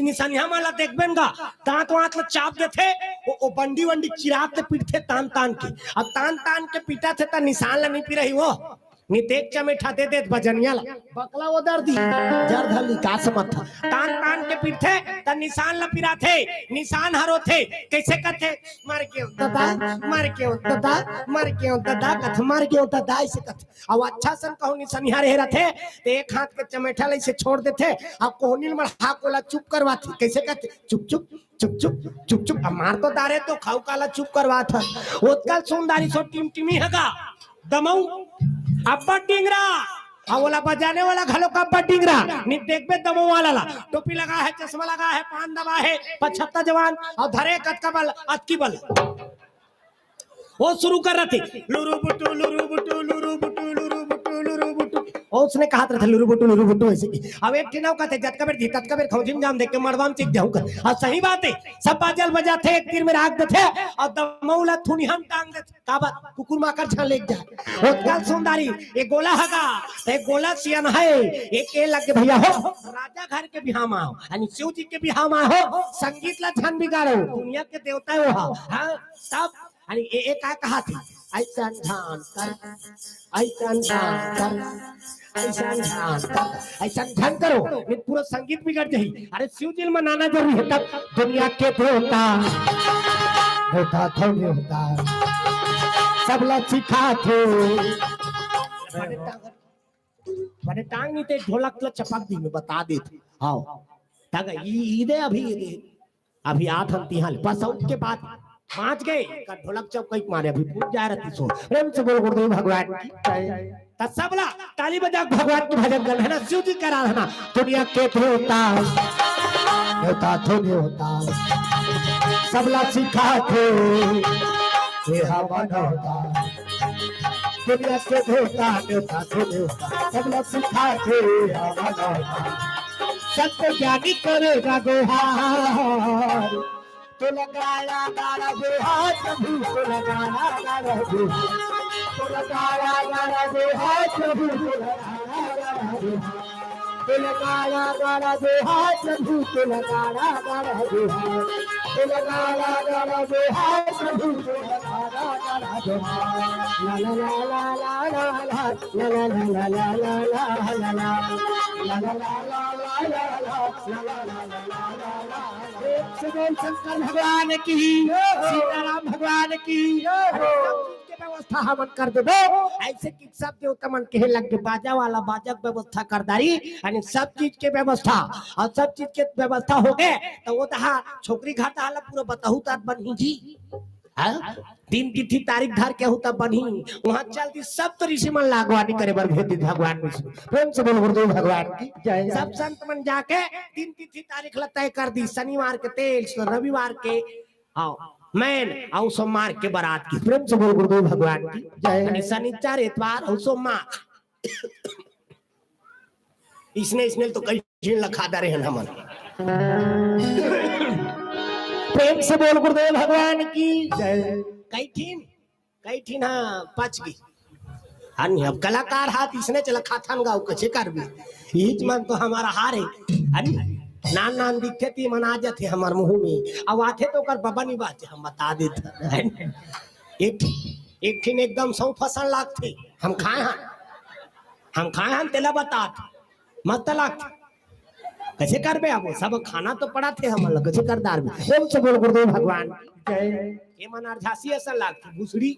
निशानिया माला देखबेन गा दांत वांत ला चाप देथे ओ बंडी वंडी चिराते पीटथे तान तान के अब तान तान के पीटा थे त निशान ला नहीं पी रही वो नितेक चमेठा दे दे भजनिया ला बकला वो दर्दी जर धली का समत तान तान के पीटथे त निशान ला पिरा थे निशान हरो थे कैसे कथे मर के दादा कथ मर के दादा ऐसे कथे अब अच्छा सन कहू निशानिया रहे रथे ते एक हाथ के चमेठा ले से छोड़ देथे अब कोहनील में हाथ कोला चुप करवाती कैसे कहते चुप अब मार तो दारे तो खाऊ काला चुप करवा था ओतकल सुंदरी सो टिमटिमी हगा दमऊ अब्बा डिंगरा वाला बजाने वाला घलो का अब्बा डिंगरा नी देखबे दमऊ वाला ला टोपी लगा है चश्मा लगा है पान दबा है 75 जवान और धरे कत बल अतकी बल वो शुरू कर रहे थे लुरु बुटू लुरु बुटू लुरु बुटू लुरु बुटू लुरु बुटू और उसने कहा था लुरु बुटू ऐसे की अब एक टिनाव का थे जटकबेर जी तटकबेर खौजिम जाम देख के मर्दान चिक जाऊं कर और सही बात है सब बाजल बजा थे एक तीर में राख दे थे और दमौला थुनी हम टांग दे का बात कुकुर माकर छा ले जा ओतकल सुंदरी एक गोला हगा एक गोला सियन है एक ए लग के भैया हो राजा घर के बिहाव में आओ यानी शिव जी के बिहाव में हो संगीत ला छन बिगाड़ो दुनिया के देवता हो हां तब यानी एक का कहा थी ऐसा ध्यान करो नहीं पूरा संगीत बिगड़ जाही अरे शिव जी मनाना जरूरी है तब दुनिया के देवता होता थोड़ी होता सब लोग सिखा थे बड़े टांग नहीं थे ढोलक ला चपक दी में बता दे थे आओ तक ईदे अभी 8 हम तिहाल बस उसके बाद 5 गए का ढोलक चौक मारे अभी पूछ जा रही सो प्रेम से बोल गुरुदेव भगवान की जय सबला ताली बजा भगवान के भजन कर है ना शिव जी करा है ना दुनिया के देवता थोड़ी होता सबला सिखा थे ये हवन होता दुनिया के देवता थोड़ी होता सबला सिखा थे हवन होता सत्य ज्ञानी करेगा गोहार तो लगाया गारा बेहार प्रभु तो लगाया गारा बेहार तो लगाया गारा बेहार प्रभु तो लगाया गारा बेहार प्रभु तो लगाया गारा बेहार तो लगाया गारा बेहार प्रभु तो लगाया गारा बेहार ला ला ला ला ला ला ला ला ला ला ला ला ला ला ला शंकर भगवान की सीताराम भगवान की व्यवस्था हमन कर देबो ऐसे कि सब देवता मन कहे लग के बाजा वाला बाजा व्यवस्था कर दारी यानी सब चीज के व्यवस्था और सब चीज के व्यवस्था हो गए तो वो तहा छोकरी घाटा वाला पूरा बताहू तात बनी जी दिन तिथि तारीख धार के होता बनी वहां चलती सब तो ऋषि मन लागवानी करे बर भेद भगवान विष्णु प्रेम से बोल गुरुदेव भगवान की जय सब संत मन जाके दिन तिथि तारीख ला तय कर दी शनिवार के तेल रविवार के आओ मैन आओ सोमवार के बारात की प्रेम से बोल गुरुदेव भगवान की जय शनिवार इतवार और सोमवार इसने तो कई लखा दे रहे हैं हमन प्रेम से बोल गुरुदेव भगवान की जय। कई ठीन हाँ पच गई अन्य अब कलाकार हाथ इसने चला खाथन गाँव कचे कर भी यही मन तो हमारा हार है अन्य नान नान दिखे थी मना जाते हमारे मुंह में अब आते तो कर बाबा नहीं बात हम बता देते एक ठीन एकदम 100% लाख थे हम खाए हैं तेला बता मत लाख कैसे कर बे अब सब खाना तो पड़ा थे हमारा कैसे करदार में प्रेम से बोल गुरुदेव भगवान जय। ये मन अर्झासी असन लाख थी भूसड़ी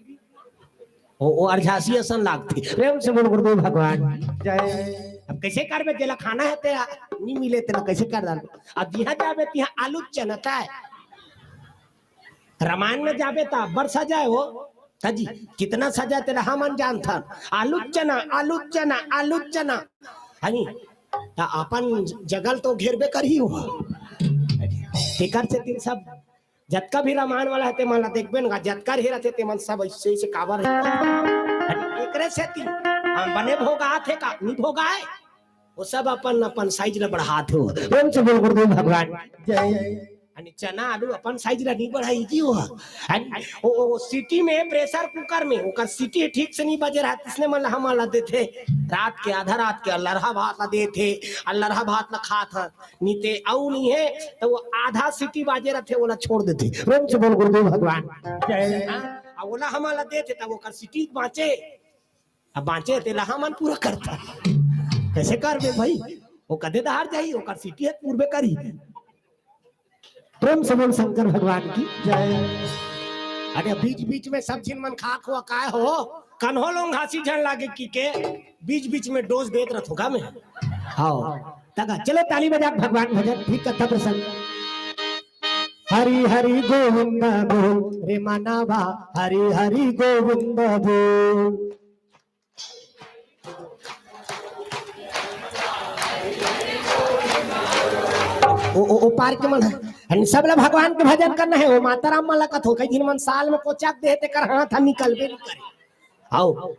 ओ अर्झासी असन लाख थी प्रेम से बोल गुरुदेव भगवान जय। अब कैसे करबे जेला खाना है तेरा नहीं मिले तेरा कैसे कर डाल अब यहाँ जाबे तिहा आलू चना का है रामायण में जाबे ता अब्बर सजाए हो ताजी कितना सजा तेरा हम अनजान था आलू चना हनी ता अपन जगल तो घेरबे कर ही हो तेकर से तीन सब जतका भी रामायण वाला है मला देखबे ना जतका ही रहते ते मन सब ऐसे काबर है एकरे से ती हम बने भोगा थे का नहीं भोगा है वो सब अपन अपन साइज ला बढ़ाते हो प्रेम से बोल गुरुदेव भगवान जय। अनि चना आलू अपन साइज ला नहीं बढ़ाई जी हो ओ सिटी में प्रेशर कुकर में ओकर सिटी ठीक से नहीं बजे रहा इसने मन हम ला देते रात के आधा रात के लरहा भात ला देते लरहा भात ला खात नीते औ नहीं है तो वो आधा सिटी बाजे रहते वो ला छोड़ देते प्रेम से बोल गुरुदेव भगवान जय। ओला हम ला देते तब ओकर सिटी बाँचे अब बाँचे तेला हमन पूरा करता कैसे कर बे भाई वो कदे दहार जाई ओकर सिटी है पूर्वे करी प्रेम से बोल शंकर भगवान की जय। अरे बीच बीच में सब चीज मन खाक हुआ काय हो कन्हो लोग घासी झन लागे की के बीच बीच में डोज देत रथ होगा मैं आओ तगा चलो ताली बजा भगवान भजन ठीक कथा प्रसंग हरि हरि गोविंद बोल रे मानवा हरि हरि गोविंद बोल ओ पार के मन है सब ला भगवान के भजन करना है वो माता राम माला कथो कई दिन मन साल में कोचाक देते कर हाथ निकलबे नहीं करे आओ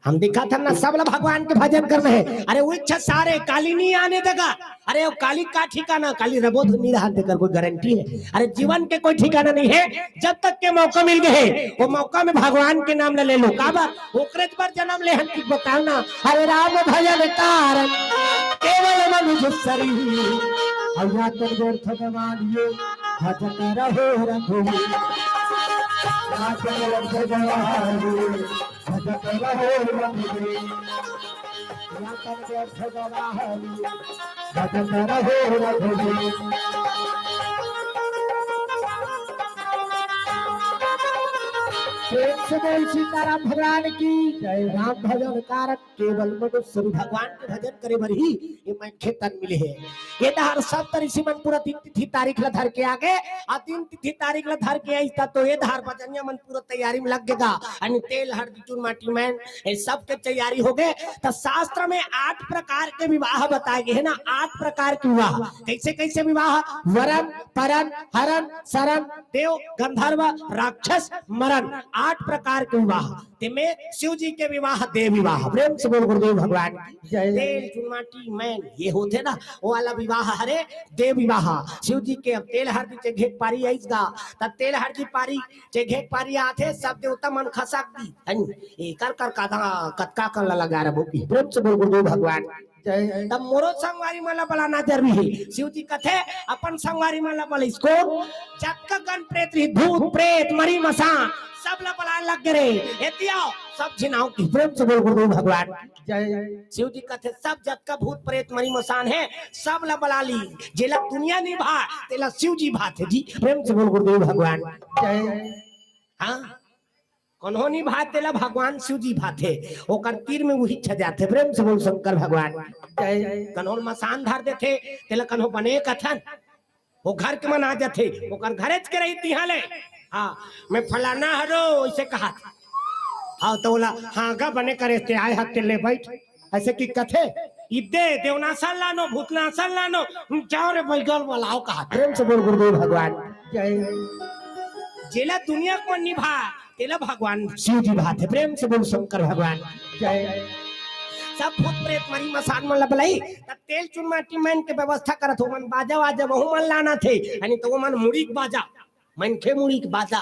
हम दिखा था ना सब ला भगवान के भजन करना है अरे वो इच्छा सारे काली नहीं आने देगा अरे वो काली का ठिकाना काली रबो तो नहीं रहा देकर कोई गारंटी है अरे जीवन के कोई ठिकाना नहीं है जब तक के मौका मिल गए वो मौका में भगवान के नाम ले लो का बात ओकरेज पर जन्म ले हम की बताना हरे राम भजन कारण केवल मनुष्य शरीर अया तर व्यर्थ गवानियो भजन रहो रघुवीर भजन रहो रघुवीर या तर व्यर्थ गवानियो भजन रहो रघुवीर प्रेम से बोल सीताराम भगवान की जय। राम भजन कारक केवल मनुष्य भगवान के भजन करे बर ही ये मैं खेतन मिले है ये दहर सब तरी से मन पूरा 3 तिथि तारीख ला धर के आगे आ 3 तिथि तारीख ला धर के आई तो ये दहर भजनिया मन पूरा तैयारी में लग गएगा अनि तेल हल्दी चून माटी में ये सब के तैयारी हो गए तो शास्त्र में 8 प्रकार के विवाह बताए गए है ना 8 प्रकार के विवाह कैसे कैसे विवाह वरन परन हरन शरण देव गंधर्व राक्षस मरण 8 प्रकार के विवाह में शिव जी के विवाह देव विवाह प्रेम से बोल गुरुदेव भगवान जय। तेल चुनमाटी मैन ये होते ना वो वाला विवाह हरे देव विवाह शिव जी के अब तेल हरदी चे घेट पारी आईसगा तब तेल हरदी पारी चे घेट पारी आथे सब देवता मन खसक दी ए कर कर कतका कर लगा रे बोपी प्रेम से बोल गुरुदेव भगवान जय। तब मोरो संगवारी माला बलाना जरूरी है शिव जी कथे अपन संगवारी माला बल इसको जक्का गण प्रेत भूत प्रेत मरी मसा सब ला बलान लग गए एतिया सब झिनाओ की प्रेम से बोल गुरुदेव भगवान जय। शिव जी कथे सब जत का भूत प्रेत मरी मसान है सब ला बला ली जेला दुनिया नहीं भा तेला शिव जी भाते जी प्रेम से बोल गुरुदेव भगवान जय। हाँ कन्हो नहीं भात तेला भगवान शिव जी भाते ओकर तीर में वही छ जाते प्रेम से बोल शंकर भगवान जय। कन्हो मसान धर देते तेला कन्हो बने कथन वो घर के मन आ जाते ओकर घरेच के रही तिहा ले हाँ मैं फलाना हरो इसे कहा था हाँ तो बोला हाँ गा बने करे ते आए हत्ते ले बैठ ऐसे की कथे इदे देवनासन लानो भूतनासन लानो जाओ रे बैगल बोलाओ कहा प्रेम से बोल गुरुदेव भगवान जय। जेला दुनिया को निभा तेला भगवान शिव जी भाते प्रेम से बोल शंकर भगवान जय। सब भूत प्रेत मरी मसान मन लबलाई तब तेल चुन माटी मैन के व्यवस्था करत हो मन बाजा वाजा बहु मन लाना थे अनि तो मन मुड़ी बाजा मनखे मुड़ी के बाजा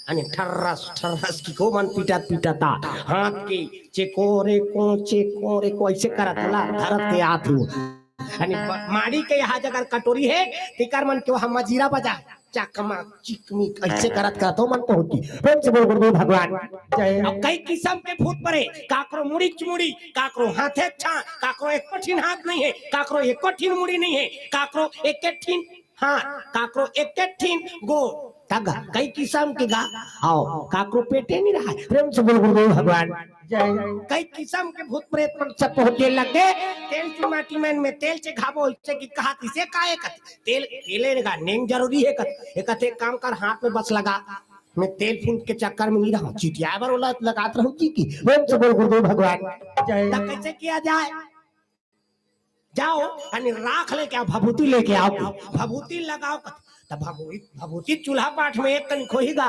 आणि ठर्रस ठर्रस की को मन पिटाता हाथ के चेकोरे को ऐसे करत होला धरत के हाथ हो आणि माड़ी के यहाँ जगह कटोरी है तिकार मन के वहां मजीरा बजा चकमा चिकमी ऐसे करत का तो मन को होती प्रेम से बोल गुरु भगवान जय। अब कई किस्म के भूत परे काकरो मुड़ी चमुड़ी काकरो हाथे छा काकरो एक कठिन हाथ नहीं है काकरो एक कठिन मुड़ी नहीं है काकरो एक कठिन हाँ काकरो एक कठिन गो तगा कई किस्म के गा आओ काकरो पेटे नहीं रहा प्रेम से बोल गुरु भगवान जय। कई किस्म के भूत प्रेत मन सब होते लगे तेल की माटी में तेल से घावो इससे की कहा इसे काहे कत तेल तेले लगा नेम जरूरी है कत एक काम कर हाथ में बस लगा मैं तेल फूंक के चक्कर में नहीं रहा चिटिया बार लगात रहूं की प्रेम से बोल गुरु भगवान जय। कैसे किया जाए जाओ यानी राख लेके आओ भभूति लेके आओ भभूति लगाओ तब भभूति चूल्हा पाठ में एक कन खोहीगा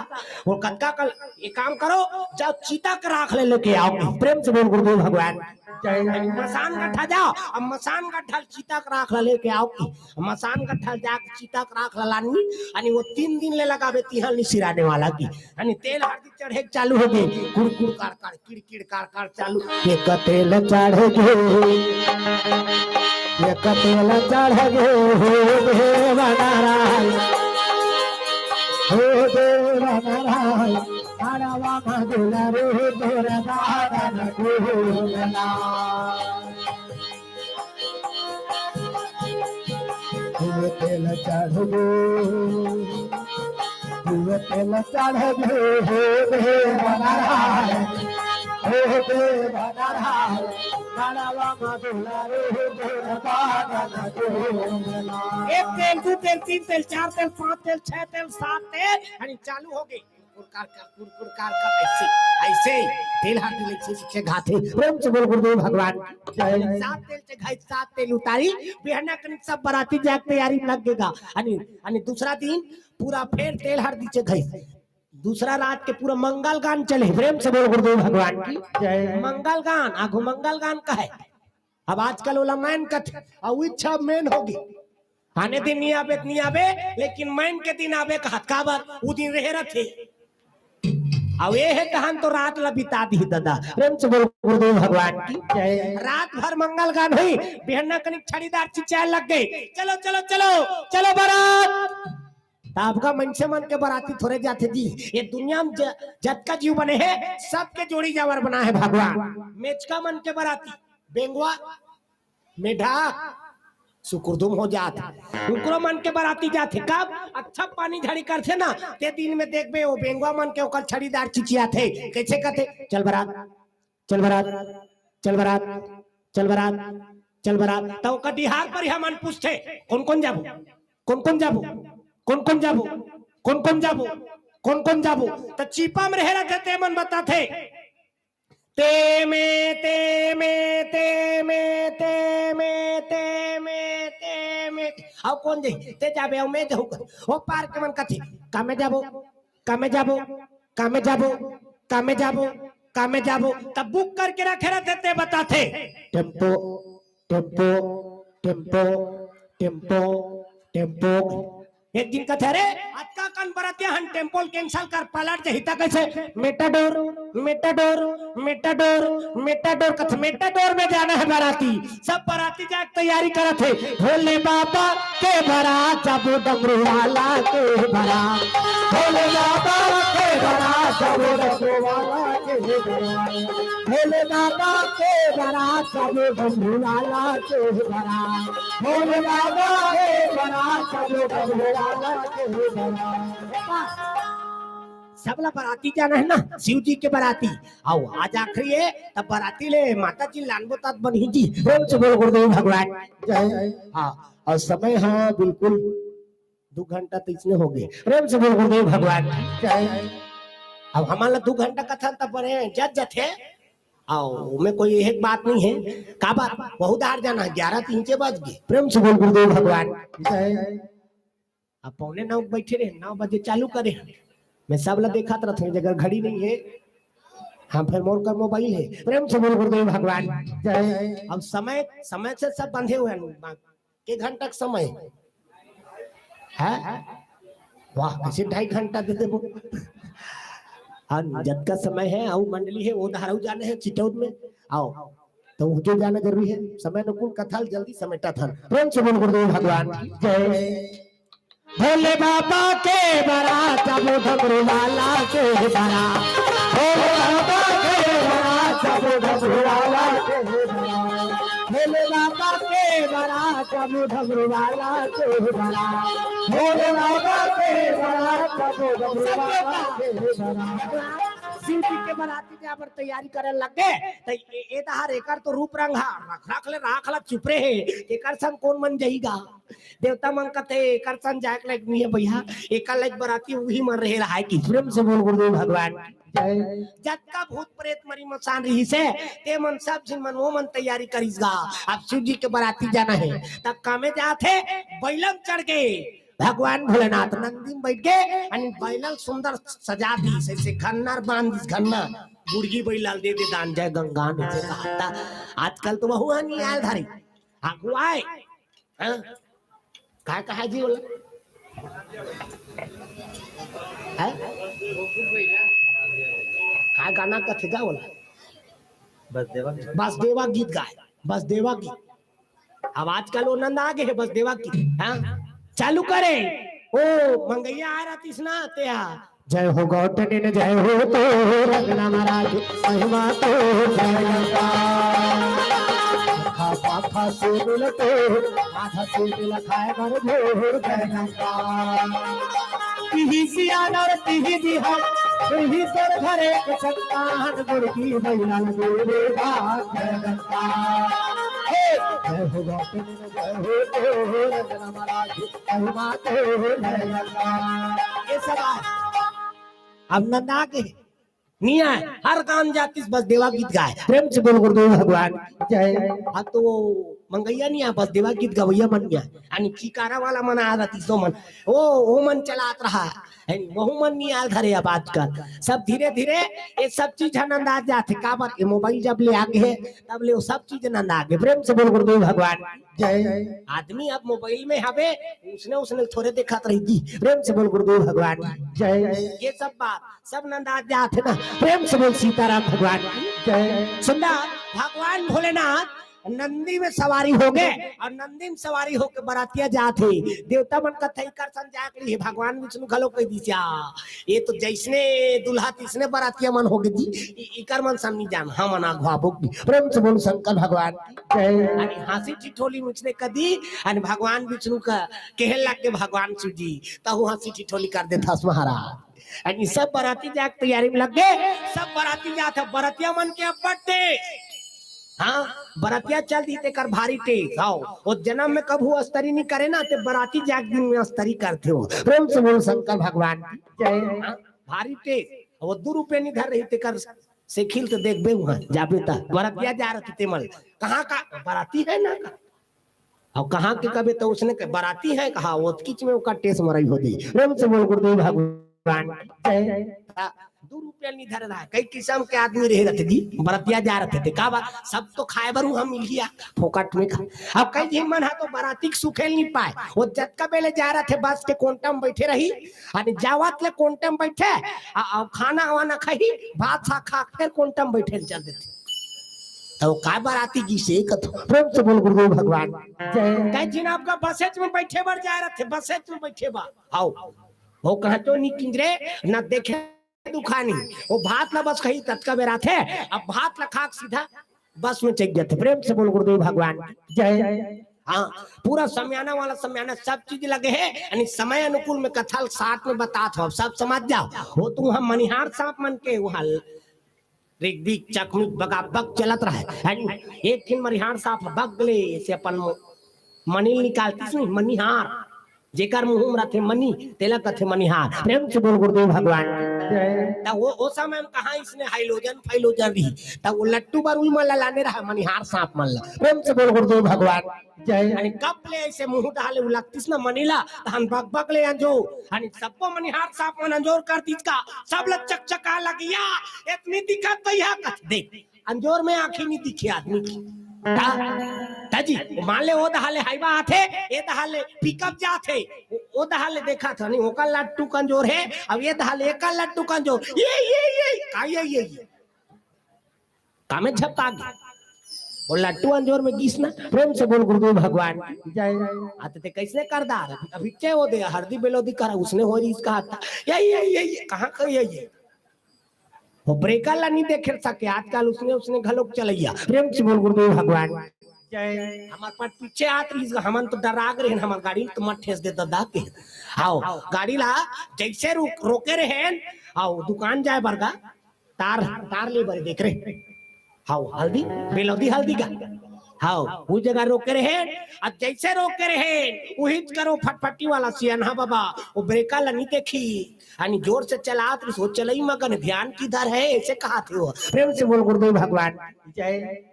और कत्का कल एक काम करो जाओ चीता का राख लेके आओ प्रेम से बोल गुरुदेव भगवान मसान गड्ढा जाओ अब मसान गड्ढा चीता का राख लेके आओ मसान गड्ढा जाके चीता का राख लानी यानी वो 3 दिन ले लगावे तिहल नहीं सिराने वाला की यानी तेल हल्दी चढ़े चालू हो गई कुड़कुड़ कार किड़किड़ कार चालू एक तेल चढ़े एक तेल चढ़ गो हो नारायण हो देव नारायण हरवा मधुला रो तोर दान गोला हो तेल चढ़ गो तेल चढ़ गो हो देव नारायण हो देव नारायण एक तेल 2 तेल 3 तेल 4 तेल 5 तेल 6 तेल 7 तेल चालू हो गई कुरकुर ऐसे तेल हाथ में से घाते प्रेम से बोल गुरुदेव भगवान 7 तेल से घाई 7 तेल उतारी बिहना कनिक सब बराती जाग तैयारी लगेगा अनि दूसरा दिन पूरा फिर तेल हर दीचे घाई दूसरा रात के पूरा मंगल गान चले प्रेम से बोल गुरुदेव भगवान की जय। मंगल गान आगो मंगल गान का है अब आजकल वाला मैन कथ और इच्छा मैन होगी आने दिन नहीं आवे लेकिन मैन के दिन आवे का काबर वो दिन रहे रथे अब ये है कहान तो रात ला बिता दी दादा प्रेम से बोल गुरुदेव भगवान की जय। रात भर मंगल गान हुई बिहन्ना कनिक छड़ीदार चिचाए लग गई चलो चलो चलो चलो बारात आपका मन से मन के बराती थोड़े जाते जी ये दुनिया में जत का जीव बने हैं सबके जोड़ी जावर बना है भगवान मेच का मन के बराती बेंगुआ मेढा सुकुरदुम हो जाता उकरो मन के बराती जाते कब अच्छा पानी झड़ी करते ना ते दिन में देखबे वो बेंगुआ मन के ओकर छड़ीदार चिचिया थे कैसे कहते चल बरात चल बरात चल बरात चल बरात चल बरात तो कटिहार पर हम पूछते कौन कौन जाबू कौन कौन जाबू कौन कौन जाबू कौन कौन जाबू कौन कौन जाबू तो चीपा में रह रखे ते मन बताते ते में ते में ते में ते में ते में ते में अब कौन दे ते जाबे मैं जाऊं वो पार के मन कथी कामे जाबो कामे जाबो कामे जाबो कामे जाबो कामे जाबो तब बुक करके रखे रहते ते बताते tempo tempo tempo tempo tempo एक दिन कथे रे आज का कान बरातिया हन टेम्पल कैंसिल कर पलट जे हिता कैसे मेटाडोर मेटाडोर मेटाडोर मेटाडोर कथ मेटाडोर में जाना है बाराती सब बाराती जाके तैयारी करत है भोले बाबा के बारात जाबो डमरू वाला के बारात भोले बाबा के बारात जाबो डमरू वाला के बारात भोले बाबा के बारात जाबो डमरू वाला के बारात भोले बाबा के बारात जाबो डमरू सबला बराती जाना है ना शिव जी के बराती आओ आज आखिरी है तब बराती ले माता जी लानबो तात बनी जी प्रेम से बोल गुरुदेव भगवान जय। हाँ और समय हाँ बिल्कुल 2 घंटा तो इसने हो गए प्रेम से बोल गुरुदेव भगवान जय। अब हमारा 2 घंटा कथा तब बने जज है आओ में कोई एक बात नहीं है का बात बहुत हार जाना 11:03 बज गए प्रेम से बोल गुरुदेव भगवान जय। अब 8:45 बैठे रहे 9 बजे चालू करे मैं सब ला देखा था जगह घड़ी नहीं है हाँ फिर मोर का मोबाइल है प्रेम से बोल गुरुदेव भगवान जय। अब समय समय से सब बंधे हुए हैं 1 घंटा समय है वाह कैसे 2.5 घंटा दे देबो। हाँ जब का समय है और मंडली है वो धाराऊ जाने हैं चिटौद में आओ तो उनके जाना जरूरी है। समय अनुकूल कथल जल्दी समेटा था। प्रेम से बोल गुरुदेव भगवान की जय। भोले बाबा के बारात अब डमरू वाला के बारात, भोले बाबा के बारात अब डमरू वाला के बारात, भोले बाबा के बारात अब डमरू वाला के बारात, भोले बाबा के बारात अब डमरू वाला के बारात। शिव जी के बाराती जहाँ पर तैयारी करे लगे तो ये दहार एकर तो रूप रंग रख ले राखला चुप रहे एकर संग कौन मन जाएगा। देवता मन कहते एकर संग जाए लायक नहीं है भैया, एकर लायक बाराती वही मन रहे रहा है कि प्रेम से बोल गुरुदेव भगवान जत का भूत प्रेत मरी मसान रही से ते मन सब जिन मन वो मन तैयारी करीसगा। अब शिव जी के बाराती जाना है तब कामे जाते बैलम चढ़ के भगवान भोलेनाथ नंदी में बैठ गए आणि बैलल सुंदर सजा दी से खन्नार बांध दी खन्ना बुर्गी बैलाल दे दे दान जय गंगा नीचे कहता। आजकल तो बहु नहीं आयल धारी आगू आए काय कहा जी बोला है काय गाना कथे गा बोला बस देवा गीत गाए बस देवा गीत। अब आजकल वो नंद आगे है बस देवा गीत हाँ चालू करे। ओ मंगैया आ रहा तीसना त्या जय हो गौतम जय हो तो रंगना महाराज महिमा तो जय लंका पाखा से मिलते आधा से मिल खाए घर भोर जय लंका तिही सियानर तिही दिहर तिही तर घर एक संतान गुरकी बैलाल गोरे भाग जय लंका जय हो गौतम जय हो तो रंगना महाराज महिमा तो जय लंका। ये सब अब नंदा के नहीं आए हर काम जाती बस देवा गीत गाए प्रेम से बोल गुरुदेव भगवान जय। अब तो मंगैया नहीं आ बस देवा गीत गवैया मन गया आणि चिकारा वाला मन आ रहा तो मन वो मन चलात रहा है बहु मन नहीं आल धरे। अब आजकल सब धीरे धीरे ये सब चीज आनंद आ जाते काबर ये मोबाइल जब ले आगे है तब ले वो सब चीज आनंद आ गए। प्रेम से बोल गुरुदेव भगवान जय। आदमी अब मोबाइल में हवे उसने उसने थोड़े देखा रहेगी प्रेम से बोल गुरुदेव भगवान जय। ये सब बात सब नंद आ जाते ना प्रेम से बोल सीताराम भगवान जय। सुनना भगवान भोलेनाथ नंदी में सवारी हो गए और नंदी में सवारी होके बरातिया जाते देवता मन का थई कर संजाक ली भगवान विष्णु खलो कह दीजिया ये तो जैसने दुल्हा तिसने बरातिया मन हो गई दी इकर मन सामने जान हम मना घुआबुक दी प्रेम से बोल शंकर भगवान जय। आणि हासी ठिठोली मुझने कदी आणि भगवान विष्णु का कहल लग के भगवान शिव जी तहु हासी ठिठोली कर देता महाराज आणि सब बराती जाके तैयारी में लग गए। सब बराती जाते बरातिया मन के अब बर्थडे हाँ बरातिया चल दी ते कर भारी टेक आओ वो जन्म में कभू अस्तरी नहीं करे ना ते बराती जाग दिन में अस्तरी करते हो प्रेम से बोल शंकर भगवान जय। भारी टेक वो 2 रुपये नहीं धर रही ते कर से खिल तो देख बे वहां जाबे ता बरातिया जा रहे थे मल कहाँ का बराती है ना का और कहाँ के कबे तो उसने बराती है कहा वो किच में उसका टेस्ट मराई होती प्रेम से बोल गुरुदेव भगवान जय। 2 रुपया नहीं धर रहा है कई किस्म के आदमी रह रहे थे बरातिया जा रहे थे का बात सब तो खाए बरू हम मिल गया फोकट में खा। अब कई दिन मन है तो बराती सुखेल नहीं पाए वो जत का बेले जा रहे थे बस के कोंटम बैठे रही और जावत ले कोंटम बैठे और खाना वाना खाई भात सा खा फिर कोंटम बैठे चल देते तो का बराती जी से प्रेम से बोल गुरुदेव भगवान जय। कई दिन आपका बसेज में बैठे बार जा रहे थे बसेज में बैठे बा आओ वो कहा तो नहीं किंजरे न देखे दुखानी वो भात ला बस कही तत्का बेरा थे अब भात ला खाक सीधा बस में चेक जाते प्रेम से बोल गुरुदेव भगवान जय। हाँ पूरा समयाना वाला समयाना सब चीज लगे है यानी समय अनुकूल में कथल साथ में बता था सब समझ जाओ वो तुम हम मनिहार सांप मन के वहां रिक दिक चकमिक बगा बग चलत रहा एक दिन मनिहार सांप बग ले से अपन मनी निकालती नहीं मनिहार जेकर मुंह में रखे मनी तेला कथे मनिहार प्रेम से बोल गुरुदेव भगवान ता वो समय में कहा इसने हाइलोजन फाइलोजन रही ता वो लट्टू बारूई मन लाने रहा मनिहार सांप मन ला प्रेम से बोल गुरुदेव भगवान जय। आणि कप ले ऐसे मुंह डाले उलगतीस ना मनीला हम बग बग ले अंजो आणि सबको मनिहार सांप मन अंजोर कर दीज का सब लग चकचका लगिया इतनी दिक्कत भैया देख अंजोर में आंखें नहीं दिखी आदमी की ताजी मान ले वो दहाले हाईवा आथे, ये दहाले पिकअप जाथे, वो दहाले देखा था नहीं ओका लट्टू कंजोर है, अब ये दहाले एका लट्टू कंजोर, ये का ये कामे झपका गया वो लट्टू अंजोर में घिसना। प्रेम से बोल गुरुदेव भगवान जय। आते थे कैसे करदार अभी क्या वो दे हरदी बेलोदी करा उसने हो रही इसका हाथ ये कहाँ का ये वो ब्रेकर ला नहीं देख सके आजकल उसने घलोक चलैया। प्रेम से बोल गुरुदेव भगवान जय। हमार पर पीछे आत रही हमन तो डराग रहे हमार गाड़ी तो मत ठेस दे दा के आओ गाड़ी ला जैसे रोके रहे आओ दुकान जाए बरगा तार ले बरे देख रहे हाउ हल्दी बेलौदी हल्दी का हाउ वो जगह रोके रहे अब जैसे रोके रहे वही करो फटफटी वाला सियाना बाबा वो ब्रेकर ला नहीं देखी यानी जोर से चला तो सोच चलई मगन ध्यान किधर है ऐसे कहा थे वो। प्रेम से बोल गुरुदेव भगवान जय।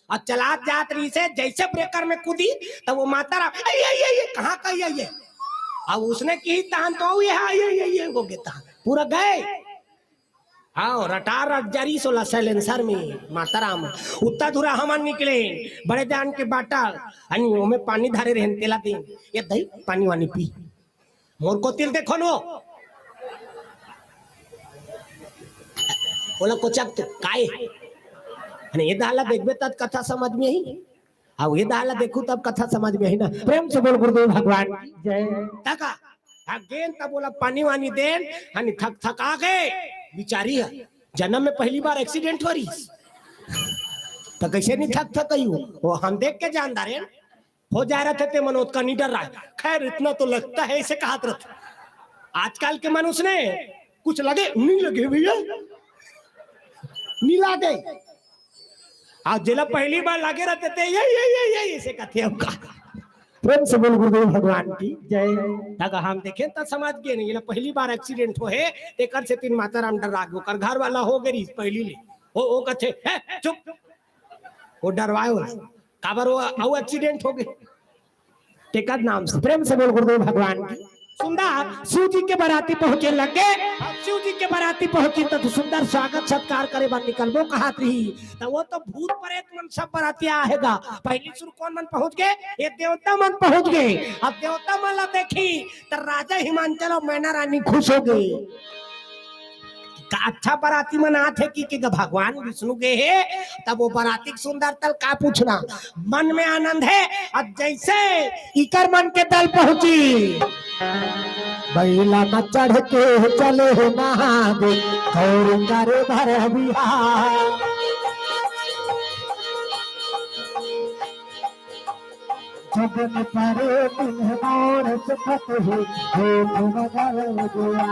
और चला जात रही से जैसे ब्रेकर में कूदी तो वो माता रा ये कहाँ का ये अब उसने की तान तो ये हो गया पूरा गए हाँ रटार जरी सोला सैलेंसर में माताराम उत्ता धुरा हमन निकले बड़े जान के बाटा अनि ओमे पानी धारे रहन तेला दिन ये दही पानी वानी पी मोर को तिल देखो नो बोला कोचक तो काय अनि ये दाला देखबे तब कथा समझ में ही हाँ ये दाला देखू तब कथा समझ में ही ना। प्रेम से बोल गुरुदेव भगवान जय। तका गेंद तब बोला पानी वानी देन अनि थक आ गए बिचारी है जन्म में पहली बार एक्सीडेंट हो रही तो कैसे नहीं थक गई वो हम देख के जानदार है हो जा रहे थे मनोज का नहीं डर रहा है। खैर इतना तो लगता है ऐसे कहा था आजकल के मनुष्य ने कुछ लगे नहीं लगे भैया नहीं लागे आज जिला पहली बार लगे रहते थे ये ऐसे कहते हमका। प्रेम से बोल गुरुदेव भगवान की जय। अगर हम देखें तो समझ गए नहीं ये पहली बार एक्सीडेंट हो है तेकर से तीन माता राम डर राग कर घर वाला हो गई पहली ले वो कथे चुप वो डरवाए हो काबर वो एक्सीडेंट हो गए तेकर नाम से। प्रेम से बोल गुरुदेव भगवान की। सुंदर शिव जी के बाराती पहुंचे लगे शिव जी के बाराती पहुंची तो सुंदर स्वागत सत्कार करे बार निकलबो कहा रही तो वो तो भूत प्रेत मन सब बाराती आएगा पहली शुरू कौन मन पहुंच गए ये देवता मन पहुंच गए। अब देवता मन ला देखी तो राजा हिमांचल और मैना रानी खुश हो गई का अच्छा बाराती मन आते कि भगवान विष्णु के है तब वो बाराती सुंदर तल का पूछना मन में आनंद है। अब जैसे इकर मन के दल पहुंची बैला न चढ़ के चले महादेव गौर करे भर बिहार जगन पर तुम और सुखत हो मगर गया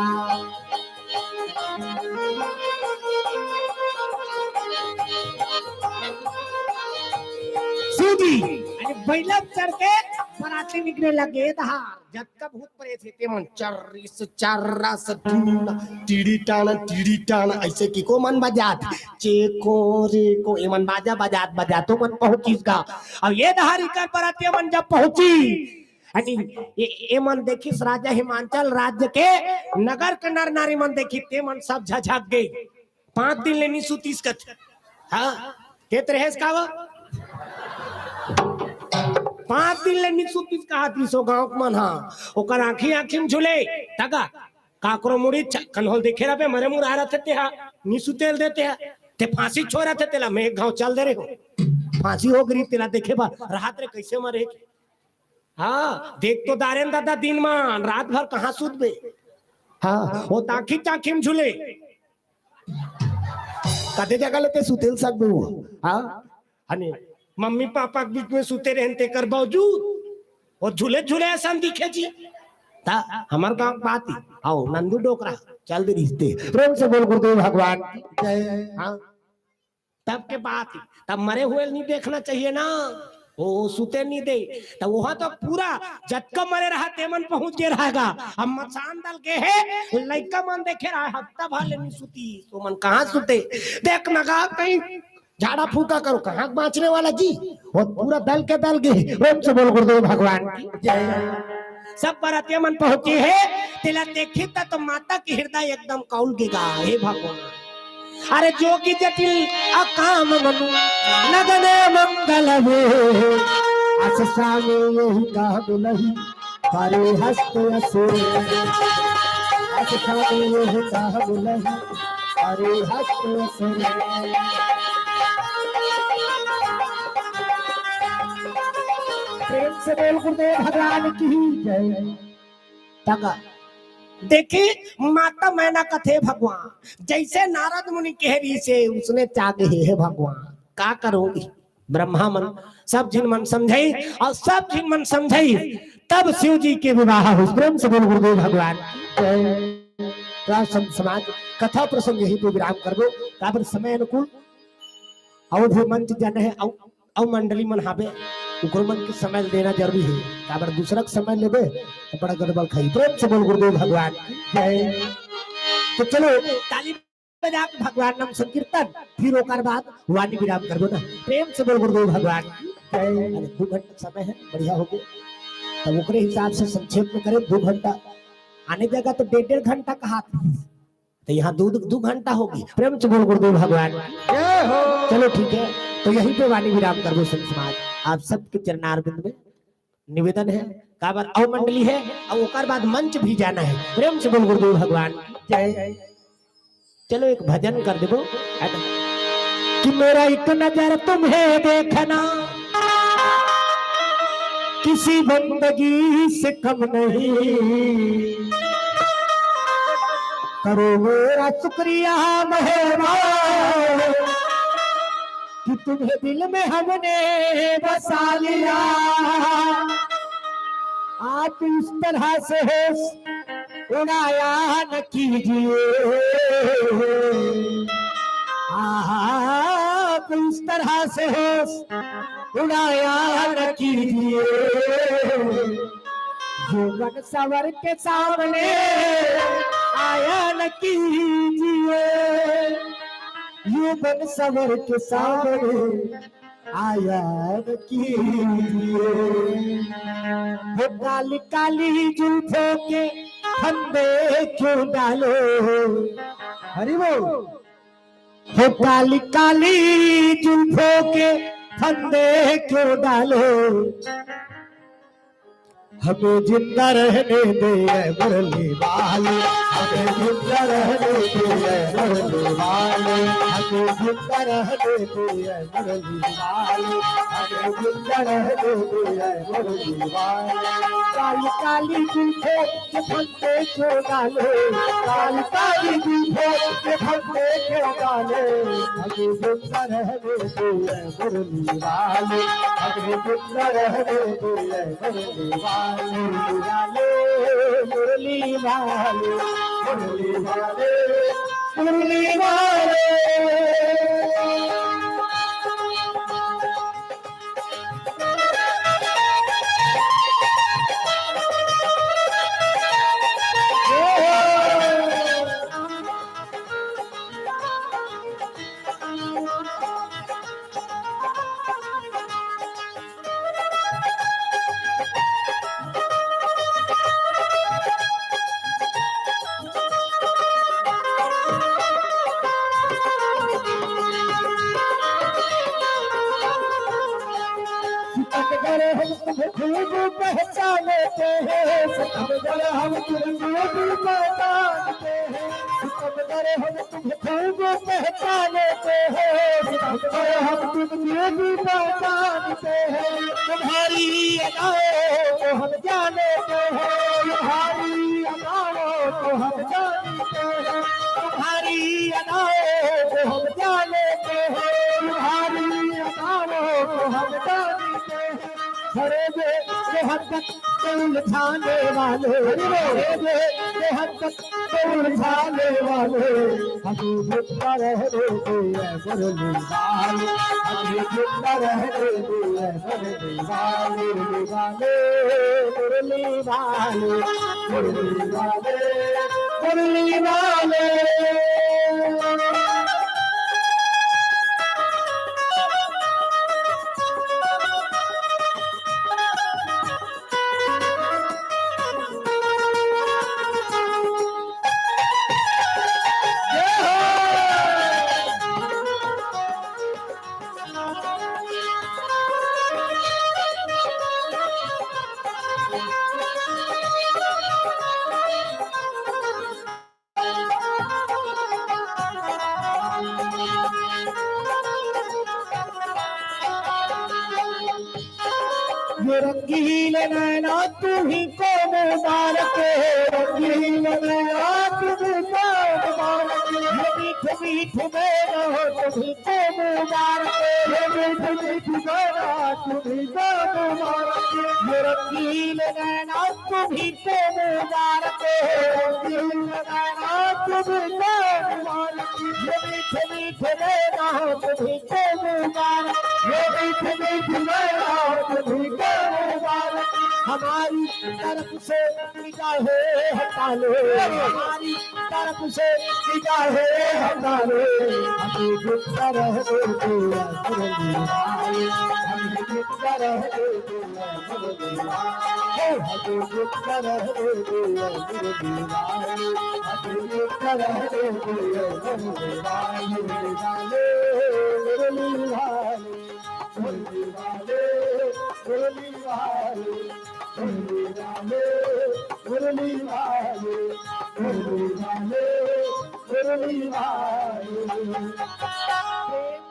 सूजी अरे बैला चढ़ के बाराती निकले लगे धार जब का भूत प्रेत थे ते मन चर्रिस चर्रस टीड़ी टाण ऐसे की को मन बजात चेको रे को ए मन बाजा बजात तो मन पहुंची का। अब ये धारी का बाराती मन जब पहुंची अनि ये मन देखी राजा हिमांचल राज्य के नगर के नर नारी मन देखी ते मन सब झझक गए 5 दिन लेनी सुतीस कथ हाँ केत रहेस का 5 दिन ले निसुतीस कहा तीसो गांव मन हाँ ओकर आँखी में झुले तगा काकरो मुड़ी कन्होल देखे रहे मरे मुर आ रहे थे हाँ निसुतेल देते हैं ते फांसी छोड़ रहे थे तेला मैं गांव चल दे रहे हो फांसी हो गई तेला देखे बा रात रे कैसे मरे हाँ देख तो दारेन दादा दिन मान रात भर कहाँ सूत बे हाँ वो ताखी में झूले कते जगह लेते सुतेल सकबे वो हाँ हने मम्मी पापा के बीच में सुते रहते कर बावजूद और झूले झूले ऐसा दिखे जी ता हमार गांव बात ही आओ नंदू डोकरा चल दे रिश्ते। प्रेम से बोल गुरुदेव भगवान जय। हाँ तब के बात ही तब मरे हुए नहीं देखना चाहिए ना वो सुते नहीं दे तो वहां तो पूरा जटका मरे रहा तेमन पहुंच के रहेगा। हम मसान दल के है लड़का मन देखे रहा हफ्ता भर नहीं सुती तो मन कहाँ सुते देख नगा कहीं झाड़ा फूका करो कहाँ बाँचने वाला जी और पूरा दल के प्रेम से बोल गुरुदेव भगवान जय। सब बारातिया मन पहुंची है तिला देखी तो माता की हृदय एकदम कौल गिगा हे भगवान अरे जोगी जटिल अकाम मनु नगने मंगल में अस स्वामी यही काम नहीं हरे हस्त असुर अस स्वामी यही काम नहीं हरे हस्त असुर प्रेम से बोल गुरुदेव भगवान की जय तका देखी माता मैना कथे भगवान जैसे नारद मुनि कह रही से उसने त्यागे है भगवान का करोगी ब्रह्मा मन सब जिन मन समझाई और सब जिन मन समझाई तब शिव जी के विवाह हुई। प्रेम से बोल गुरुदेव भगवान जय समाज कथा प्रसंग यही पे विराम कर दो काबर समय अनुकूल और भी मंच जन है और मंडली मन हाबे उकर मन के समय देना जरूरी है काबर दूसरा के समय लेबे तो बड़ा गड़बड़ खाई। प्रेम से बोल गुरुदेव भगवान जय। तो चलो ताली बजा के भगवान नाम संकीर्तन फिर ओकर बाद वाणी विराम कर दो ना। प्रेम से बोल गुरुदेव भगवान जय। 2 घंटा समय है बढ़िया हो गया तब ओकरे हिसाब से संक्षेप में करें 2 घंटा आने जाएगा तो 1.5 घंटा कहा तो यहाँ 2 घंटा होगी। प्रेम से बोल गुरुदेव भगवान चलो ठीक है तो यहीं पे वाणी विराम कर दो संत समाज। आप सबके चरणारविंद में निवेदन है काबर अव मंडली है और ओकर बाद मंच भी जाना है। प्रेम से बोल गुरुदेव भगवान जय। चलो एक भजन कर देबो कि मेरा एक नजर तुम्हें देखना किसी बंदगी से कम नहीं करो मेरा शुक्रिया मेहरबान कि तुम्हें दिल में हमने बसा लिया। आप इस तरह से उड़ाया न कीजिए आप इस तरह से उड़ाया न कीजिए जीवन सवर के सामने आया न कीजिए जीवन सवर के सामने आया न कीजिए। वो काली काली जुल्फों के फंदे क्यों डालो हरि बोल वो काली काली जुल्फों के फंदे क्यों डालो हमें जिंदा रहने दे मुरली वाले हमें जिंदा रहने दे मुरली वाले हमें जिंदा रहने दे मुरली वाले हमें जिंदा रहने दे मुरली वाले। काली काली जुल्फों के फंदे क्यों डाले काली काली जुल्फों के फंदे क्यों डाले हमें जिंदा रहने दे मुरली वाले हमें जिंदा रहने दे मुरली वाले मुरली वाले मुरली वाले मुरली वाले। खूब पहचानते हैं सिकंदर हम तुम्हें भी पहचानते हैं सिकंदर हम तुम्हें खूब पहचानते हैं सिकंदर हम तुम्हें भी पहचानते हैं तुम्हारी अदाओं को हम जानते हैं तुम्हारी अदाओं को हम जानते हैं तुम्हारी अदाओं को हम जानते हैं तुम्हारी अदाओं को हम जानते हैं। खड़े मोहब्बत को उलझाने वाले खड़े मोहब्बत को उलझाने वाले हमें जिंदा रहने दे मुरली वाले हमें जिंदा रहने दे मुरली वाले मुरली वाले मुरली वाले मुरली वाले। ये रंगीले नैना तुम्ही को मुबारक, रंगीले नैना तुम्ही को मुबारक, ये मीठे मीठे नैना तुम्ही को मुबारक, ये मीठे मीठे नैना तुम्ही को मुबारक, ये रंगीले नैना तुम्ही को मुबारक, रंगीले नैना तुम्ही को मुबारक, ये मीठे मीठे नैना तुम्ही को मुबारक, ये मीठे मीठे नैना तुम्ही को मुबारक। हमारी तरफ से निगाहें हटा लो, हमारी तरफ से निगाहें हटा लो, हमें जिंदा रहने दो हमें जिंदा रहने दो, हमें जिंदा रहने दो, हमें जिंदा रहने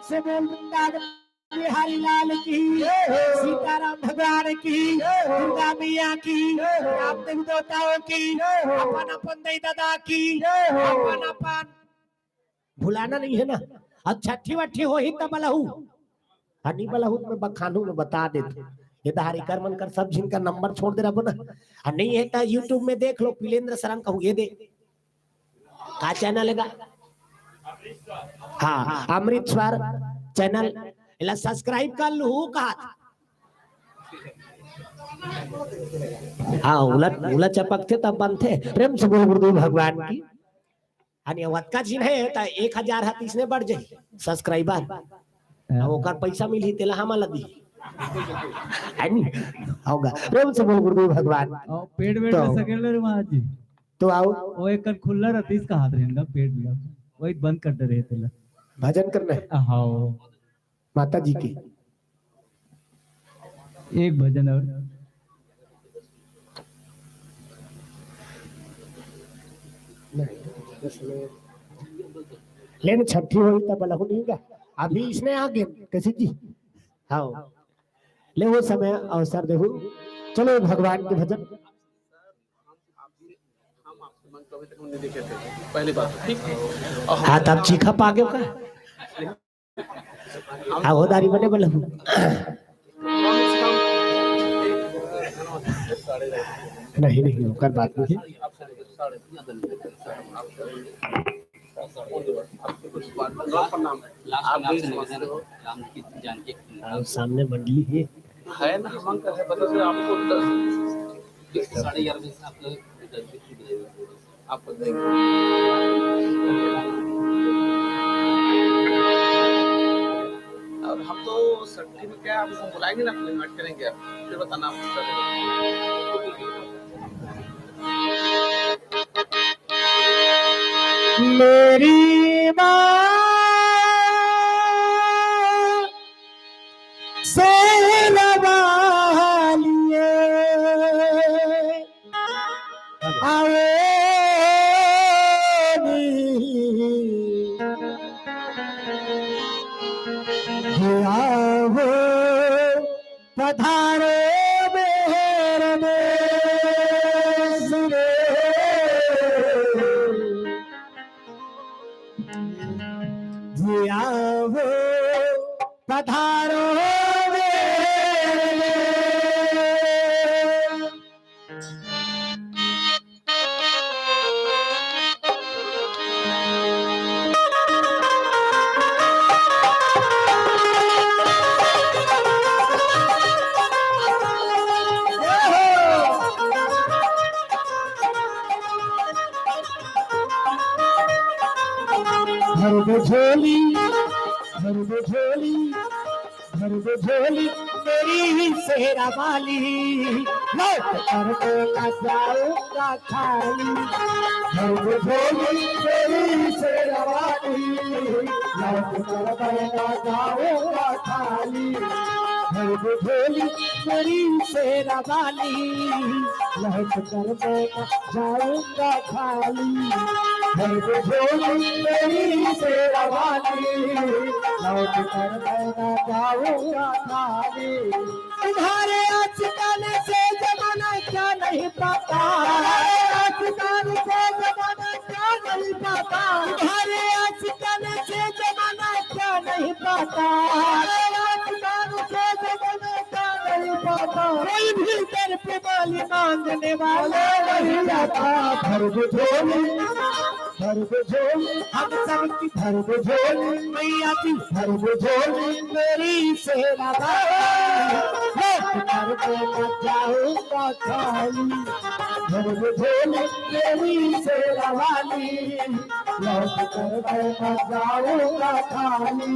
से बिहारी लाल की, सीताराम भगवान की, दुर्गा मैया की, आप देवी देवताओं की, अपन अपन दई दादा की, अपन अपन भुलाना नहीं है ना। अब छठी वठी हो ही तब बलहू हनी बलहू में बखानू में बता देते, ये धारी कर मन कर सब जिनका नंबर छोड़ दे रहा बोना, नहीं है तो यूट्यूब में देख लो, पिलेंद्र सरंग कहूँ ये दे का चैनल है, हाँ अमृत स्वर चैनल इला सब्सक्राइब कर लू कहा, हाँ उलट उलट चपक थे तब बंद थे। प्रेम से बोल गुरुदेव भगवान की। आणि वतका चिन्ह है त 1000 हाथ इसने बढ़ जाई सब्सक्राइबर, ओकर पैसा मिली तेला हमारा दी अनि होगा। प्रेम से बोल गुरुदेव भगवान। पेट वेट में सकेले रे महाजी तो आओ वो एक कर खुला रहती इसका हाथ रहेगा पेट में, वही बंद कर दे रहे तेला भजन करना है। हाँ माता जी की एक भजन और लेकिन छठी हुई तब बलहु नहीं का अभी इसने आगे कैसे जी, हाँ ले वो समय अवसर देहु। चलो भगवान के भजन पहली बात ठीक। हाथ आप चीखा पागे का आहोदारी बने बलहु नहीं नहीं होकर बात नहीं सामने मंडली है ना, हम कैसे पता चले आपको 11:30 से आपको और हम तो छठी में क्या आपको बुलाएंगे ना, इनवाइट करेंगे आप, फिर बताना मेरी माँ से लगा लिए आए हो पधारो मेरे में हो पधारो भर दो झोली भर दो झोली भर दो झोली मेरी सेरा वाली लौट कर का जाऊंगा खाली भर दो झोली मेरी सेरा वाली लौट कर का जाऊंगा खाली भर दो झोली मेरी सेरा वाली लौट कर का जाऊंगा खाली भर झोली मेरी शेरा वाली, लौट कर मैं न जाऊंगा खाली। तुम्हारे आजकल से जमाना क्या नहीं पाता, आजकल से जमाना क्या नहीं पाता, तुम्हारे आजकल से जमाना क्या नहीं पाता, आजकल से जमाना क्या नहीं पाता। कोई भी दर पे माली मांगने वाला नहीं जाता। भर झोली हम सबकी भर झोली मैया की, भर झोली मेरी सेना जाऊंगा खाली। भर झोली मेरी सेना वाली, लौट कर जाऊंगा खाली।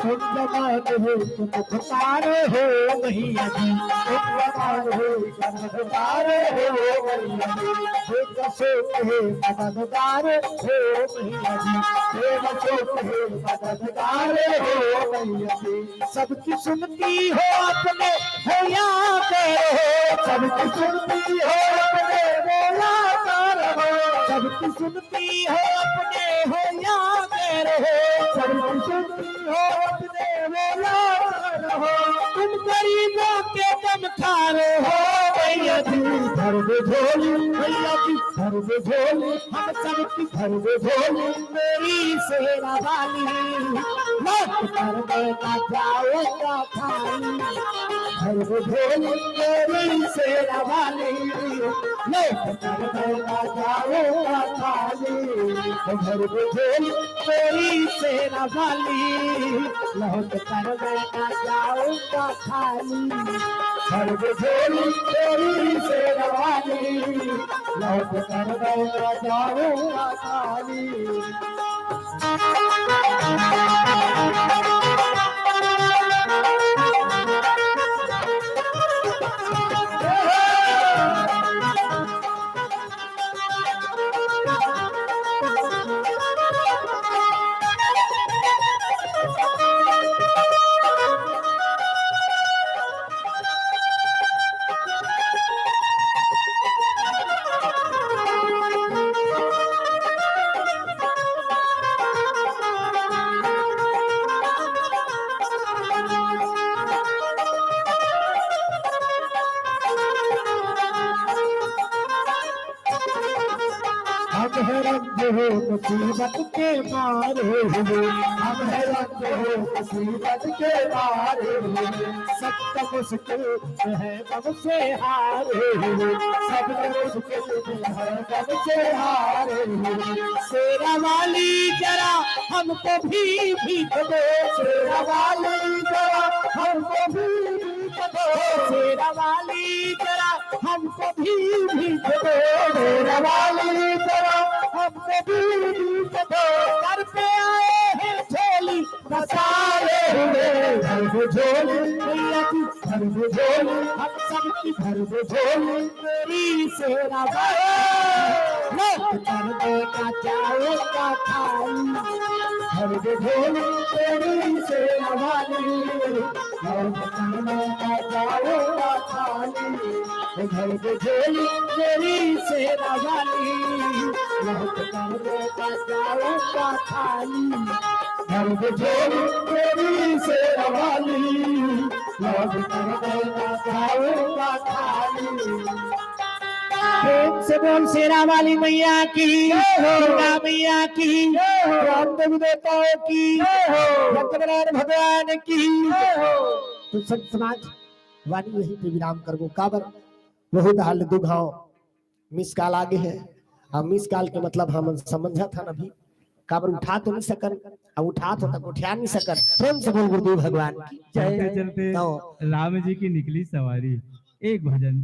तुम जवान हो तुम खुदार हो मैया जी, तुम जवान हो तुम खुदार हो मैया जी, तुम अशोक है मददगार हो मैया जी, तुम अशोक है मददगार हो मैया जी। सबकी सुनती हो अपने हो या करो, सबकी सुनती हो अपने बोला करो, सबकी सुनती हो अपने हो या करो, सबकी सुनती हो अपने बोला करो। तुम गरीबों के दम खारे हो मैया जी, भर झोली मैया जी, भर झोली हम सबकी भर झोली मेरी सेना वाली, लौट कर देना जाऊंगा खाली। भर झोली मेरी सेना वाली, लौट कर देना जाऊंगा खाली। भर झोली मेरी सेना वाली, लौट कर देना जाऊंगा खाली। भर झोली मेरी सेना वाली, लौट कर देना जाऊंगा खाली। हम है रंग हो मुसीबत के मारे हुए, हम है रंग हो मुसीबत के मारे हुए, सब मुश्किल है गम से हारे हुए, सब मुश्किल है गम से हारे हुए। शेरा वाली जरा हमको भी भीख दो, शेरा वाली जरा हमको भी भीख दो, शेरा वाली जरा हमको भी भीख दो, शेरा वाली जरा हमको भी भीख दो। घर पे आए हैं झोली बसाए हुए, भर झोली मैया की, भर झोली हम सबकी, भर झोली मेरी सेना वाली, लौट कर देना जाऊंगा खाली। भर झोली मेरी सेना वाली, लौट कर देना जाऊंगा खाली। भर झोली मेरी सेना वाली, लौट कर देना जाऊंगा खाली। भर झोली मेरी सेना वाली, लौट कर देना जाऊंगा खाली। प्रेम से बोल शेरा वाली मैया की, दुर्गा मैया की, राम देवी देवताओं की, सत्यनारायण भगवान की। तो संत समाज वाणी यही पे विराम करबो। काबर बहुत हाल दुघाव मिस काल आगे है, अब मिस काल के मतलब हम समझा था ना भी, काबर उठा तो नहीं सकन, अब उठा तो तक उठा नहीं सकन। प्रेम से बोल गुरुदेव भगवान की चलते जय। चलते तो राम जी की निकली सवारी, एक भजन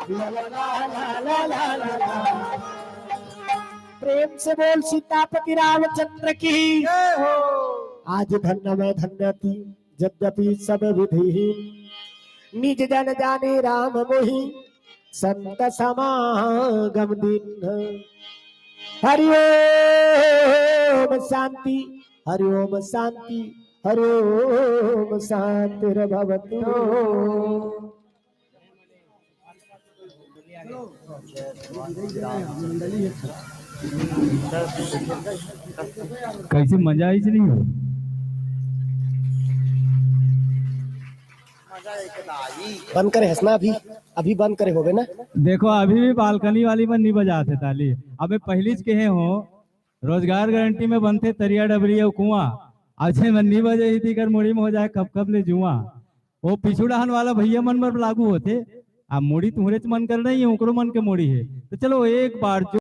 ला ला ला ला ला ला ला। प्रेम से बोल सीतापति रामचंद्र की आज धन्य में धन्यति यद्यपि सब विधि निज जन जाने राम मोहि संत समागम दिन। हरि ओम शांति हरि ओम शांति हरि ओम शांतिर्भवतु। कैसे मजा आई नहीं हो? बंद करे हंसना अभी अभी बंद करे होगे ना। देखो अभी भी बालकनी वाली में नहीं बजाते ताली। अबे पहली के हो रोजगार गारंटी में बनते तरिया डबरिया कुआं अच्छे मन नहीं बजे थी कर मुड़ी में हो जाए कब कब ले जुआ। वो पिछुड़ाहन वाला भैया मन पर लागू होते। अब मुड़ी तुम्हारे मन कर रही है ओकरो मन के मुड़ी है। तो चलो एक बार